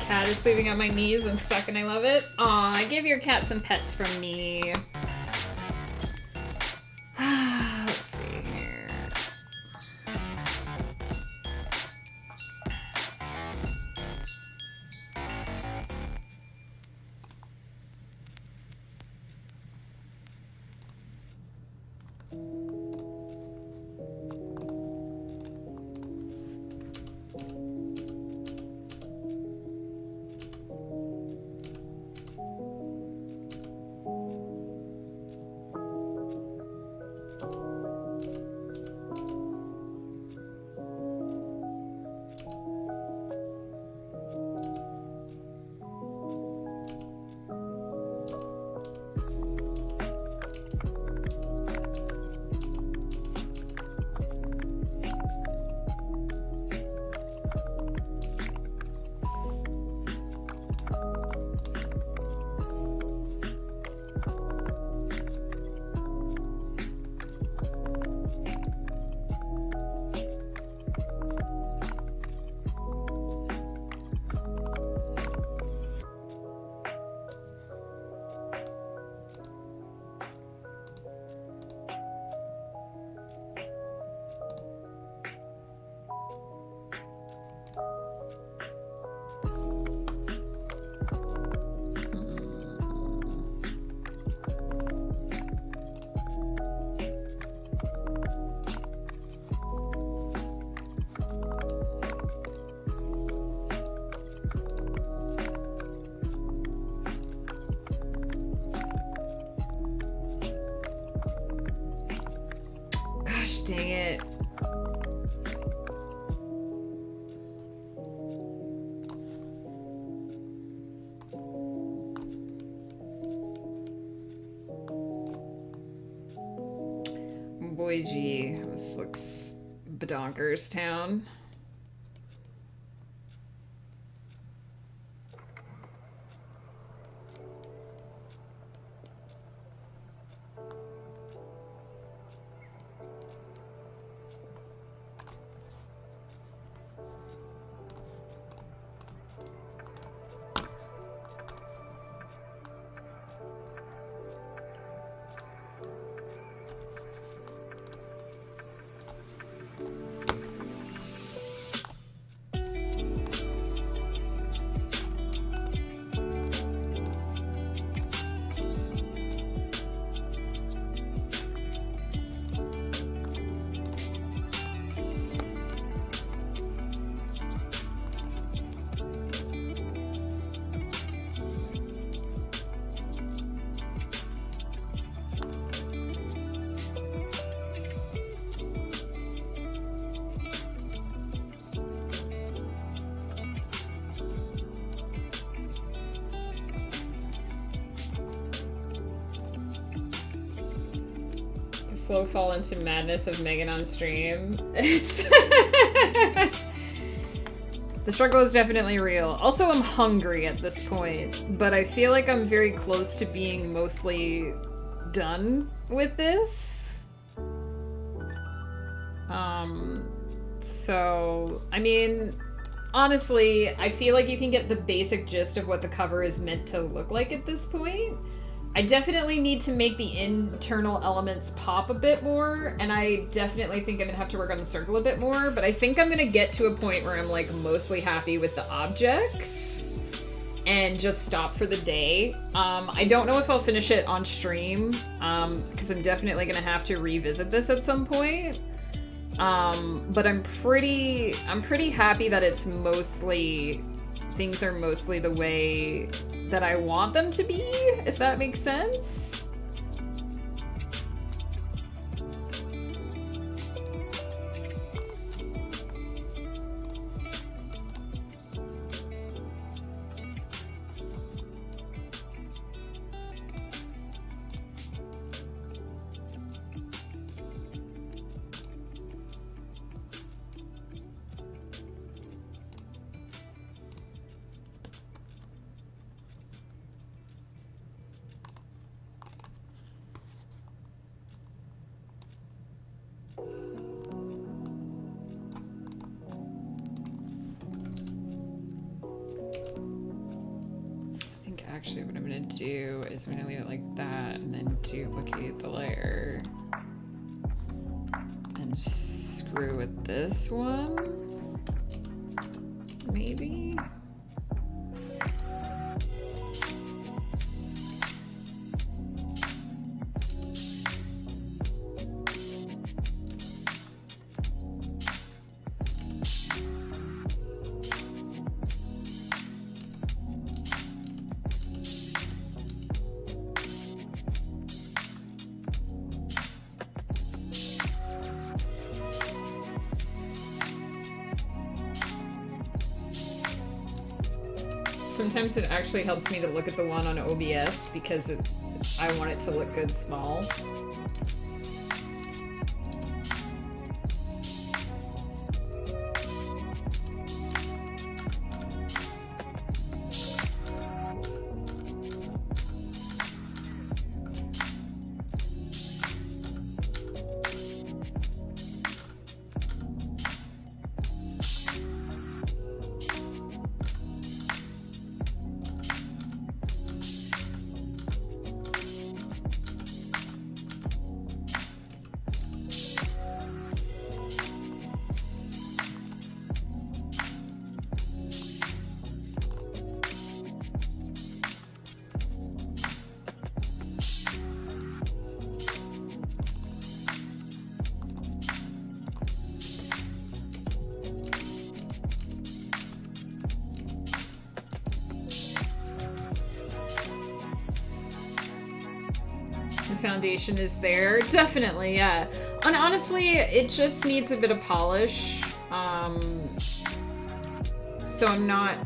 Cat is sleeping on my knees. I'm stuck and I love it. Aw, give your cat some pets from me. Let's see here. dang it. Boy, gee, this looks badonkers town. Slow fall into madness of Megan on stream. It's the struggle is definitely real. Also, I'm hungry at this point, but I feel like I'm very close to being mostly done with this. So, I mean, honestly, I feel like you can get the basic gist of what the cover is meant to look like at this point. I definitely need to make the internal elements pop a bit more, and I definitely think I'm gonna have to work on the circle a bit more, but I think I'm gonna get to a point where I'm like mostly happy with the objects and just stop for the day. I don't know if I'll finish it on stream, because I'm definitely gonna have to revisit this at some point. But I'm pretty happy that it's mostly, things are mostly the way that I want them to be, if that makes sense. Actually, what I'm gonna do is I'm gonna leave it like that and then duplicate the layer and screw with this one, maybe. Sometimes it actually helps me to look at the one on OBS because I want it to look good small. foundation is there. Definitely, yeah. And honestly, it just needs a bit of polish. So I'm not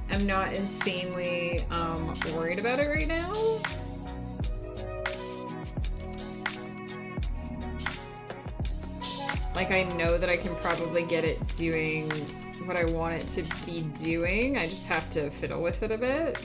insanely worried about it right now. Like, I know that I can probably get it doing what I want it to be doing. I just have to fiddle with it a bit.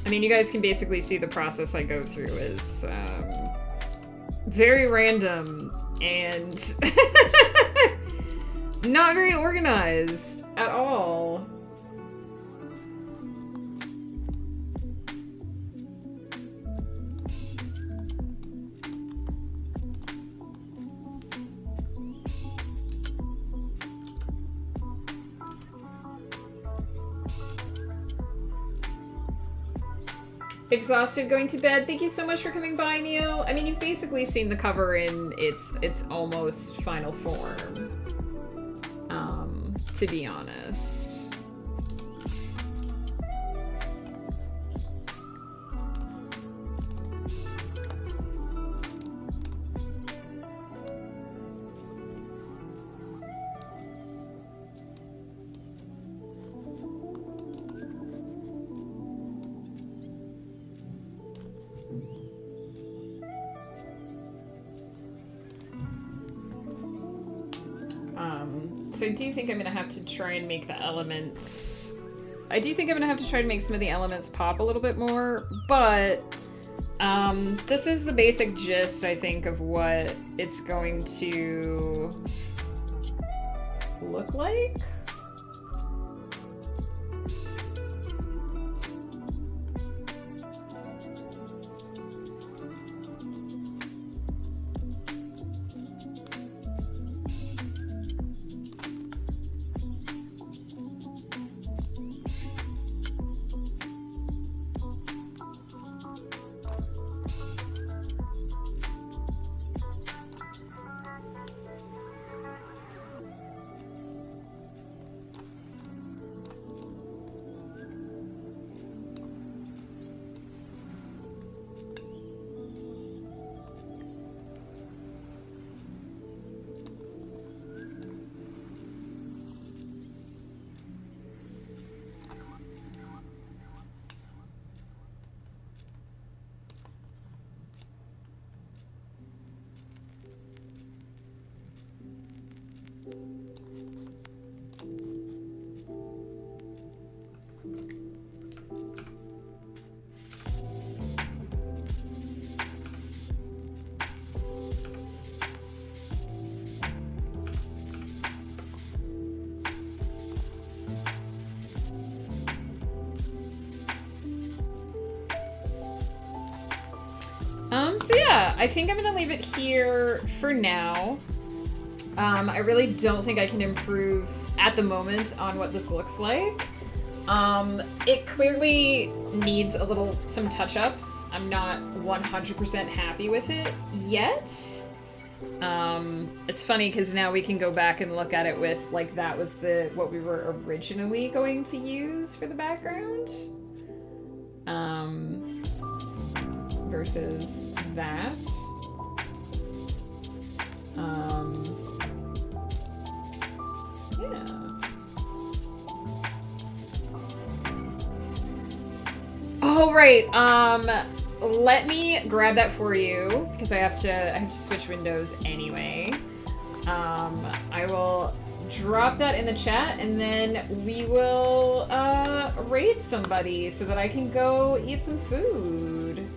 I mean, you guys can basically see the process I go through is very random and not very organized at all. Exhausted, going to bed. Thank you so much for coming by, Neo. I mean, you've basically seen the cover in its almost final form. To be honest. So I do think I'm gonna have to try and make the elements... I do think I'm gonna have to try to make some of the elements pop a little bit more, but this is the basic gist, I think, of what it's going to look like. So yeah, I think I'm gonna leave it here for now. I really don't think I can improve at the moment on what this looks like. It clearly needs some touch-ups. I'm not 100% happy with it yet. It's funny because now we can go back and look at it with, like, that was what we were originally going to use for the background. Versus that. Yeah. Oh, right. Let me grab that for you because I have to switch windows anyway. I will drop that in the chat and then we will raid somebody so that I can go eat some food.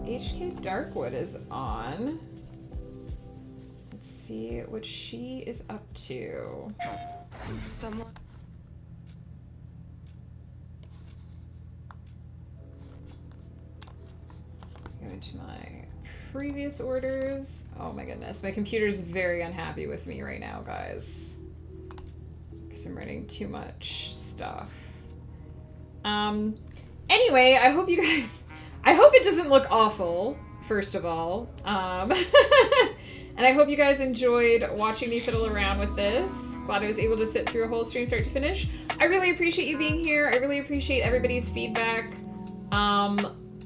HK Darkwood is on. Let's see what she is up to. Someone. Go into my previous orders. Oh my goodness, my computer's very unhappy with me right now, guys. Because I'm running too much stuff. Anyway, I hope you guys... I hope it doesn't look awful, first of all. And I hope you guys enjoyed watching me fiddle around with this. Glad I was able to sit through a whole stream start to finish. I really appreciate you being here. I really appreciate everybody's feedback.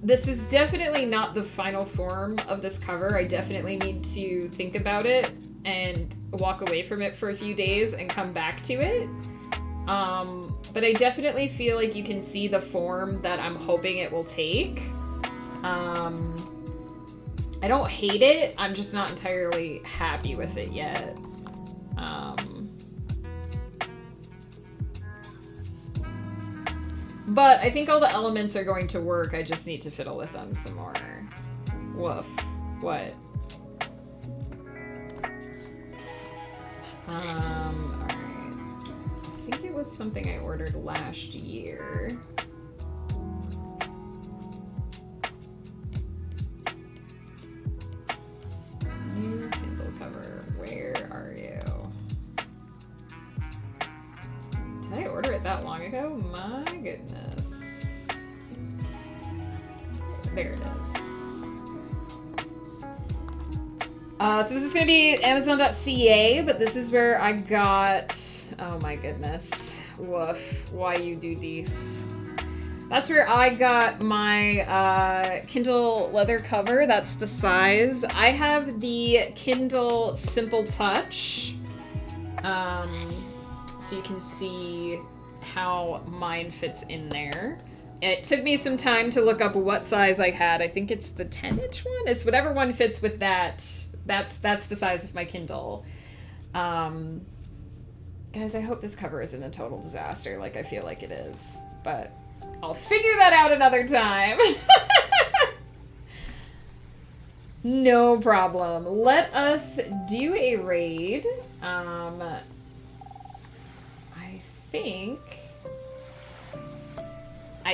This is definitely not the final form of this cover. I definitely need to think about it and walk away from it for a few days and come back to it. But I definitely feel like you can see the form that I'm hoping it will take. I don't hate it, I'm just not entirely happy with it yet. But I think all the elements are going to work, I just need to fiddle with them some more. Woof. What? Alright. I think it was something I ordered last year. New Kindle cover. Where are you? Did I order it that long ago? My goodness. There it is. So this is going to be Amazon.ca, but this is where I got... Oh my goodness. Woof. Why you do these? That's where I got my Kindle leather cover. That's the size. I have the Kindle Simple Touch. So you can see how mine fits in there. It took me some time to look up what size I had. I think it's the 10-inch one. It's whatever one fits with that. That's the size of my Kindle. Guys, I hope this cover isn't a total disaster like I feel like it is. But I'll figure that out another time. No problem. Let us do a raid. I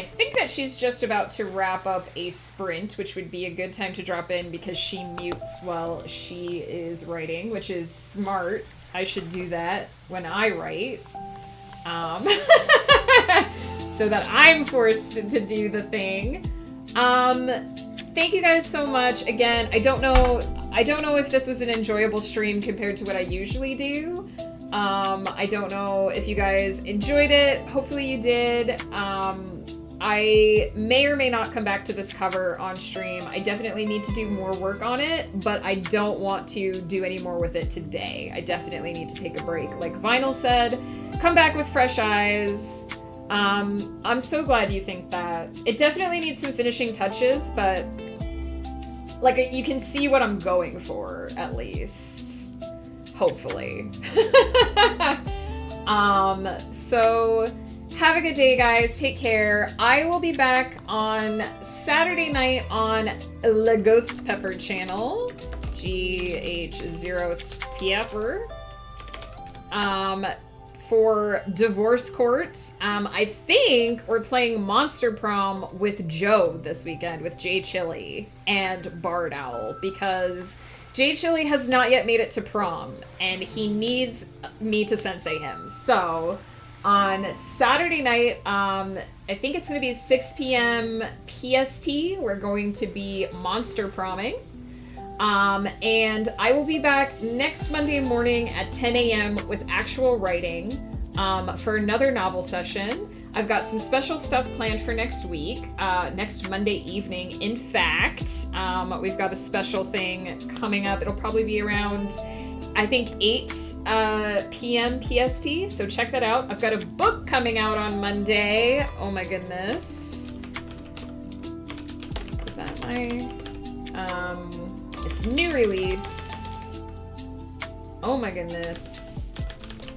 think that she's just about to wrap up a sprint, which would be a good time to drop in because she mutes while she is writing, which is smart. I should do that when I write. So that I'm forced to do the thing. Thank you guys so much. Again, I don't know if this was an enjoyable stream compared to what I usually do. I don't know if you guys enjoyed it. Hopefully you did. I may or may not come back to this cover on stream. I definitely need to do more work on it, but I don't want to do any more with it today. I definitely need to take a break. Like Vinyl said, come back with fresh eyes. I'm so glad you think that. It definitely needs some finishing touches, but like you can see what I'm going for, at least. Hopefully. So have a good day, guys. Take care. I will be back on Saturday night on the Ghost Pepper channel. GH0 Pepper. For Divorce Court. I think we're playing Monster Prom with Joe this weekend with Jay Chili and Bard Owl because Jay Chili has not yet made it to prom and he needs me to sensei him. So on Saturday night, I think it's going to be 6 p.m. PST. We're going to be Monster Promming. And I will be back next Monday morning at 10 a.m. with actual writing for another novel session. I've got some special stuff planned for next week, next Monday evening. In fact, we've got a special thing coming up. It'll probably be around, I think, 8 p.m. PST, so check that out. I've got a book coming out on Monday. Oh my goodness. Is that my... It's new release. Oh my goodness.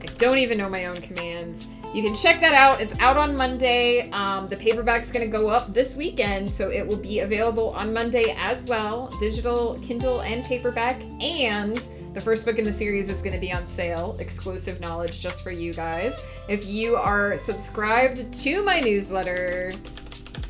I don't even know my own commands. You can check that out. It's out on Monday. The paperback's going to go up this weekend, so it will be available on Monday as well. Digital, Kindle, and paperback. And the first book in the series is going to be on sale. Exclusive knowledge just for you guys. If you are subscribed to my newsletter,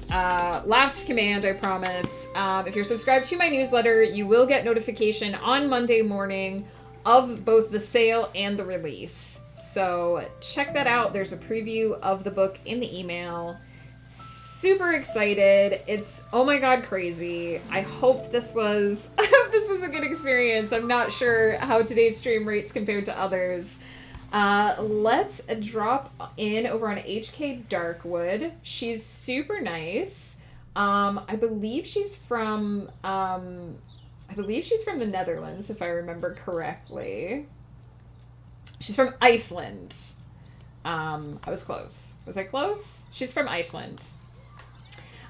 last command, I promise. If you're subscribed to my newsletter, you will get notification on Monday morning of both the sale and the release. So check that out. There's a preview of the book in the email. Super excited. It's, oh my god, crazy. I hope this was a good experience. I'm not sure how today's stream rates compared to others. Let's drop in over on HK Darkwood. She's super nice. I believe she's from the Netherlands, if I remember correctly. She's from Iceland. I was close. Was I close? She's from Iceland.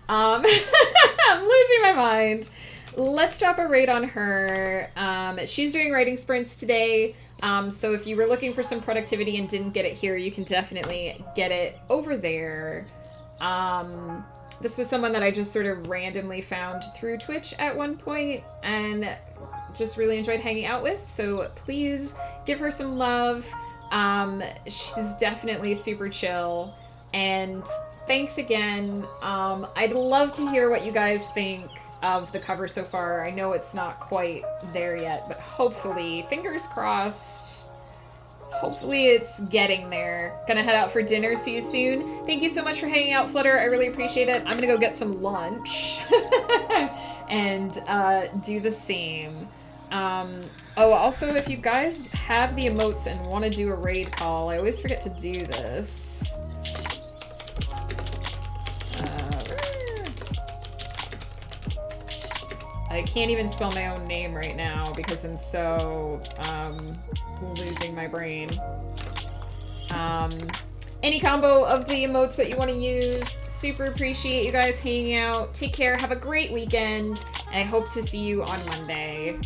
I'm losing my mind. Let's drop a raid on her. She's doing writing sprints today. So if you were looking for some productivity and didn't get it here, you can definitely get it over there. This was someone that I just sort of randomly found through Twitch at one point and just really enjoyed hanging out with. So please give her some love. She's definitely super chill. And thanks again. I'd love to hear what you guys think of the cover so far. I know it's not quite there yet, but hopefully, fingers crossed, hopefully it's getting there. Gonna head out for dinner. See you soon. Thank you so much for hanging out, Flutter. I really appreciate it. I'm gonna go get some lunch and do the same. Oh, also, if you guys have the emotes and want to do a raid call, I always forget to do this. I can't even spell my own name right now because I'm so, losing my brain. Any combo of the emotes that you want to use, super appreciate you guys hanging out. Take care, have a great weekend, and I hope to see you on Monday.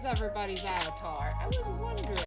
Everybody's avatar. I was wondering.